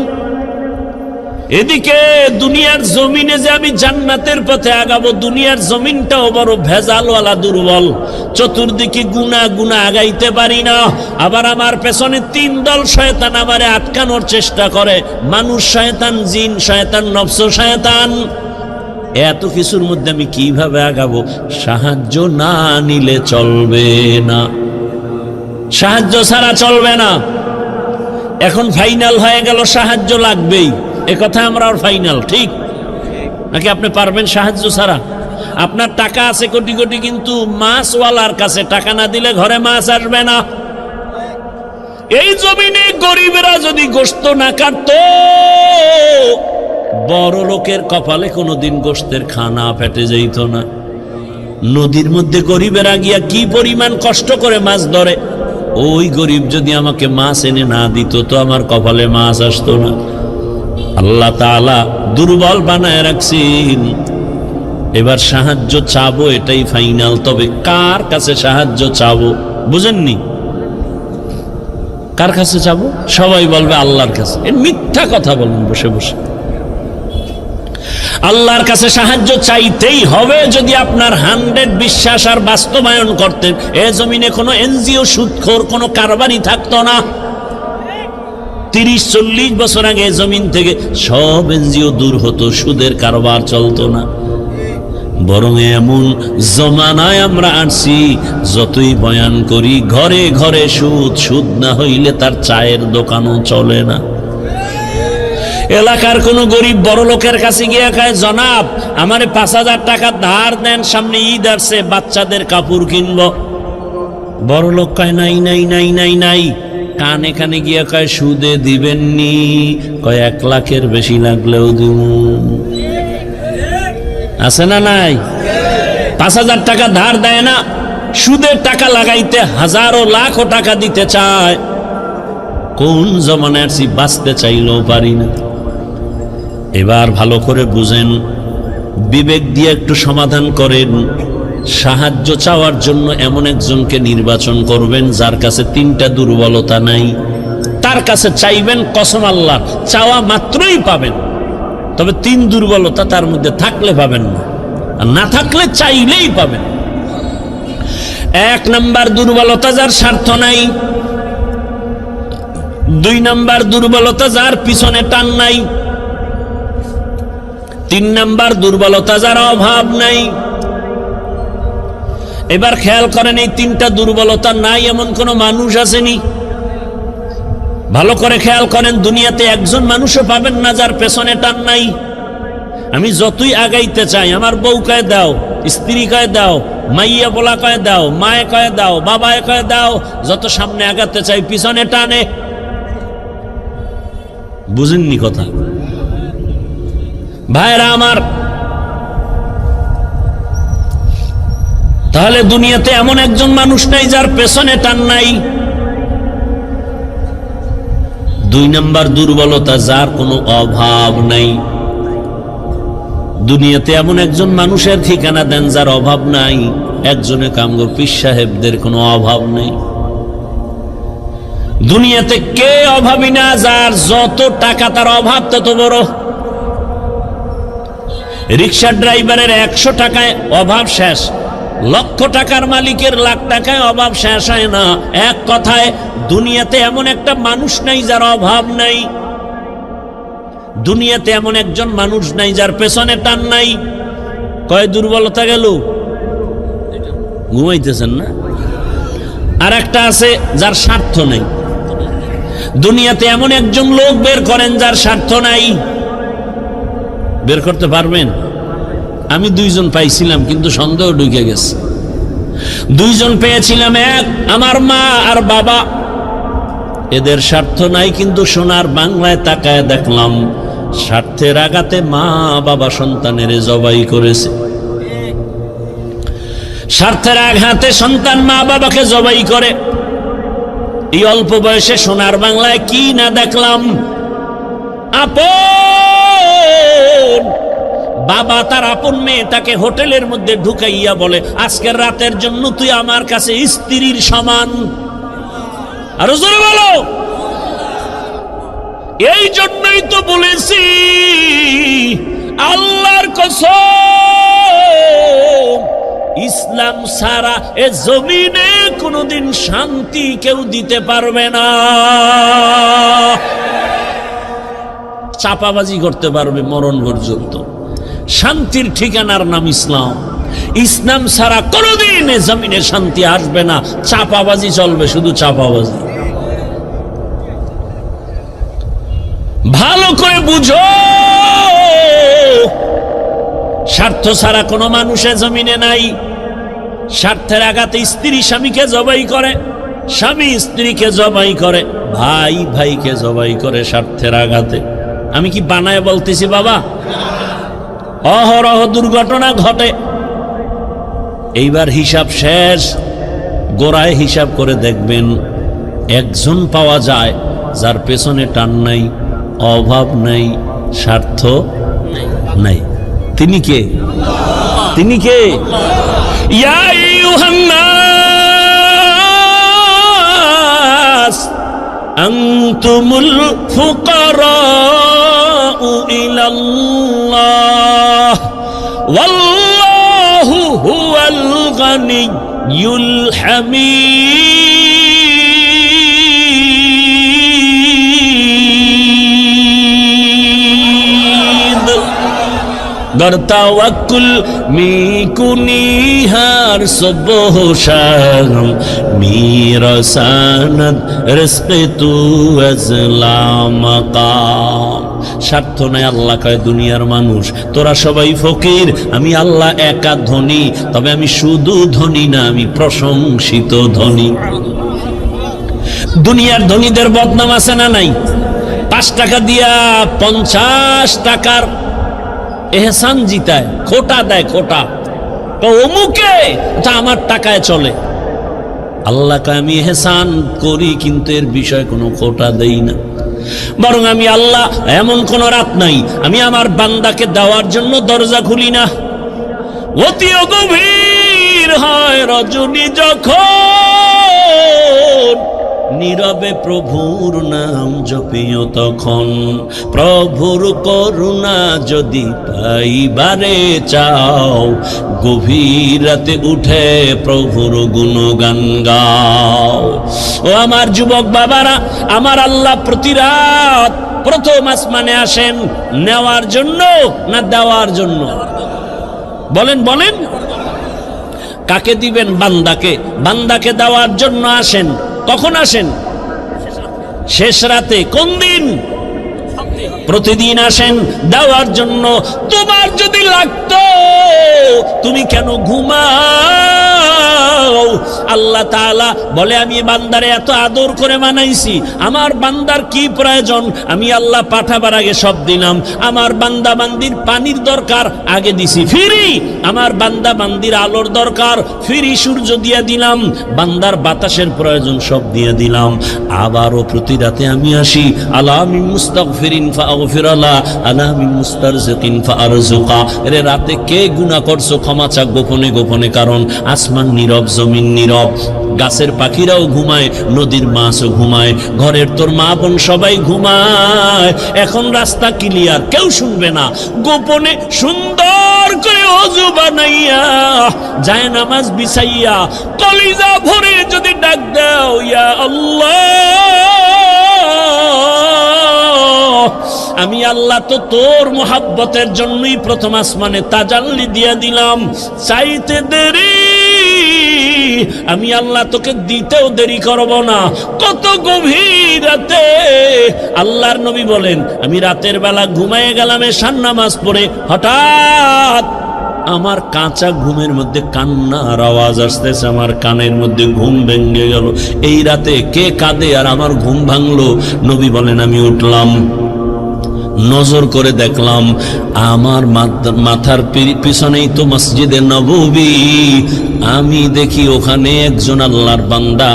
[SPEAKER 1] এদিকে দুনিয়ার জমিনে যে আমি জান্নাতের পথে আগাবো, দুনিয়ার জমিনটাও বড় ভেজালওয়ালা দুর্বল। চতুর্দিকে গুনাহ গুনাহ আগাইতে পারি না। আবার আমার পেছনে তিন দল শয়তান আমারে আটকানোর চেষ্টা করে, মানুষ শয়তান, জিন শয়তান, নফস শয়তান। এত কিছুর মধ্যে আমি কিভাবে আগাবো? সাহায্য না নিলে চলবে না, সাহায্য ছাড়া চলবে না। এখন ফাইনাল হয়ে গেল, সাহায্য লাগবেই। একথা আমরা ফাইনাল, ঠিক নাকি? আপনি পারবেন সাহায্য ছাড়া? আপনার টাকা আছে কোটি কোটি, কিন্তু মাছওয়ালার কাছে টাকা না দিলে ঘরে মাছ আসবে না। এই জমিনে গরিবেরা যদি গোশত না কাটতো, বড় লোকের কপালে কোনোদিন গোশতের খানা পেটে যেত না। নদীর মধ্যে গরিবেরা গিয়া কি পরিমাণ কষ্ট করে মাছ ধরে, ওই গরিব যদি আমাকে মাছ এনে না দিত, তো আমার কপালে মাছ আসতো না। আল্লাহ তাআলা দুর্বল বানায় রাখছেন। এবার সাহায্য চাবো, এটাই ফাইনাল। তবে কার কাছে সাহায্য চাবো? বুঝেননি? কার কাছে চাবো? সবাই বলবে আল্লাহর কাছে। মিথ্যা কথা বলুন বসে বসে। আল্লাহর কাছে সাহায্য চাইতেই হবে। যদি আপনার 100 বিশ্বাস আর বাস্তবায়ন করতেন, এ জমিনে কোনো এনজিও সুদখোর কোনো কারবারি থাকতো না। 30-40 বছর আগে জমিন থেকে সব এনজিও দূর হতো, সুদের কারবার চলতো না। বরং এমন জমানায় আমরা আসছি, যতই বয়ান করি ঘরে ঘরে সুদ, সুদ না হইলে তার চায়ের দোকানও চলে না। এলাকার কোন গরিব বড় লোকের কাছে গিয়ে কয়, জনাব আমারে 5000 টাকা ধার দেন, সামনে ঈদ আসছে, বাচ্চাদের কাপড় কিনবো। বড় লোক কয় নাই নাই নাই নাই নাই। কানে কানে গিয়া কয়, সুদে দিবেননি? কয় 1 লাখের বেশি লাগলেও দিব। আছে না নাই? 5000 টাকা ধার দেয় না, সুদের টাকা লাগাইতে হাজারো লাখো টাকা দিতে চায়। কোন জমানায় আছি, বাঁচতে চাইলেও পারি না। এবার ভালো করে বুঝেন, বিবেক দিয়ে একটু সমাধান করেন। সাহায্য চাওয়ার জন্য এমন একজনকে নির্বাচন করবেন যার কাছে 3টা দুর্বলতা নাই। তার কাছে চাইবেন, কসম আল্লাহ, চাওয়া মাত্রই পাবেন। তবে 3 দুর্বলতা তার মধ্যে থাকলে পাবেন না, আর না থাকলে চাইলেই পাবেন। 1 নাম্বার দুর্বলতা, যার স্বার্থ নাই। 2 নাম্বার দুর্বলতা, যার পিছনে টান নাই। 3 নাম্বার দুর্বলতা, যার অভাব নাই। এবার খেয়াল করেন, এই 3টা দুর্বলতা নাই এমন কোন মানুষ আসেনি? ভালো করে খেয়াল করেন, দুনিয়াতে একজন মানুষও পাবেন না যার পেছনে টান নাই। আমি যতই আগাইতে চাই, আমার বউ কয়ে দাও, স্ত্রী কয়ে দাও, মাইয়া বলা কয়ে দাও, মায়ে কয়ে দাও, বাবায় কয়ে দাও, যত সামনে আগাতে চাই পিছনে টানে। বুঝেননি কথা? ভাইরা আমার, তাহলে দুনিয়াতে এমন একজন মানুষ নাই যার পেছনে টান নাই। 2 নাম্বার দুর্বলতা, যার কোনো অভাব নাই। দুনিয়াতে এমন একজন মানুষের ঠিকানা দেন যার অভাব নাই। একজনে কামগো পীর সাহেবদের কোনো অভাব নেই। দুনিয়াতে কে অভাবী না, যার যত টাকা তার অভাব তত বড়। রিক্সা ড্রাইভারের 100 টাকায় অভাব শেষ, লক্ষ টাকার মালিকের লাখ টাকায় অভাব শেষ হয় না। এক কথায় দুনিয়াতে এমন একটা মানুষ নাই যার অভাব নাই। দুনিয়াতে এমন একজন মানুষ নাই যার পেছনে টান নাই। কয় দুর্বলতা গেল, ঘুমাইতেছেন না? আর একটা আছে যার স্বার্থ নাই। দুনিয়াতে এমন একজন লোক বের করেন যার স্বার্থ নাই। বের করতে পারবেন? আমি 2 জন পাইছিলাম, কিন্তু সন্দেহ ঢুকে গেছে। 2 জন পেয়েছিলাম, এক আমার মা আর বাবা। এদের স্বার্থ নাই, কিন্তু সোনার বাংলায় তাকায় দেখলাম স্বার্থের আঘাতে মা বাবা সন্তানের জবাই করেছে। স্বার্থের আঘাতে সন্তান মা বাবাকে জবাই করে। এই অল্প বয়সে সোনার বাংলায় কি না দেখলাম। আপন বাবা তার আপন মেয়েটাকে হোটেলের মধ্যে ঢুকাইয়া বলে, আজকের রাতের জন্য তুই আমার কাছে স্ত্রীর সমান। আরো জোরে বলো। এই জন্যই তো বলেছি, আল্লাহর কসম, ইসলাম ছাড়া এ জমিনে কোনোদিন শান্তি কেউ দিতে পারবে না। চাপাবাজি করতে পারবে মরণ পর্যন্ত। শান্তির ঠিকানার নাম ইসলাম। ইসলাম ছাড়া কোনোদিন এ জমিনে শান্তি আসবে না। চাপাবাজি চলবে, শুধু চাপাবাজি। ভালো করে বুঝো, স্বার্থ ছাড়া কোনো মানুষের জমিনে নাই। স্বার্থের আঘাতে স্ত্রী স্বামীকে জবাই করে, স্বামী স্ত্রীকে জবাই করে, ভাই ভাইকে জবাই করে স্বার্থের আঘাতে। আমি কি বানায় বলতেছি বাবা? অহরহ দুর্ঘটনা ঘটে। এইবার হিসাব শেষ, গোড়ায় হিসাব করে দেখবেন একজন পাওয়া যায় যার পেছনে টান নাই, অভাব নাই, স্বার্থ নাই। তিনি কে? তিনি কে? ইয়া আইয়ুহান নাস আনতুমুল ফুকারাউ ইলাল্লাহ ওয়াল্লাহু হুয়াল গানিয়্যুল হামিদ। गर तवक्कुल मीकुनी हर सुबह शाम मेरा सनद रिज़्क़ तू अज़ला मकाम। স্বার্থ নাই। আল্লাহ কয়, দুনিয়ার মানুষ তোরা সবাই ফকির, আমি আল্লাহ একা ধনী। তবে আমি শুধু ধনী না, আমি প্রশংসিত ধনী। দুনিয়ার ধনীদের বদনাম আছে না নাই? 5 টাকা দিয়া 50 টাকার এহসান জিতায়, খোটা দেয়, খোটা। তো অমুকে তা আমার টাকায় চলে। আল্লাহ কয়, আমি এহসান করি, কিন্তু এর বিষয়ে কোনো খোটা দেই না। বরং আমি আল্লাহ এমন কোন রাত নাই আমি আমার বান্দাকে দেওয়ার জন্য দরজা খুলি না। অতি গভীর হয় রজনী যখন, নীরবে প্রভুর নাম জপিও তখন। প্রভুর করুণা যদি পাইবারে চাও, গভীর রাতে উঠে প্রভুর গুণগান গাও। ও আমার যুবক বাবারা, আমার আল্লাহ প্রতি রাত প্রথম আসমানে আসেন নেওয়ার জন্য না দেওয়ার জন্য? বলেন বলেন। কাকে দিবেন? বান্দাকে। বান্দাকে দেওয়ার জন্য আসেন। কখন আসেন? শেষ রাতে। কোন দিন? প্রতিদিন আসেন দেওয়ার জন্য। তোমার যদি লাগতো তুমি কেন ঘুমাও? আল্লাহ তাআলা বলে, আমি বান্দারে এত আদর করে বানাইছি, আমার বান্দার কি প্রয়োজন আমি আল্লাহ পাঠাবার আগে সব দিলাম। আমার বান্দা বান্দির পানির দরকার, আগে দিছি ফ্রি। আমার বান্দা বান্দির আলোর দরকার, ফ্রি সূর্য দিয়ে দিলাম। বান্দার বাতাসের প্রয়োজন, সব দিয়ে দিলাম। আবারও প্রতি রাতে আমি আসি, আলা মিন মুস্তাগফিরিন ফাগফিরা লা আলা মিন মুস্তারজিকিন ফাআরযুকা। এরে রাতে কে গুনাহ করছো ক্ষমা চা গোপনে গোপনে, কারণ আসমান নীরব, জমিন নীরব, গাছের পাখিরাও ঘুমায়, নদীর মাছও ঘুমায়, ঘরের তোর মা বোন সবাই ঘুমায়। এখন রাস্তা ক্লিয়ার, কেউ শুনবে না। গোপনে সুন্দর করে ওযু বানাইয়া যায় নামাজ বিছাইয়া কলিজা ভরে যদি ডাক দাও, ইয়া আল্লাহ, আমি আল্লাহ তো তোর মোহাব্বতের জন্যই প্রথম আসমানে তাজাল্লি দিয়ে দিলাম, চাইতে দেরি আমি আল্লাহ তোকে দিতেও দেরি করব না। কত গভীর রাতে আল্লাহর নবী বলেন, আমি রাতের বেলা ঘুমায়ে গেলাম এশার নামাজ পড়ে, হঠাৎ আমার কাঁচা ঘুমের মধ্যে কান্নার আওয়াজ আসতেছে, আমার কানের মধ্যে ঘুম ভেঙে গেল। এই রাতে কে কাঁদে আর আমার ঘুম ভাঙলো? নবী বলেন, আমি উঠলাম, নজর করে দেখলাম আমার মাথার পিছনেই তো মসজিদে নববী। আমি দেখি ওখানে একজন আল্লাহর বান্দা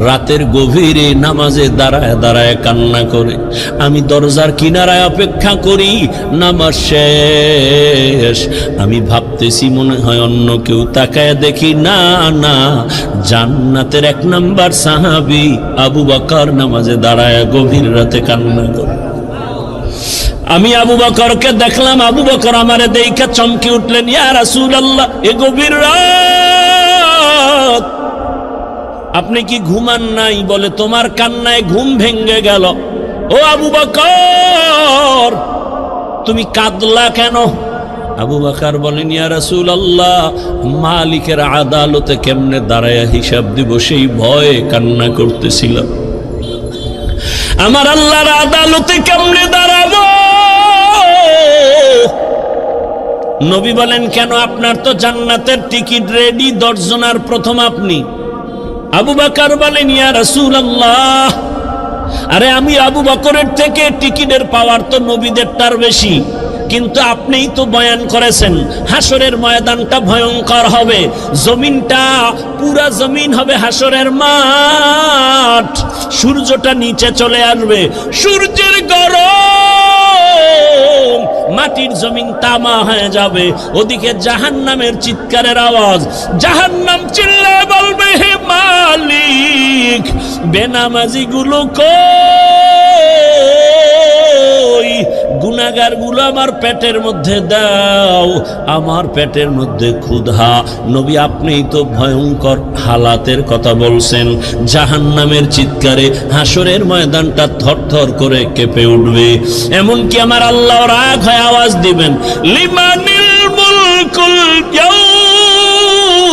[SPEAKER 1] রাতের গভীরে নামাজে দাঁড়ায় দাঁড়ায় কান্না করে। আমি দরজার কিনারায় অপেক্ষা করি, নামাজ শেষ। আমি ভাবতেছি মনে হয় অন্য কেউ, তাকায় দেখি না না, জান্নাতের 1 নাম্বার সাহাবী আবু বকর নামাজে দাঁড়ায় গভীর রাতে কান্না করে। আমি আবু বকরকে দেখলাম, আবু বকর আমারে দেখে চমকে উঠলেন, ইয়া রাসূলুল্লাহ, এ গভীর রাত আপনি কি ঘুমান নাই? বলে, তোমার কান্নায় ঘুম ভেঙে গেল। ও আবু বকর, তুমি কাঁদলা কেন? আবু বকর বলেন, ইয়া রাসূলুল্লাহ, মালিকের আদালতে কেমনে দাঁড়ায়া হিসাব দিব সেই ভয়ে কান্না করতেছিলাম। আমার আল্লাহর আদালতে কেমনে দাঁড়াবো? নবী বলেন, কেন? আপনার তো জান্নাতের টিকিট রেডি, 10 জনের প্রথম আপনি। আবু বকর বলেন, ইয়া রাসূলুল্লাহ, আরে আমি আবু বকরের থেকে টিকিটের পাওয়ার তো নবীদেরটার বেশি, কিন্তু আপনিই তো বয়ান করেছেন হাসরের ময়দানটা ভয়ঙ্কর হবে, জমিনটা পুরা জমিন হবে হাসরের মাঠ, সূর্যটা নিচে চলে আসবে, সূর্যের গরম মাটির জমিন তামা হয়ে যাবে। ওদিকে জাহান্নামের চিৎকারের আওয়াজ, জাহান্নাম চিল্লায় বলবে, হে মালিক, বেনামাজি গুলো কই? গুনাহগার গুলো আমার পেটের মধ্যে দাও, আমার পেটের মধ্যে ক্ষুধা। নবী, আপনিই তো ভয়ঙ্কর হালাতের কথা বলছেন, জাহান্নামের চিৎকারে হাসরের ময়দানটা থরথর করে কেঁপে উঠবে। এমনকি আমার আল্লাহ রাগ হয়ে আওয়াজ দিবেন, লিমানিল মুলকুল ইয়াউম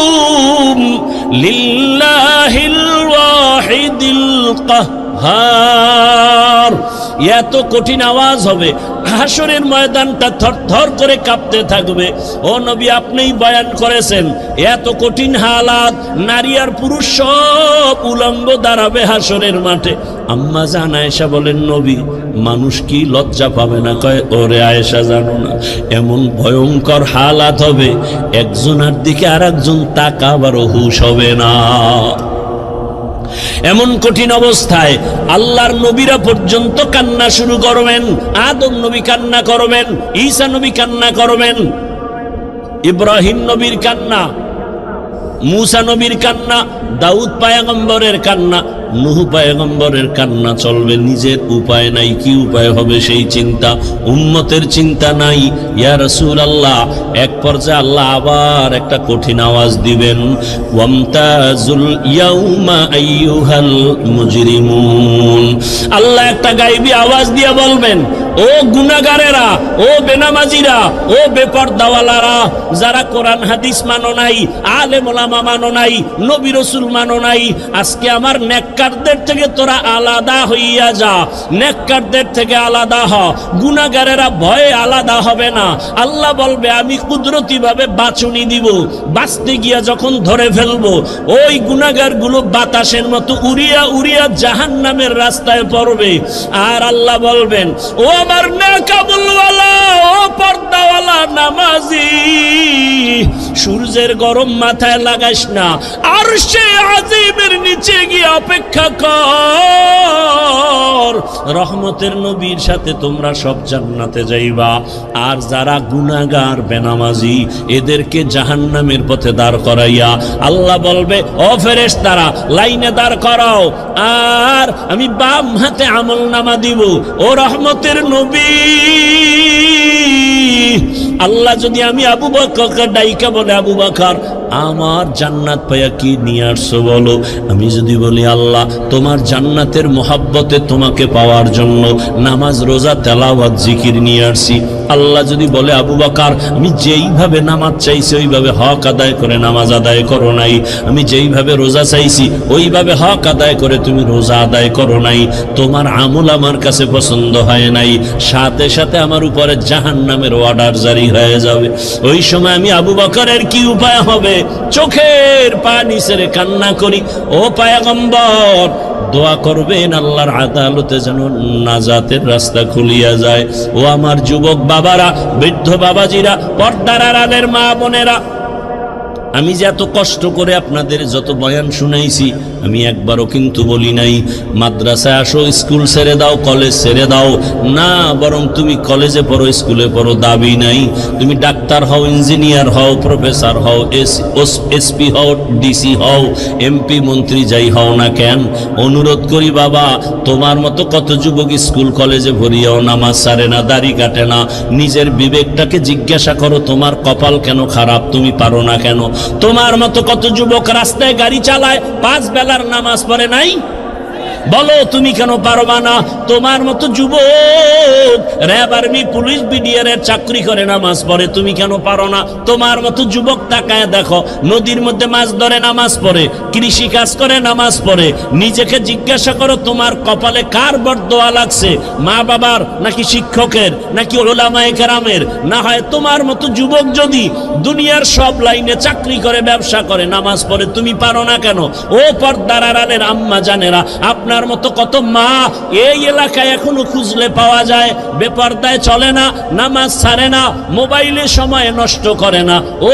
[SPEAKER 1] লিল্লাহিল ওয়াহিদিল কাহ্হার। এত কঠিন আওয়াজ হবে, হাসরের ময়দানটা থরথর করে কাঁপতে থাকবে। ও নবী, আপনিই বয়ান করেছেন এত কঠিন হালাত, নারী আর পুরুষ সব উলঙ্গ দাঁড়াবে হাসরের মাঠে। আম্মা জান আয়েশা বলেন, নবী, মানুষ কি লজ্জা পাবে না? কয়, ওরে আয়েশা, জানো না এমন ভয়ঙ্কর হালাত হবে, একজনের দিকে আর একজন তাকাবারও হুঁশ হবে না। এমন কঠিন অবস্থায় আল্লাহর নবীরা পর্যন্ত কান্না শুরু করবেন। আদম নবী কান্না করবেন, ঈসা নবী কান্না করবেন, ইব্রাহিম নবীর কান্না, মুসা নবীর কান্না, দাউদ পয়গম্বরের কান্না, নূহ পয়গম্বরের কান্না চলবে। নিজের উপায় নাই, কি উপায় হবে সেই চিন্তা, উম্মতের চিন্তা নাই। ইয়া রাসূলুল্লাহ, এক পর্যায়ে আল্লাহ আবার একটা কঠিন আওয়াজ দিবেন, ওয়ামতাজুল ইয়াউমা আইয়ুহাল মুজরিমুন। আল্লাহ একটা গায়বী আওয়াজ দিয়ে বলবেন, ও গুনাহগারেরা, ও বেনামাজিরা, ও বেপরদাওয়ালারা, যারা কোরআন হাদিস মানো নাই, আলেম ওলামা মানো নাই, নবী রাসূল মানো নাই, আজকে আমার নেককারদের থেকে তোরা আলাদা হইয়া যা, নেককারদের থেকে আলাদা হ। গুনাহগারেরা ভয়ে আলাদা হবে না। আল্লাহ বলবে, আমি কুদরতি ভাবে বাছুনি দিব, বাঁচতে গিয়া যখন ধরে ফেলবো, ওই গুনাহগারগুলো বাতাসের মতো উড়িয়া উড়িয়া জাহান্নামের রাস্তায় পড়বে। আর আল্লাহ বলবেন, ও আমার নেকাবুলওয়ালা, ও পর্দাওয়ালা নামাজি, সূর্যের গরম মাথায় লাগাইস না, আরশে আজিমের নিচে গিয়ে অপেক্ষা কর, রহমতের নবীর সাথে তোমরা সব জান্নাতে যাইবা। আর যারা গুনাহগার বেনামাজি এদেরকে জাহান্নামের পথে দাঁড় করাইয়া আল্লাহ বলবে, ও ফেরেশতারা লাইনে দাঁড় করাও, আর আমি বাম হাতে আমলনামা দিব। ও রহমতের নবী, আল্লাহ যদি আমি আবু বকরকে ডাইকা বলে, আবু বকর আমার জান্নাত পাইয়া কি নিয়ে আসছো বলো। আমি যদি বলি আল্লাহ তোমার জান্নাতের মোহাব্বতে তোমাকে পাওয়ার জন্য নামাজ রোজা তেলাওয়াত জিকির নিয়ে আসছি। আল্লাহ যদি বলে আবু বকর আমি যেইভাবে নামাজ চাইছি ওইভাবে হক আদায় করে নামাজ আদায় করো নাই, আমি যেইভাবে রোজা চাইছি ওইভাবে হক আদায় করে তুমি রোজা আদায় করো নাই, তোমার আমল আমার কাছে পছন্দ হয় নাই, সাথে সাথে আমার উপরে জাহান্নামের অর্ডার জারি হয়ে যাবে। ওই সময় আমি আবু বকরের কি উপায় হবে? চোখের পানি ছেড়ে কান্না করি, ও পয়গম্বর দোয়া করবেন আল্লাহর আদালতে যেন নাজাতের রাস্তা খুলিয়া যায়। ও আমার যুবক বাবারা, বৃদ্ধ বাবাজিরা, পর্দার আড়ালের মা বোনেরা, আমি যে এত কষ্ট করে আপনাদের যত বয়ান শুনাইছি আমি একবারও কিন্তু বলি নাই মাদ্রাসায় আসো, স্কুল ছেড়ে দাও, কলেজ ছেড়ে দাও, না, বরং তুমি কলেজে পড়ো, স্কুলে পড়ো, দাবি নাই। তুমি ডাক্তার হও, ইঞ্জিনিয়ার হও, প্রফেসর হও, এসপি হও, ডিসি হও, এমপি মন্ত্রী যাই হও না কেন, অনুরোধ করি বাবা তোমার মতো কত যুবক স্কুল কলেজে ভরিয়াও নামাজ ছাড়ে না, দাড়ি কাটে না। নিজের বিবেকটাকে জিজ্ঞাসা করো তোমার কপাল কেন খারাপ, তুমি পারো না কেন? তোমার মতো কত যুবক রাস্তায় গাড়ি চালায়, 5 বেলার নামাজ পড়ে নাই, বলো তুমি কেন পারবা না? তোমার মতো যুবক র্যাব, আর্মি, পুলিশ, বিডিআর এর চাকরি করে নামাজ পড়ে, তুমি কেন পারো না? তোমার মতো যুবক তাকায় দেখো, নদীর মধ্যে মাছ ধরে নামাজ পড়ে, কৃষি কাজ করে নামাজ পড়ে। নিজেকে জিজ্ঞাসা করো তোমার কপালে কার বরদোয়া লাগছে, মা বাবার নাকি শিক্ষকের নাকি উলামায়ে কেরামের? না হয় তোমার মতো যুবক যদি দুনিয়ার সব লাইনে চাকরি করে, ব্যবসা করে, নামাজ পড়ে, তুমি পারো না কেন? ও পর্দার আড়ালের আম্মা জানেরা, আপনার মতো কত মা এই এলাকায় এখনো খুঁজলে পাওয়া যায়, বেপর্দায় চলে না, নামাজ ছাড়ে না, মোবাইলে সময় নষ্ট করে না। ও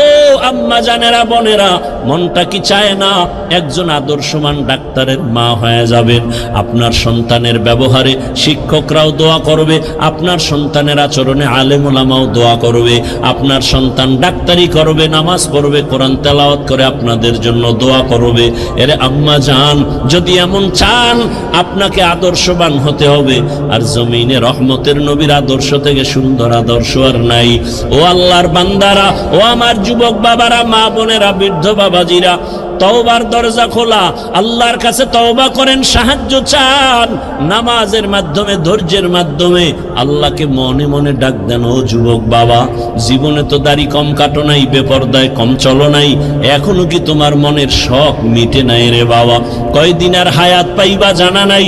[SPEAKER 1] আম্মা জানেরা, বোনেরা, মনটা কি চায় না একজন আদর্শমান ডাক্তারের মা হয়ে যাবেন? আপনার সন্তানের ব্যবহারে শিক্ষকরাও দোয়া করবে, আপনার সন্তানের আচরণে আলেম ওলামাও দোয়া করবে, আপনার সন্তান ডাক্তারি করবে, নামাজ পড়বে, কোরআন তেলাওয়াত করে আপনাদের জন্য দোয়া করবে। এর আম্মা জান, যদি এমন চান আপনাকে আদর্শবান হতে হবে, আর জমিনে রহমতের নবীর আদর্শ থেকে সুন্দর আদর্শ আর নাই। ও আল্লাহর বান্দারা, ও আমার যুবক বাবারা, মা বোনেরা, বৃদ্ধ বাবাজিরা, তওবার দরজা খোলা, আল্লাহর কাছে তওবা করেন, সাহায্য চান, নামাজের মাধ্যমে, ধৈর্যের মাধ্যমে আল্লাহকে মনে মনে ডাক দেন। ও যুবক বাবা, জীবনে তো দাড়ি কম কাটো নাই, বেপরদায় কম চলো নাই, এখনো কি তোমার মনের শখ মিটে নাই রে বাবা? কয়দিন আর হায়াত পাইবা জানা নাই,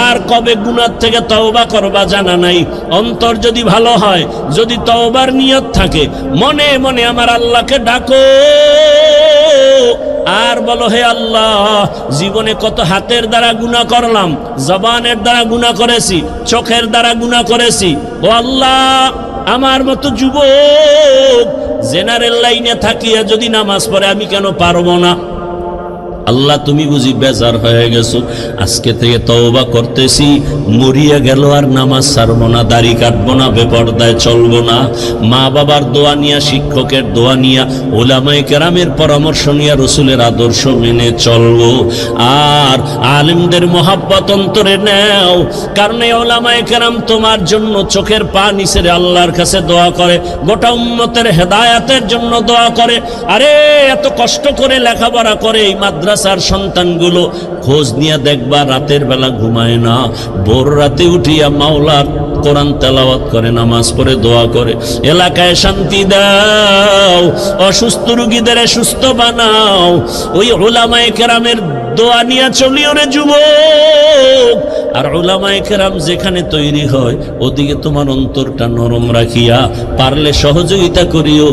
[SPEAKER 1] আর কবে গুনাহ থেকে তওবা করবা জানা নাই। অন্তর যদি ভালো হয়, যদি তওবার নিয়ত থাকে, মনে মনে আমার আল্লাহকে ডাকো আর বলো, হে আল্লাহ, জীবনে কত হাতের দ্বারা গুনাহ করলাম, জবানের দ্বারা গুনাহ করেছি, চোখের দ্বারা গুনাহ করেছি। ও আল্লাহ, আমার মতো যুবক জেনারেল লাইনে থাকিয়া যদি নামাজ পড়ে আমি কেন পারবো না? আল্লাহ তুমি বুঝি বেজার হয়ে গেছো, আজকে থেকে তওবা করতেছি, মরিয়া গেল আর নামাজ ছাড়বো না, দাড়ি কাটবো না, বেপরদায় চলবো না, মা বাবার দোয়া নিয়া, শিক্ষকের দোয়া নিয়া, উলামায়ে কেরামের পরামর্শ নিয়া রসুলের আদর্শ মেনে চলবো। আর আলেমদের মহাব্বত অন্তরে নেও, কারণ এই উলামায়ে কেরাম তোমার জন্য চোখের পানি ছেড়ে আল্লাহর কাছে দোয়া করে, গোটা উম্মতের হেদায়াতের জন্য দোয়া করে। আরে এত কষ্ট করে লেখাপড়া করে এই মাদ্রাসার সন্তানগুলো, খোঁজ নিয়ে দেখবা রাতের বেলা ঘুমায় না, ভোর রাতে উঠিয়া মাওলার কোরআন তেলাওয়াত করে, নামাজ পড়ে, দোয়া করে। এলাকায় শান্তি দাও, অসুস্থ রোগীদের সুস্থ বানাও। ওই উলামায়ে কেরামের দোয়া নিয়ে চলিও রে যুবক। আর উলামায়ে কেরাম যেখানে তৈরি হয় ওদিকে তোমার অন্তরটা নরম রাখিয়া পারলে সহযোগিতা করিও।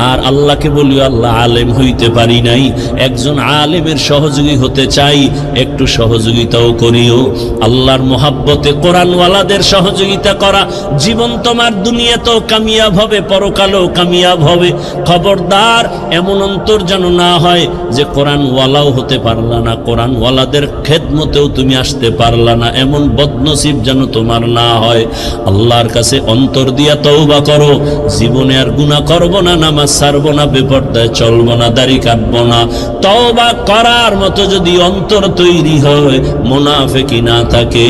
[SPEAKER 1] আর আল্লাহকে বলিও, আল্লাহ আলেম হইতে পারি নাই, একজন আলেমের সহযোগী হতে চাই, একটু সহযোগিতাও করিও। আল্লাহর মোহাব্বতে কোরআনওয়ালাদের সহযোগিতা করা, জীবন তোমার দুনিয়াতেও কামিয়াব হবে, পরকালেও কামিয়াব হবে। খবরদার এমন অন্তর যেন না হয় যে কোরআনওয়ালাও হতে পারলা না, কোরআনওয়ালাদের খেদমতেও তুমি আসতে পারলা না, এমন বদনসিব যেন তোমার না হয়। আল্লাহর কাছে অন্তর দিয়া তওবা করো, জীবনে আর গুনাহ করব না, নামাজ ছাড়বো না, বেপরদায় চলবো না, দাড়ি কাটবো না। তওবা করার মতো যদি অন্তর তৈরি হয়, মুনাফিকি না থাকে,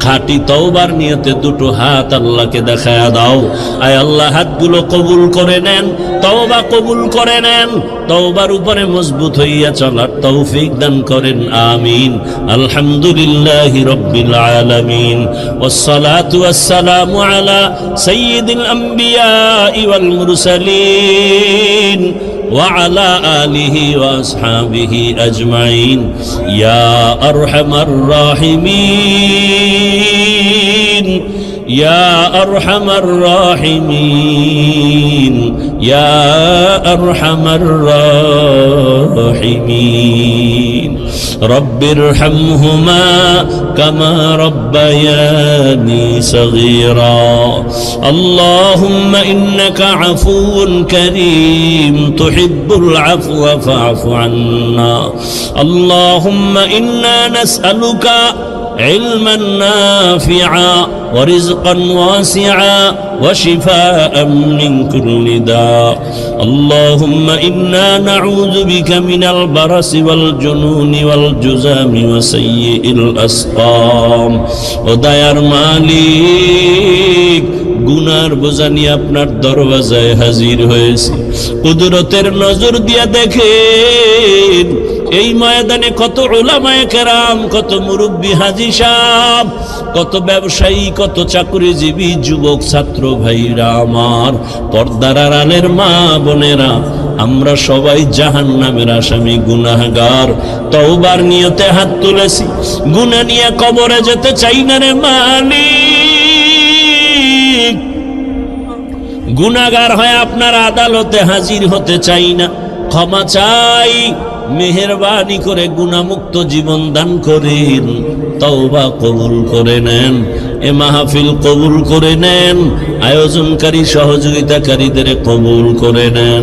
[SPEAKER 1] খাঁটি তওবার নিয়তে দুটো হাত আল্লাহকে দেখায়া দাও। আয় আল্লাহ, হাতগুলো কবুল করে নেন, তওবা কবুল করে নেন, তওবার উপরে মজবুত হইয়া চলার তৌফিক দান করেন। আমিন। আলহামদুলিল্লাহি রাব্বিল আলামিন, ওয়াসসালাতু ওয়াসসালামু আলা সাইয়্যিদিল আম্বিয়া ওয়াল মুরসালিন وعلى آله وأصحابه أجمعين يا أرحم الراحمين يا أرحم الراحمين يا أرحم الراحمين رب ارحمهما كما ربياني صغيرا اللهم إنك عفو كريم تحب العفو فاعف عنا اللهم إنا نسألك علما نافعا ورزقا واسعا وشفاء من كل داء اللهم إنا نعوذ بك من البرص والجنون والجذام وسيء الأسقام وديار মালিক গুনার বোঝা নিয়ে আপনার দরওয়াজায় হাজির হয়েছি। কুদরতের নজর দিয়া দেখেন এই ময়দানে কত উলামায়ে কেরাম, কত মুরব্বী হাজী সাহেব, কত ব্যবসায়ী, কত চাকরিজীবী যুবক ছাত্র ভাইরা আমার, পর্দার আড়ালের মা বোনেরা, আমরা সবাই জাহান্নামের আসামি গুনাহগার। তওবার নিয়তে হাত তুলেছি, গুনাহ নিয়ে কবরে যেতে চাই না রে মালিক, গুনাহগার হয়ে আপনার আদালতে হাজির হতে চাই না। ক্ষমা চাই, মেহেরবানি করে গুনাহমুক্ত জীবন দান করেন। তওবা কবুল করে নেন, এ মাহফিল কবুল করে নেন, আয়োজনকারী সহযোগিতাকারীদের কবুল করে নেন।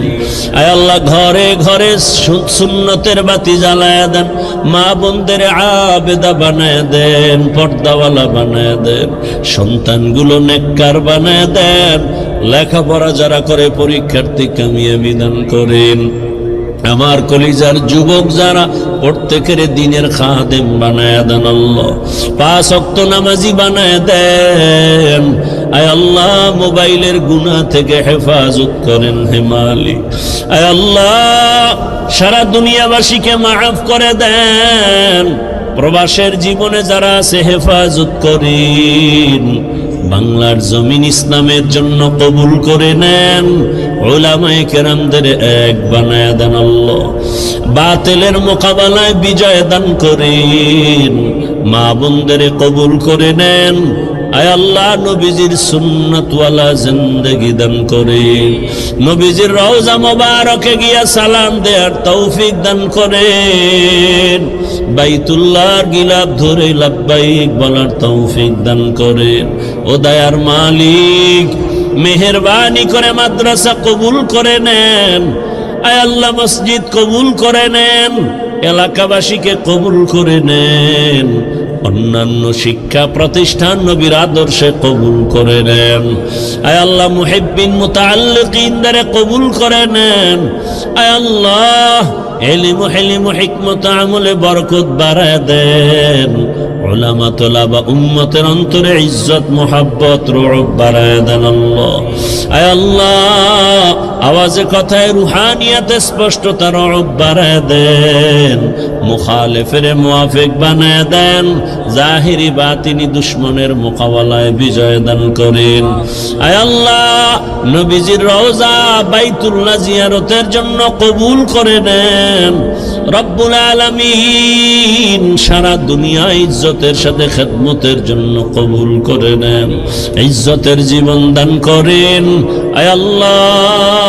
[SPEAKER 1] আয় আল্লাহ, ঘরে ঘরে সুন্নতের বাতি জ্বালায়া দেন, মা বোনদের আবেদা বানায় দেন, পর্দাওয়ালা বানায় দেন, সন্তানগুলো নেককার বানায় দেন, লেখাপড়া যারা করে পরীক্ষার্থী কামিয়াবি দান করেন। আমার কলিজার যুবক যারা, প্রত্যেকের দিনের খাদেম বানায় দেন আল্লাহ, 5 ওয়াক্ত নামাজি বানায় দেন। আয় আল্লাহ, মোবাইলের গুনাহ থেকে হেফাজত করেন হে মালিক। আয় আল্লাহ, সারা দুনিয়াবাসীকে মাফ করে দেন, প্রবাসের জীবনে যারা আছে হেফাজত করেন। বাংলার জমিন ইসলামের জন্য কবুল করে নেন, উলামায়ে কেরামদের এক বানায় দেন আল্লাহ, বাতিলের মোকাবেলায় বিজয় দান করেন, মা বোনদের কবুল করে নেন। আয় আল্লাহ, নবীজির সুন্নতওয়ালা জিন্দেগি দান করেন, নবীজির রওজা মোবারকে গিয়া সালাম দেওয়ার তৌফিক দান করেন, বাইতুল্লাহর গিলাফ ধরে লাব্বাইক বলার তৌফিক দান করেন। ও দয়ার মালিক, মেহেরবানি করে মাদ্রাসা কবুল করে নেন। আয় আল্লাহ, মসজিদ কবুল করে নেন, এলাকাবাসীকে কবুল করে নেন, অন্যান্য শিক্ষা প্রতিষ্ঠান নবীর আদর্শে কবুল করে নেন। আয় আল্লাহ, মুহিব্বিন মুতাআল্লিকিনদের কবুল করে নেন। আয় আল্লাহ, ইলম হিলম হিকমত আমলে বরকত বাড়ায় দেন, উলামা তোলাবা উম্মতের অন্তরে ইজ্জত মুহাব্বত রুউব বাড়ায় দেন আল্লাহ। আয় আল্লাহ, আওয়াজে কথায় রুহানিয়াতে স্পষ্টতা রুউব বাড়ায় দেন, মুখালিফের মুওয়াফিক বানায় দেন, জাহিরি বাতিনি দুশমনের মোকাবেলায় বিজয় দান করেন। আয় আল্লাহ, নবীজির রওজা বাইতুল্লাহ জিয়ারতের জন্য কবুল করে নেন। রব্বুল আলামিন, সারা দুনিয়া ইজ্জতের সাথে খেদমতের জন্য কবুল করে নেন, ইজ্জতের জীবন দান করেন। আয় আল্লাহ,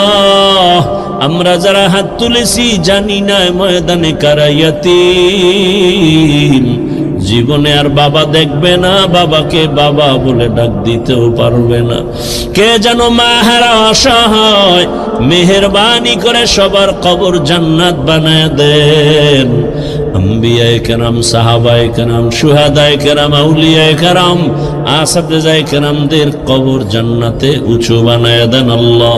[SPEAKER 1] আমরা যারা হাত তুলেছি জানি না ময়দানে কারা ইয়াতীম, জীবনে আর বাবা দেখবে না, বাবাকে বাবা বলে ডাক দিতেও পারবে না, কে যেন মাহারা অসহায়, মেহেরবানি করে সবার কবর জান্নাত বানায় দেন। আম্বিয়ায়ে কেরাম, সাহাবায়ে কেরাম, শুহাদায়ে কেরাম, আউলিয়ায়ে কেরাম, আসাতেজায়ে কেরামদের কবর জান্নাতে উঁচু বানায়া দেন আল্লাহ।